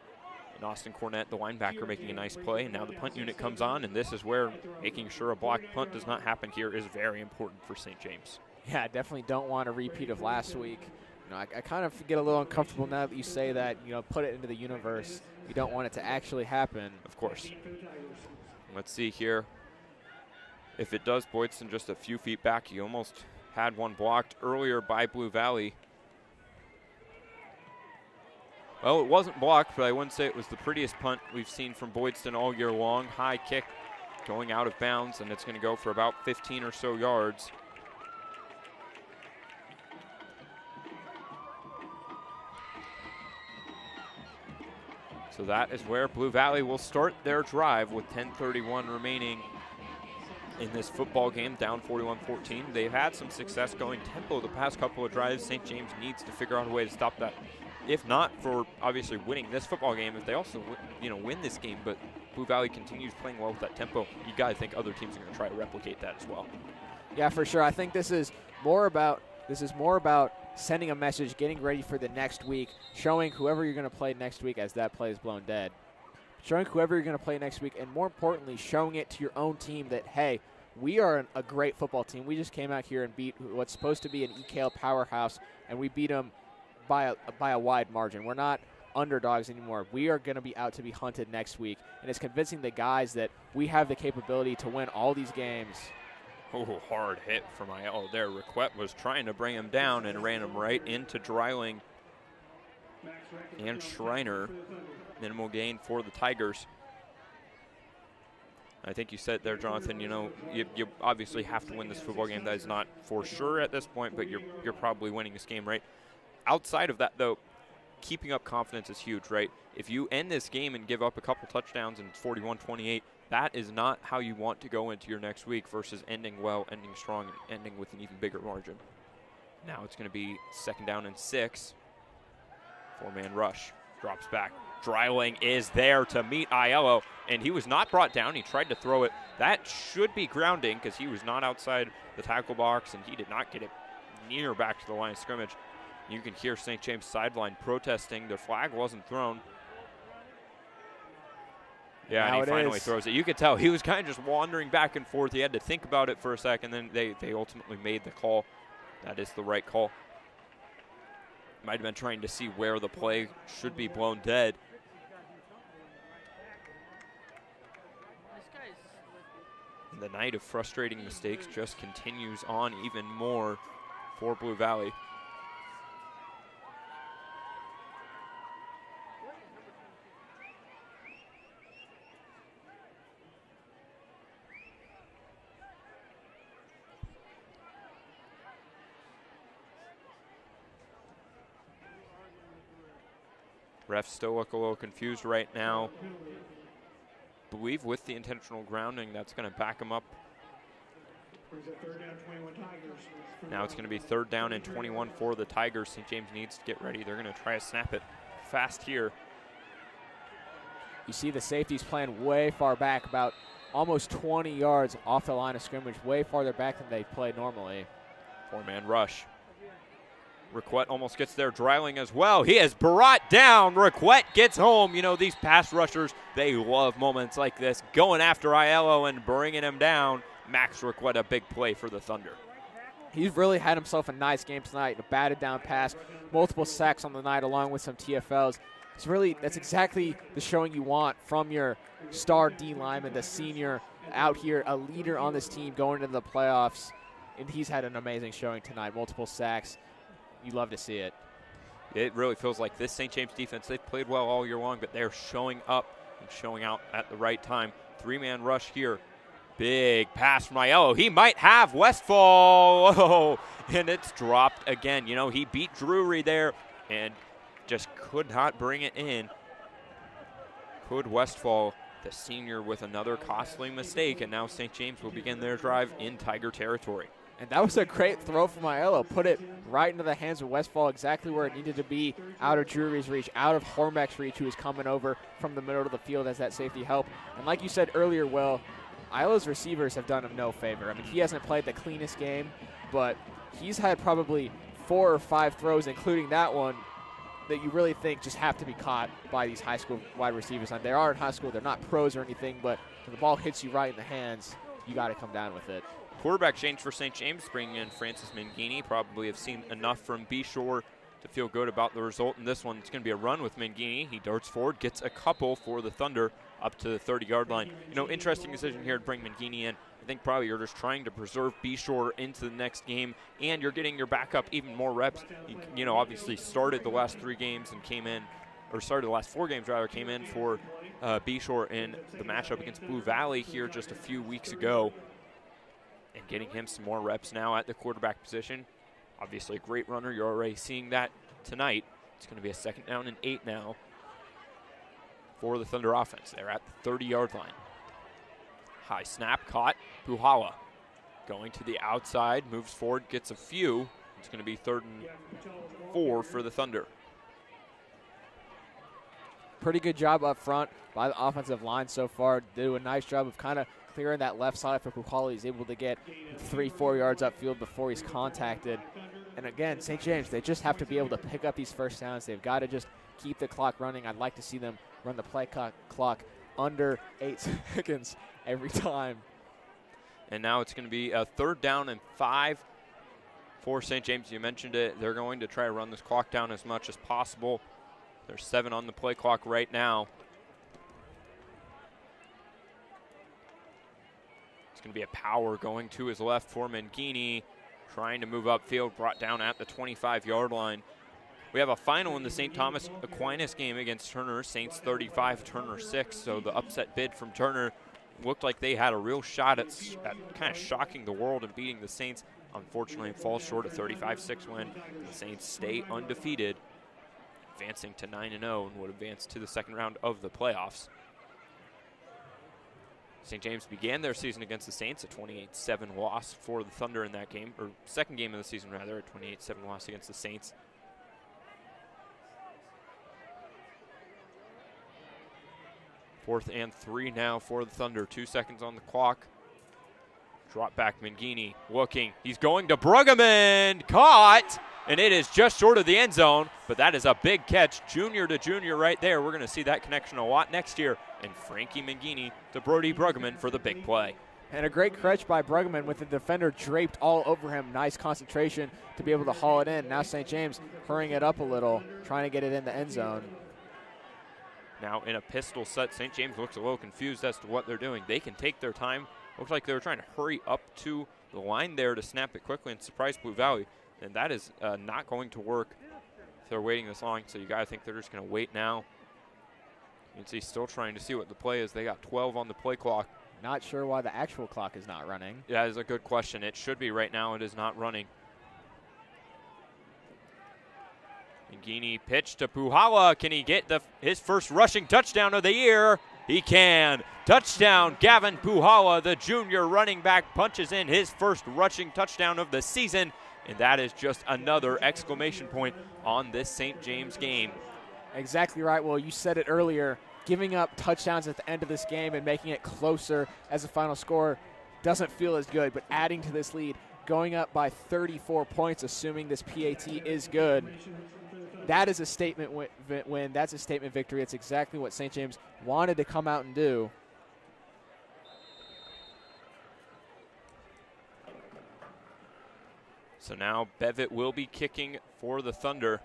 [SPEAKER 1] And Austin Cornett, the linebacker, making a nice play. And now the punt unit comes on, and this is where making sure a blocked punt does not happen here is very important for St. James.
[SPEAKER 7] Yeah, definitely don't want a repeat of last week. You know, I kind of get a little uncomfortable now that you say that, you know, put it into the universe. You don't want it to actually happen.
[SPEAKER 1] Of course. Let's see here. If it does, Boydson just a few feet back. He almost had one blocked earlier by Blue Valley. Well, it wasn't blocked, but I wouldn't say it was the prettiest punt we've seen from Boydston all year long. High kick going out of bounds, and it's going to go for about 15 or so yards. So that is where Blue Valley will start their drive with 10:31 remaining in this football game, down 41-14. They've had some success going tempo the past couple of drives. St. James needs to figure out a way to stop that. If not for obviously winning this football game, if they also win this game, but Blue Valley continues playing well with that tempo, you got to think other teams are going to try to replicate that as well.
[SPEAKER 7] Yeah, for sure. I think this is more about sending a message, getting ready for the next week, showing whoever you're going to play next week as that play is blown dead. Showing whoever you're going to play next week, and more importantly, showing it to your own team that, hey, we are a great football team. We just came out here and beat what's supposed to be an EKL powerhouse, and we beat them by a wide margin. We're not underdogs anymore. We are going to be out to be hunted next week, and it's convincing the guys that we have the capability to win all these games.
[SPEAKER 1] Oh, hard hit from Aiello there. Requet was trying to bring him down and ran him right into Dreiling and Schreiner. Minimal gain for the Tigers. I think you said there, Jonathan, you obviously have to win this football game. That is not for sure at this point, but you're probably winning this game, right? Outside of that, though, keeping up confidence is huge, right? If you end this game and give up a couple touchdowns and 41-28, that is not how you want to go into your next week versus ending well, ending strong, and ending with an even bigger margin. Now it's going to be 2nd down and 6. 4-man rush. Drops back. Dreiling is there to meet Aiello, and he was not brought down. He tried to throw it. That should be grounding because he was not outside the tackle box, and he did not get it near back to the line of scrimmage. You can hear St. James sideline protesting. Their flag wasn't thrown. Yeah, and he finally throws it. You could tell he was kind of just wandering back and forth. He had to think about it for a second, then they ultimately made the call. That is the right call. Might have been trying to see where the play should be blown dead. The night of frustrating mistakes just continues on even more for Blue Valley. Refs still look a little confused right now. Believe with the intentional grounding, that's going to back them up. Now it's going to be 3rd down and 21 for the Tigers. St. James needs to get ready. They're going to try to snap it fast here.
[SPEAKER 7] You see the safeties playing way far back, about almost 20 yards off the line of scrimmage, way farther back than they play normally.
[SPEAKER 1] 4-man rush. Requet almost gets there, Dreiling as well. He is brought down. Requet gets home. These pass rushers, they love moments like this. Going after Aiello and bringing him down. Max Requet, a big play for the Thunder.
[SPEAKER 7] He's really had himself a nice game tonight. A batted down pass, multiple sacks on the night, along with some TFLs. That's exactly the showing you want from your star D lineman, the senior out here, a leader on this team going into the playoffs. And he's had an amazing showing tonight, multiple sacks. You love to see it.
[SPEAKER 1] It really feels like this St. James defense, they've played well all year long, but they're showing up and showing out at the right time. 3-man rush here. Big pass from Aiello. He might have Westfall. Oh, and it's dropped again. You know, he beat Drury there and just could not bring it in. Could Westfall, the senior, with another costly mistake, and now St. James will begin their drive in Tiger territory.
[SPEAKER 7] And that was a great throw from Aiello. Put it right into the hands of Westfall, exactly where it needed to be, out of Drury's reach, out of Hormack's reach, who was coming over from the middle of the field as that safety help. And like you said earlier, Will, Aiello's receivers have done him no favor. I mean, he hasn't played the cleanest game, but he's had probably 4 or 5 throws, including that one, that you really think just have to be caught by these high school wide receivers. And they are in high school. They're not pros or anything, but when the ball hits you right in the hands, you got to come down with it.
[SPEAKER 1] Quarterback change for St. James, bringing in Francis Mangini. Probably have seen enough from Beshore to feel good about the result in this one. It's going to be a run with Mangini. He darts forward, gets a couple for the Thunder up to the 30-yard line. You know, interesting decision here to bring Mangini in. I think probably you're just trying to preserve Beshore into the next game, and you're getting your backup even more reps. You know, obviously started the last 3 games and came in, or started the last 4 games rather, came in for Beshore in the matchup against Blue Valley here just a few weeks ago. And getting him some more reps now at the quarterback position. Obviously a great runner. You're already seeing that tonight. It's going to be a 2nd down and 8 now for the Thunder offense. They're at the 30-yard line. High snap, caught. Puhala going to the outside, moves forward, gets a few. It's going to be 3rd and 4 for the Thunder.
[SPEAKER 7] Pretty good job up front by the offensive line so far. They do a nice job of kind of clearing that left side for Puhala. He's able to get 3-4 yards upfield before he's contacted. And again, St. James, they just have to be able to pick up these first downs. They've got to just keep the clock running. I'd like to see them run the play clock under 8 seconds every time.
[SPEAKER 1] And now it's going to be a 3rd down and 5 for St. James. You mentioned it. They're going to try to run this clock down as much as possible. There's 7 on the play clock right now. It's going to be a power going to his left for Mangini, trying to move upfield, brought down at the 25-yard line. We have a final in the St. Thomas Aquinas game against Turner. Saints 35, Turner 6. So the upset bid from Turner looked like they had a real shot at kind of shocking the world and beating the Saints. Unfortunately, it falls short of 35-6 win. The Saints stay undefeated, advancing to 9-0 and would advance to the 2nd round of the playoffs. St. James began their season against the Saints, a 28-7 loss for the Thunder in that game, or 2nd game of the season rather, a 28-7 loss against the Saints. Fourth and 3 now for the Thunder. 2 seconds on the clock. Drop back Mangini looking. He's going to Bruggeman. Caught! And it is just short of the end zone, but that is a big catch. Junior to junior right there. We're going to see that connection a lot next year. And Frankie Mangini to Brody Bruggeman for the big play.
[SPEAKER 7] And a great catch by Bruggeman with the defender draped all over him. Nice concentration to be able to haul it in. Now St. James hurrying it up a little, trying to get it in the end zone.
[SPEAKER 1] Now in a pistol set, St. James looks a little confused as to what they're doing. They can take their time. Looks like they were trying to hurry up to the line there to snap it quickly and surprise Blue Valley. And that is not going to work if they're waiting this long. So you got to think they're just going to wait now. You can see still trying to see what the play is. They got 12 on the play clock.
[SPEAKER 7] Not sure why the actual clock is not running.
[SPEAKER 1] Yeah, that is a good question. It should be right now. It is not running. Mangini pitch to Puhala. Can he get his first rushing touchdown of the year? He can. Touchdown, Gavin Puhala, the junior running back, punches in his first rushing touchdown of the season. And that is just another exclamation point on this St. James game.
[SPEAKER 7] Exactly right. Well, you said it earlier. Giving up touchdowns at the end of this game and making it closer as a final score doesn't feel as good. But adding to this lead, going up by 34 points, assuming this PAT is good, that is a statement win. That's a statement victory. It's exactly what St. James wanted to come out and do.
[SPEAKER 1] So now Bevitt will be kicking for the Thunder.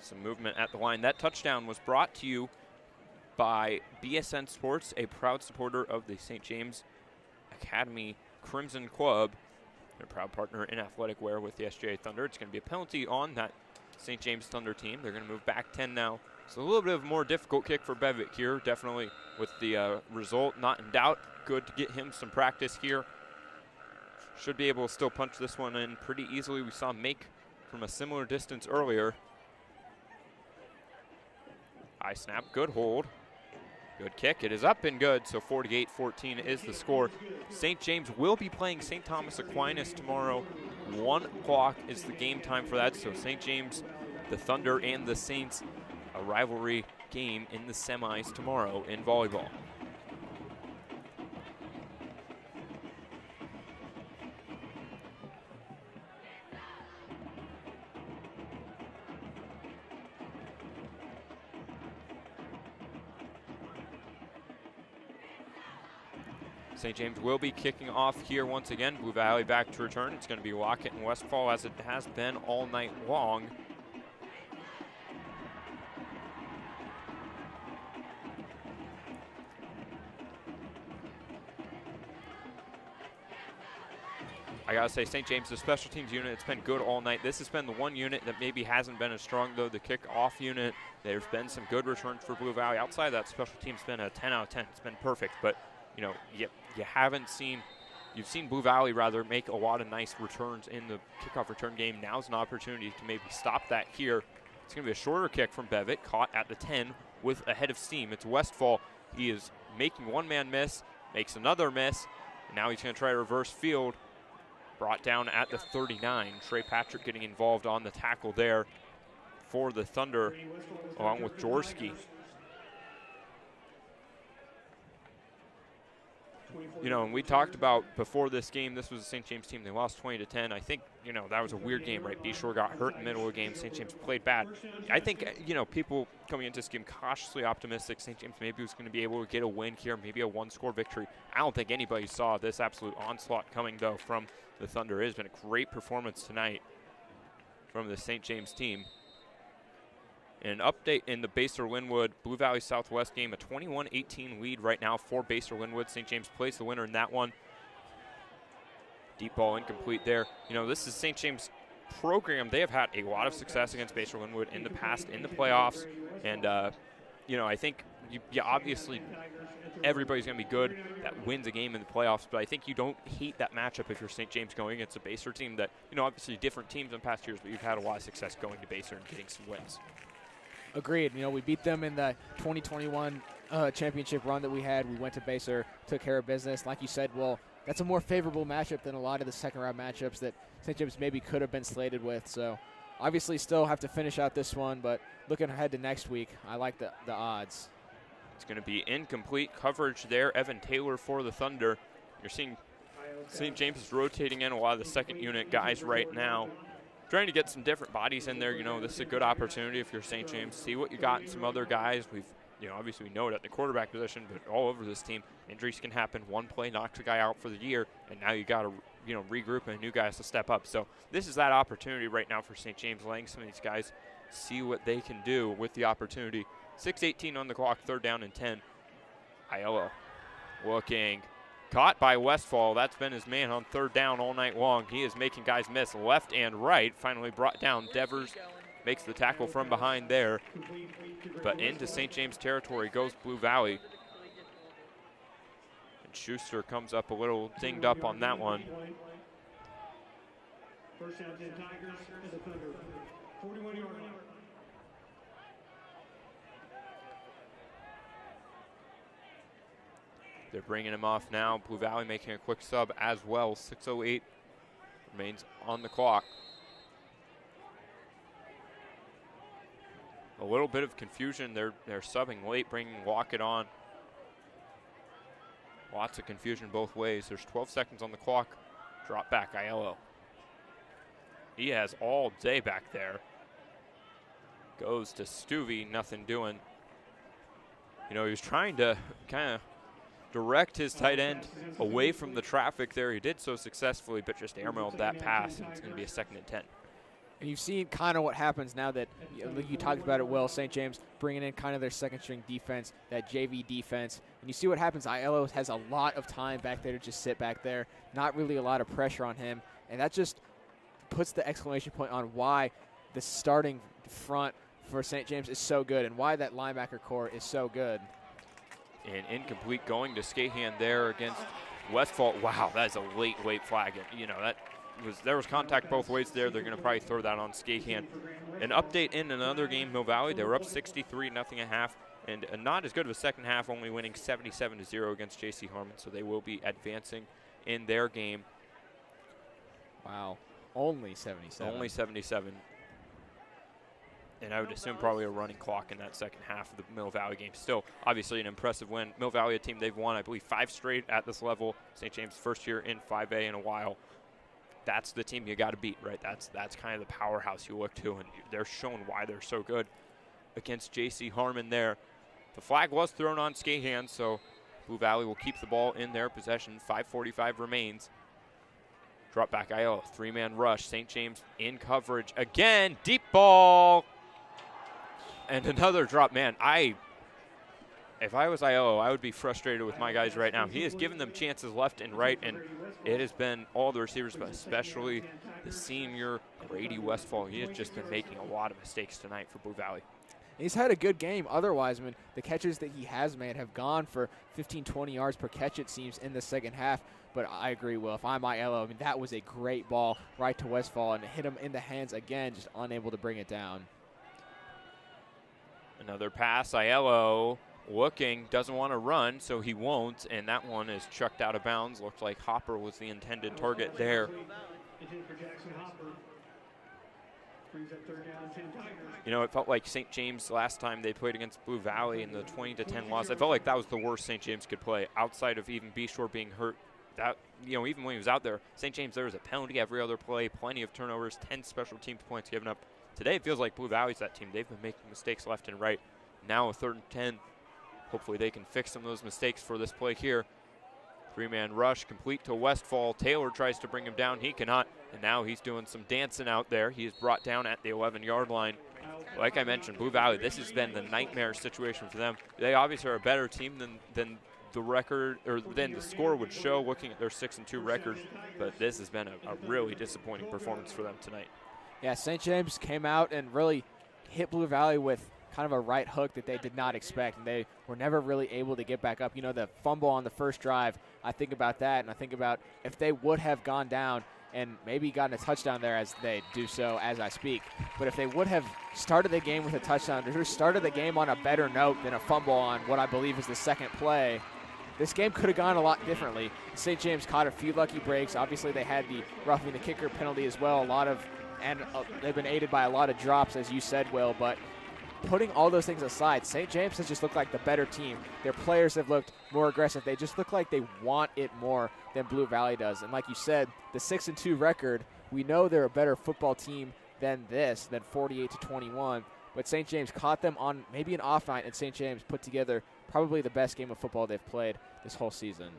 [SPEAKER 1] Some movement at the line. That touchdown was brought to you by BSN Sports, a proud supporter of the St. James Academy Crimson Club. They're a proud partner in athletic wear with the SJA Thunder. It's going to be a penalty on that St. James Thunder team. They're going to move back 10 now. So a little bit of a more difficult kick for Bevitt here. Definitely with the result not in doubt. Good to get him some practice here. Should be able to still punch this one in pretty easily. We saw him make from a similar distance earlier. High snap, good hold. Good kick, it is up and good, so 48-14 is the score. St. James will be playing St. Thomas Aquinas tomorrow. 1 o'clock is the game time for that, so St. James, the Thunder, and the Saints, a rivalry game in the semis tomorrow in volleyball. St. James will be kicking off here once again. Blue Valley back to return. It's going to be Lockett and Westfall as it has been all night long. I gotta say, St. James, the special teams unit, it's been good all night. This has been the one unit that maybe hasn't been as strong, though. The kick-off unit, there's been some good returns for Blue Valley. Outside of that, special teams been a 10 out of 10. It's been perfect, but you know, you've seen Blue Valley rather make a lot of nice returns in the kickoff return game. Now's an opportunity to maybe stop that here. It's going to be a shorter kick from Bevitt, caught at the 10 with a head of steam. It's Westfall. He is making one man miss, makes another miss, and now he's going to try a reverse field. Brought down at the 39. Trey Patrick getting involved on the tackle there for the Thunder, along with Jaworski. You know, and we talked about before this game, this was a St. James team. They lost 20-10. I think, you know, that was a weird game, right? B-Shore got hurt in the middle of the game. St. James played bad. I think, you know, people coming into this game cautiously optimistic. St. James maybe was going to be able to get a win here, maybe a one-score victory. I don't think anybody saw this absolute onslaught coming, though, from the Thunder. It has been a great performance tonight from the St. James team. An update in the Basler-Linwood Blue Valley Southwest game, a 21-18 lead right now for Basler-Linwood. St. James plays the winner in that one. Deep ball incomplete there. You know, this is St. James program. They have had a lot of success against Basler-Linwood in the past in the playoffs. And, you know, I think you obviously everybody's going to be good that wins a game in the playoffs, but I think you don't hate that matchup if you're St. James going against a Basler team that, you know, obviously different teams in past years, but you've had a lot of success going to Basler and getting some wins.
[SPEAKER 7] Agreed. You know, we beat them in the 2021 championship run that we had. We went to Basler, took care of business. Like you said, well, that's a more favorable matchup than a lot of the second-round matchups that St. James maybe could have been slated with. So, obviously, still have to finish out this one, but looking ahead to next week, I like the odds.
[SPEAKER 1] It's going to be incomplete coverage there. Evan Taylor for the Thunder. You're seeing St. James is rotating in a lot of the second unit guys right now, trying to get some different bodies in there. You know, this is a good opportunity if you're St. James. See what you got in some other guys. We've, you know, obviously we know it at the quarterback position, but all over this team, injuries can happen. One play knocks a guy out for the year, and now you got to, you know, regroup and new guys to step up. So this is that opportunity right now for St. James, letting some of these guys see what they can do with the opportunity. 6:18 on the clock, 3rd down and 10. Aiello looking. Caught by Westfall. That's been his man on 3rd down all night long. He is making guys miss left and right. Finally brought down. Devers makes the tackle from behind there. But into St. James territory goes Blue Valley. And Schuster comes up a little dinged up on that one.
[SPEAKER 6] First down, 10 Tigers and the Thunder. 41-yard line.
[SPEAKER 1] They're bringing him off now. Blue Valley making a quick sub as well. 6:08 remains on the clock. A little bit of confusion. They're subbing late, bringing Lockett on. Lots of confusion both ways. There's 12 seconds on the clock. Drop back, Aiello. He has all day back there. Goes to Stuvey, nothing doing. You know, he was trying to kind of direct his tight end away from the traffic there. He did so successfully, but just airmailed that pass, and it's going to be a 2nd and 10.
[SPEAKER 7] And you've seen kind of what happens now that you talked about it, Will, St. James bringing in kind of their second-string defense, that JV defense. And you see what happens. Aiello has a lot of time back there to just sit back there, not really a lot of pressure on him. And that just puts the exclamation point on why the starting front for St. James is so good and why that linebacker core is so good.
[SPEAKER 1] And incomplete going to Skahan there against Westfall. Wow, that is a late flag. You know, there was contact both ways there. They're going to probably throw that on Skahan. An update in another game, Mill Valley. They were up 63-0 at half, and not as good of a second half, only winning 77-0 against J.C. Harmon. So they will be advancing in their game.
[SPEAKER 7] Wow, only 77.
[SPEAKER 1] Only 77. And I would assume probably a running clock in that second half of the Mill Valley game. Still, obviously, an impressive win. Mill Valley, a team they've won, I believe, 5 straight at this level. St. James' first year in 5A in a while. That's the team you got to beat, right? That's kind of the powerhouse you look to, and they're shown why they're so good against J.C. Harmon there. The flag was thrown on Skahan, so Blue Valley will keep the ball in their possession. 5:45 remains. Drop back Aiello, 3-man rush. St. James in coverage again. Deep ball. And another drop. Man, if I was Aiello, I would be frustrated with my guys right now. He has given them chances left and right, and it has been all the receivers, but especially the senior Grady Westfall. He has just been making a lot of mistakes tonight for Blue Valley.
[SPEAKER 7] He's had a good game. Otherwise, I mean, the catches that he has made have gone for 15, 20 yards per catch, it seems, in the second half. But I agree, Will. If I'm Aiello, I mean, that was a great ball right to Westfall, and it hit him in the hands again, just unable to bring it down.
[SPEAKER 1] Another pass. Aiello looking, doesn't want to run, so he won't, and that one is chucked out of bounds. Looked like Hopper was the intended target there. You know, it felt like St. James last time they played against Blue Valley in the 20-10 loss. I felt like that was the worst St. James could play, outside of even B-Shore being hurt. That, you know, even when he was out there, St. James, there was a penalty every other play, plenty of turnovers, 10 special teams points given up. Today it feels like Blue Valley's that team. They've been making mistakes left and right. Now a 3rd and 10. Hopefully they can fix some of those mistakes for this play here. 3-man rush complete to Westfall. Taylor tries to bring him down. He cannot. And now he's doing some dancing out there. He is brought down at the 11-yard line. Like I mentioned, Blue Valley, this has been the nightmare situation for them. They obviously are a better team than the record, or than the score would show looking at their 6-2 record. But this has been a really disappointing performance for them tonight.
[SPEAKER 7] Yeah, St. James came out and really hit Blue Valley with kind of a right hook that they did not expect, and they were never really able to get back up. You know, the fumble on the first drive, I think about that, and I think about if they would have gone down and maybe gotten a touchdown there, as they do so as I speak. But if they would have started the game with a touchdown, or started the game on a better note than a fumble on what I believe is the second play, this game could have gone a lot differently. St. James caught a few lucky breaks. Obviously, they had the roughing the kicker penalty as well. And they've been aided by a lot of drops, as you said, Will. But putting all those things aside, St. James has just looked like the better team. Their players have looked more aggressive. They just look like they want it more than Blue Valley does. And like you said, the 6-2 record, we know they're a better football team than 48-21. But St. James caught them on maybe an off night, and St. James put together probably the best game of football they've played this whole season.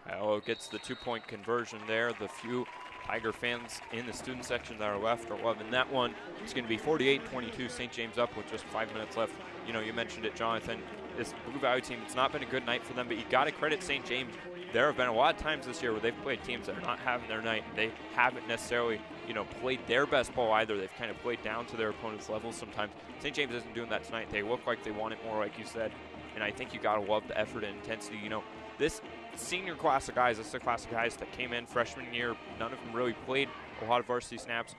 [SPEAKER 1] Aiello gets the 2-point conversion there. The few Tiger fans in the student section that are left are loving that one. It's going to be 48-22, St. James up with just 5 minutes left. You know, you mentioned it, Jonathan. This Blue Valley team, it's not been a good night for them, but you got to credit St. James. There have been a lot of times this year where they've played teams that are not having their night. They haven't necessarily, you know, played their best ball either. They've kind of played down to their opponent's level sometimes. St. James isn't doing that tonight. They look like they want it more, like you said. And I think you got to love the effort and intensity. You know, this senior class of guys, this is a class of guys that came in freshman year. None of them really played a lot of varsity snaps,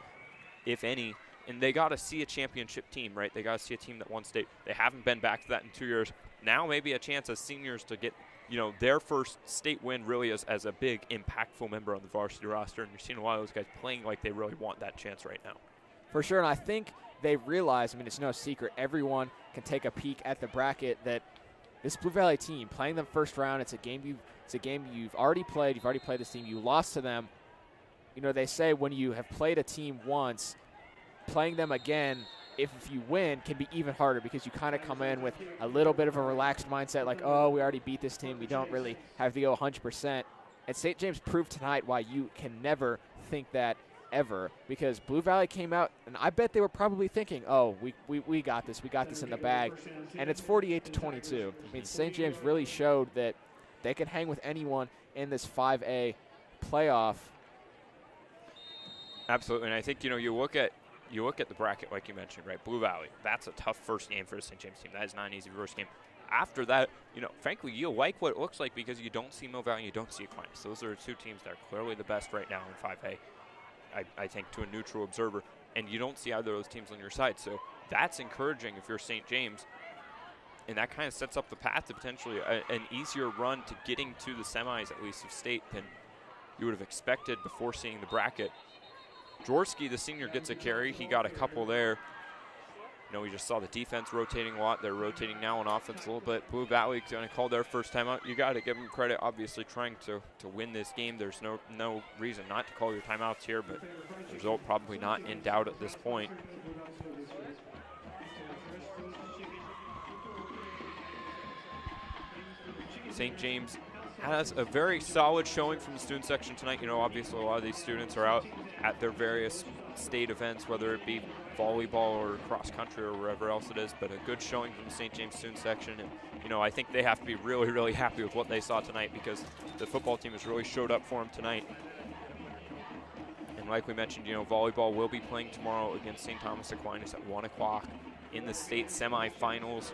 [SPEAKER 1] if any. And they got to see a championship team, right? They got to see a team that won state. They haven't been back to that in 2 years. Now maybe a chance as seniors to get, you know, their first state win really as a big, impactful member on the varsity roster. And you're seeing a lot of those guys playing like they really want that chance right now.
[SPEAKER 7] For sure, and I think they realize, I mean, it's no secret, everyone can take a peek at the bracket that this Blue Valley team, playing them first round, it's a game you've already played. You've already played this team. You lost to them. You know, they say when you have played a team once, playing them again if you win, can be even harder because you kind of come in with a little bit of a relaxed mindset, like, oh, we already beat this team. We don't really have to go 100%. And St. James proved tonight why you can never think that ever, because Blue Valley came out, and I bet they were probably thinking, oh, we got this. We got this in the bag. And it's 48-22. I mean, St. James really showed that they can hang with anyone in this 5A playoff.
[SPEAKER 1] Absolutely, and I think, you look at the bracket like you mentioned, right? Blue Valley, that's a tough first game for the St. James team. That is not an easy first game. After that, frankly, you like what it looks like because you don't see Mill Valley, you don't see Aquinas. Those are two teams that are clearly the best right now in 5A, I think, to a neutral observer, and you don't see either of those teams on your side. So that's encouraging if you're St. James, and that kind of sets up the path to potentially an easier run to getting to the semis, at least, of state than you would have expected before seeing the bracket. Jaworski, the senior, gets a carry. He got a couple there. We just saw the defense rotating a lot. They're rotating now on offense a little bit. Blue Valley going to call their first timeout. You got to give them credit, obviously, trying to win this game. There's no reason not to call your timeouts here, but the result probably not in doubt at this point. St. James has a very solid showing from the student section tonight. Obviously a lot of these students are out at their various state events, whether it be volleyball or cross country or wherever else it is, but a good showing from the St. James student section. And, I think they have to be really, really happy with what they saw tonight because the football team has really showed up for them tonight. And like we mentioned, volleyball will be playing tomorrow against St. Thomas Aquinas at 1 o'clock in the state semifinals.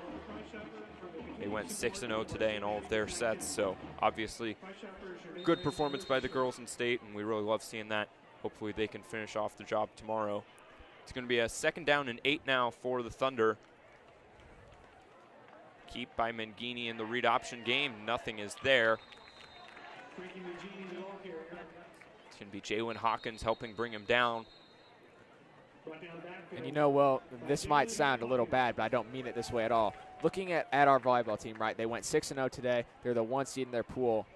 [SPEAKER 1] They went 6-0 today in all of their sets, so obviously good performance by the girls in state, and we really love seeing that. Hopefully they can finish off the job tomorrow. It's going to be a 2nd down and 8 now for the Thunder. Keep by Mangini in the read option game. Nothing is there. It's going to be Jalen Hawkins helping bring him down.
[SPEAKER 7] And well, this might sound a little bad, but I don't mean it this way at all. Looking at our volleyball team, right, they went 6-0 today. They're the 1 seed in their pool.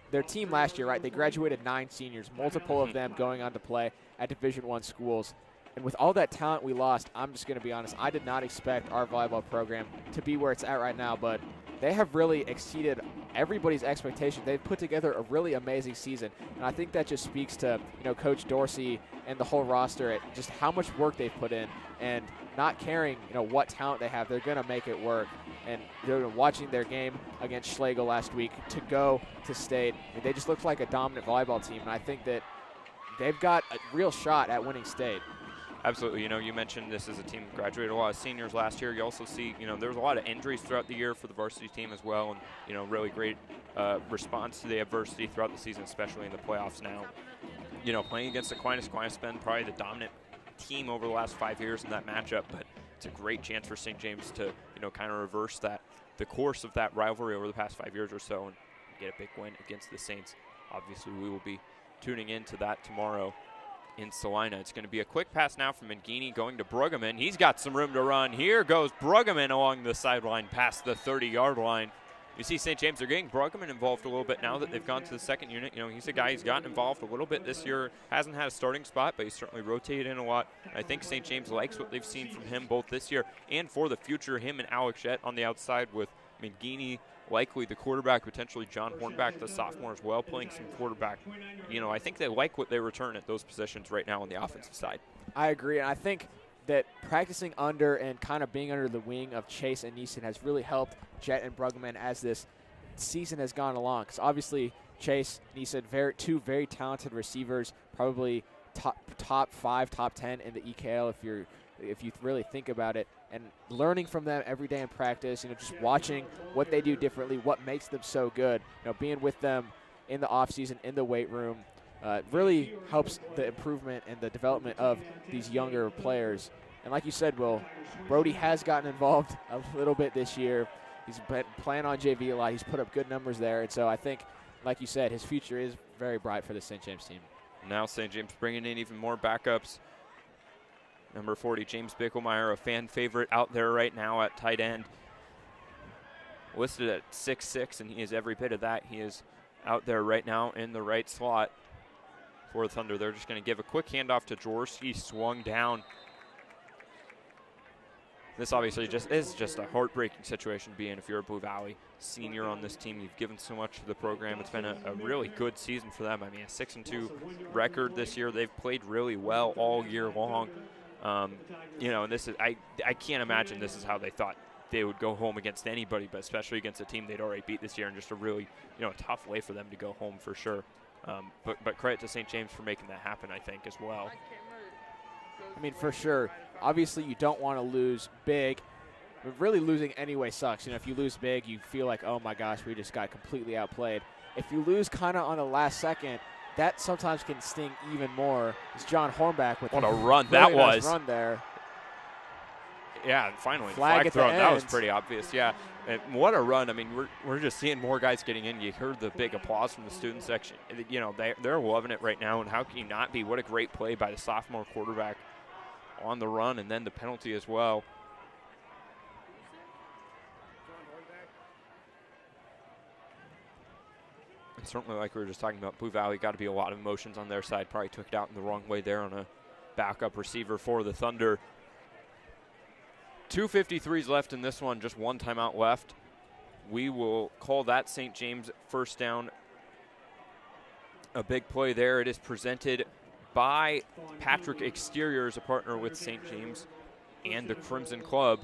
[SPEAKER 7] Their team last year, right, they graduated 9 seniors, multiple of them going on to play at Division I schools. And with all that talent we lost, I'm just going to be honest, I did not expect our volleyball program to be where it's at right now, but they have really exceeded everybody's expectation. They've put together a really amazing season, and I think that just speaks to Coach Dorsey and the whole roster at just how much work they've put in, and not caring what talent they have, they're going to make it work. And they're watching their game against Schlegel last week to go to state. They just look like a dominant volleyball team, and I think that they've got a real shot at winning state.
[SPEAKER 1] Absolutely. You mentioned this is a team that graduated a lot of seniors last year. You also see, there was a lot of injuries throughout the year for the varsity team as well, and, really great response to the adversity throughout the season, especially in the playoffs now. Playing against Aquinas has been probably the dominant team over the last 5 years in that matchup, but it's a great chance for St. James to, kind of reverse the course of that rivalry over the past 5 years or so and get a big win against the Saints. Obviously, we will be tuning into that tomorrow in Salina. It's going to be a quick pass now from Mangini going to Bruggeman. He's got some room to run. Here goes Bruggeman along the sideline past the 30-yard line. You see St. James are getting Bruggeman involved a little bit now that they've gone to the second unit. He's a guy who's gotten involved a little bit this year. Hasn't had a starting spot, but he's certainly rotated in a lot. I think St. James likes what they've seen from him both this year and for the future. Him and Alex Jett on the outside with Mangini, likely the quarterback, potentially John Hornback, the sophomore as well, playing some quarterback. I think they like what they return at those positions right now on the offensive side.
[SPEAKER 7] I agree, and I think that practicing under and kind of being under the wing of Chase and Neeson has really helped Jett and Bruggeman as this season has gone along. Because obviously Chase, Neeson, two very talented receivers, probably top 5, top 10 in the EKL if you really think about it. And learning from them every day in practice, just watching what they do differently, what makes them so good, being with them in the off season, in the weight room, really helps the improvement and the development of these younger players. And like you said, Will, Brody has gotten involved a little bit this year. He's been playing on JV a lot. He's put up good numbers there. And so I think, like you said, his future is very bright for the St. James team.
[SPEAKER 1] Now St. James bringing in even more backups. Number 40, James Bickelmeyer, a fan favorite out there right now at tight end. Listed at 6'6", and he is every bit of that. He is out there right now in the right slot for the Thunder. They're just going to give a quick handoff to Jaworski, swung down This obviously is just a heartbreaking situation to be in if you're a Blue Valley senior on this team. You've given so much to the program. It's been a really good season for them. I mean, a 6-2 record this year. They've played really well all year long. And this is I can't imagine this is how they thought they would go home against anybody, but especially against a team they'd already beat this year, and just a really tough way for them to go home for sure. But credit to St. James for making that happen, I think, as well.
[SPEAKER 7] I mean, for sure. Obviously, you don't want to lose big. But really, losing anyway sucks. If you lose big, you feel like, oh my gosh, we just got completely outplayed. If you lose kind of on the last second, that sometimes can sting even more. It's John Hornback with
[SPEAKER 1] what a run that was.
[SPEAKER 7] Nice run there.
[SPEAKER 1] Yeah, finally,
[SPEAKER 7] flag
[SPEAKER 1] thrown. That was
[SPEAKER 7] end.
[SPEAKER 1] pretty obvious. Yeah, and what a run! I mean, we're just seeing more guys getting in. You heard the big applause from the student section. They're loving it right now, and how can you not be? What a great play by the sophomore quarterback on the run, and then the penalty as well. And certainly, like we were just talking about, Blue Valley got to be a lot of emotions on their side. Probably took it out in the wrong way there on a backup receiver for the Thunder. 2:53 left in this one, just one timeout left. We will call that St. James first down. A big play there. It is presented by Patrick Exteriors, a partner with St. James and the Crimson Club.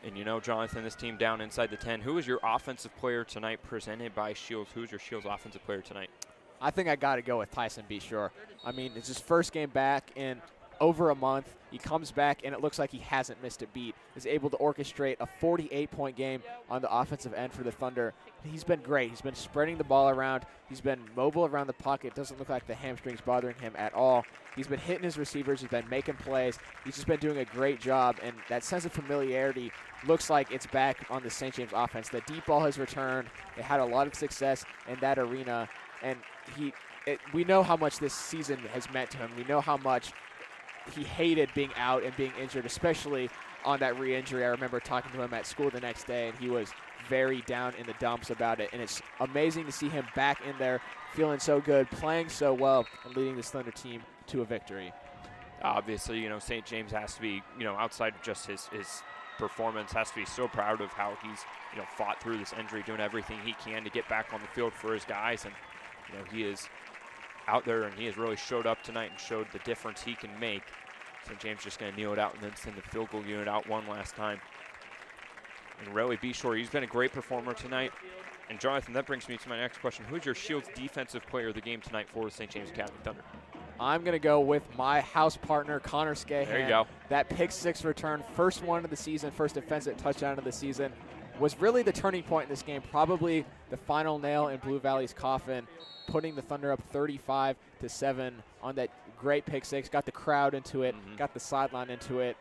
[SPEAKER 1] And Jonathan, this team down inside the 10. Who is your offensive player tonight presented by Shields? Who's your Shields offensive player tonight?
[SPEAKER 7] I think I got to go with Tyson B. Shore. I mean, it's his first game back in over a month. He comes back, and it looks like he hasn't missed a beat. He's able to orchestrate a 48-point game on the offensive end for the Thunder. He's been great. He's been spreading the ball around. He's been mobile around the pocket. Doesn't look like the hamstring's bothering him at all. He's been hitting his receivers. He's been making plays. He's just been doing a great job, and that sense of familiarity looks like it's back on the St. James offense. The deep ball has returned. They had a lot of success in that arena, and we know how much this season has meant to him. We know how much he hated being out and being injured, especially on that re-injury. I remember talking to him at school the next day, and he was very down in the dumps about it. And it's amazing to see him back in there, feeling so good, playing so well, and leading this Thunder team to a victory.
[SPEAKER 1] Obviously, St. James has to be, outside of just his performance, has to be so proud of how he's, fought through this injury, doing everything he can to get back on the field for his guys. And, he is out there, and he has really showed up tonight and showed the difference he can make. St. James just going to kneel it out and then send the field goal unit out one last time. And really, B-Shore, he's been a great performer tonight. And Jonathan, that brings me to my next question. Who's your Shields defensive player of the game tonight for the St. James Academy Thunder?
[SPEAKER 7] I'm going to go with my house partner, Connor Scahan.
[SPEAKER 1] There you go.
[SPEAKER 7] That pick-6 return, first one of the season, first defensive touchdown of the season, was really the turning point in this game, probably the final nail in Blue Valley's coffin, putting the Thunder up 35-7 on that great pick-6, got the crowd into it, got the sideline into it,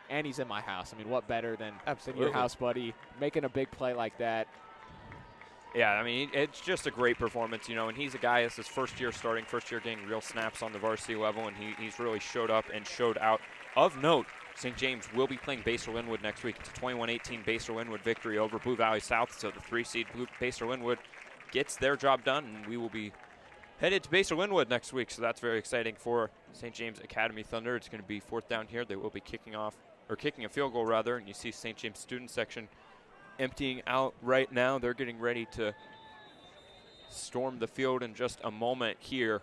[SPEAKER 7] and he's in my house. I mean, what better than your house buddy making a big play like that?
[SPEAKER 1] Yeah, I mean, it's just a great performance, and he's a guy that's his first year starting, first year getting real snaps on the varsity level, and he's really showed up and showed out. Of note, St. James will be playing Basel-Linwood next week. It's a 21-18 Basel-Linwood victory over Blue Valley South, so the 3-seed Basel-Linwood gets their job done, and we will be headed to Basel-Linwood next week, so that's very exciting for St. James Academy Thunder. It's going to be fourth down here. They will be kicking a field goal, rather, and you see St. James student section emptying out right now. They're getting ready to storm the field in just a moment here.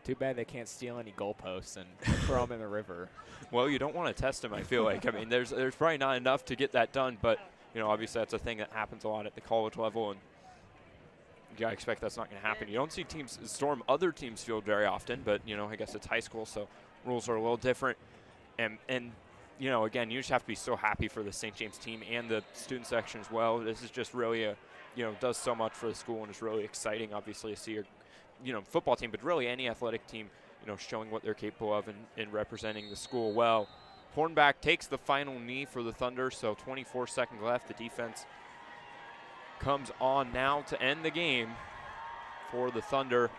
[SPEAKER 7] Too bad they can't steal any goalposts and throw them in the river.
[SPEAKER 1] Well, you don't want to test them, I feel like. I mean, there's probably not enough to get that done, but, obviously that's a thing that happens a lot at the college level, and you got to expect that's not going to happen. You don't see teams storm other teams' field very often, but, I guess it's high school, so rules are a little different. And again, you just have to be so happy for the St. James team and the student section as well. This is just really does so much for the school, and it's really exciting, obviously, to see your, football team, but really any athletic team, showing what they're capable of and representing the school well. Hornback takes the final knee for the Thunder, so 24 seconds left. The defense comes on now to end the game for the Thunder.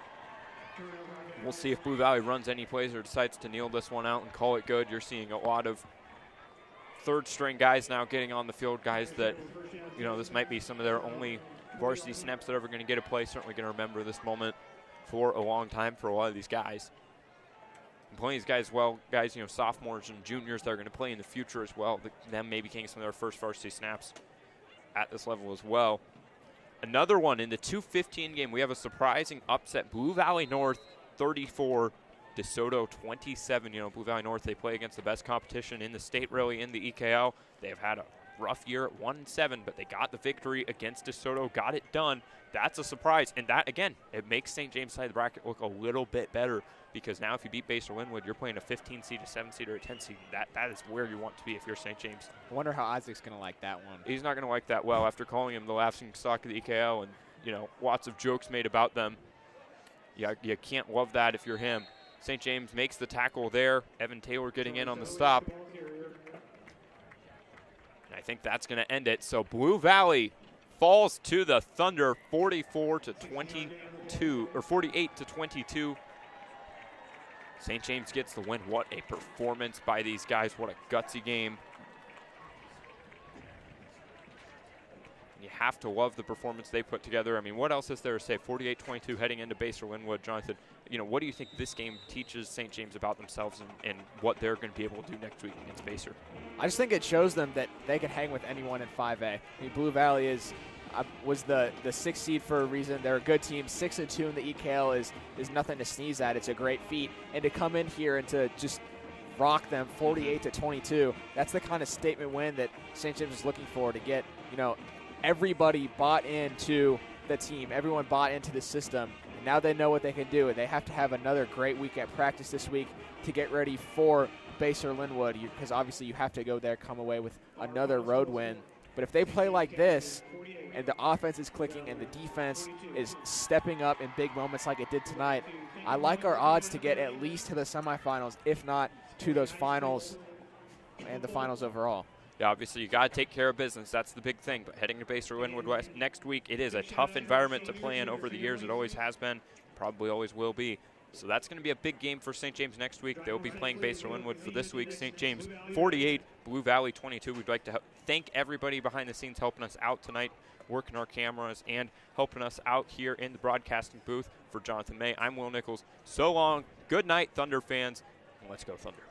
[SPEAKER 1] We'll see if Blue Valley runs any plays or decides to kneel this one out and call it good. You're seeing a lot of third-string guys now getting on the field, guys that, this might be some of their only varsity snaps that are ever going to get a play. Certainly going to remember this moment for a long time for a lot of these guys. And plenty of these guys, guys, sophomores and juniors that are going to play in the future as well. Them maybe getting some of their first varsity snaps at this level as well. Another one in the 2:15 game, we have a surprising upset. Blue Valley North 34, DeSoto 27. Blue Valley North, they play against the best competition in the state, really, in the EKL. They've had a rough year at 1-7, but they got the victory against DeSoto, got it done. That's a surprise. And that, again, it makes St. James' side of the bracket look a little bit better, because now if you beat Base or Linwood, you're playing a 15 seed, a 7 seed, or a 10 seed. That is where you want to be if you're St. James.
[SPEAKER 7] I wonder how Isaac's going to like that one.
[SPEAKER 1] He's not going to like that well after calling him the laughing stock of the EKL and, lots of jokes made about them. Yeah, you can't love that if you're him. St. James makes the tackle there. Evan Taylor getting in on the stop. And I think that's going to end it. So Blue Valley falls to the Thunder 44-22, or 48-22. St. James gets the win. What a performance by these guys. What a gutsy game. You have to love the performance they put together. I mean, what else is there to say? 48-22 heading into Base or Linwood. Jonathan, what do you think this game teaches St. James about themselves and what they're going to be able to do next week against Baser?
[SPEAKER 7] I just think it shows them that they can hang with anyone in 5A. I mean, Blue Valley was the 6th seed for a reason. They're a good team. 6-2 in the EKL is nothing to sneeze at. It's a great feat. And to come in here and to just rock them 48-22, that's the kind of statement win that St. James is looking for, to get, everybody bought into the team. Everyone bought into the system. And now they know what they can do. And they have to have another great week at practice this week to get ready for Base or Linwood, because obviously you have to go there, come away with another road win. But if they play like this, and the offense is clicking and the defense is stepping up in big moments like it did tonight, I like our odds to get at least to the semifinals, if not to those finals and the finals overall.
[SPEAKER 1] Yeah, obviously you got to take care of business. That's the big thing. But heading to Base or Linwood West next week, it is a tough environment to play in over the years. It always has been, probably always will be. So that's going to be a big game for St. James next week. They'll be playing Base or Linwood for this week. St. James 48, Blue Valley 22. We'd like to thank everybody behind the scenes helping us out tonight, working our cameras and helping us out here in the broadcasting booth. For Jonathan May, I'm Will Nichols. So long. Good night, Thunder fans. And let's go Thunder.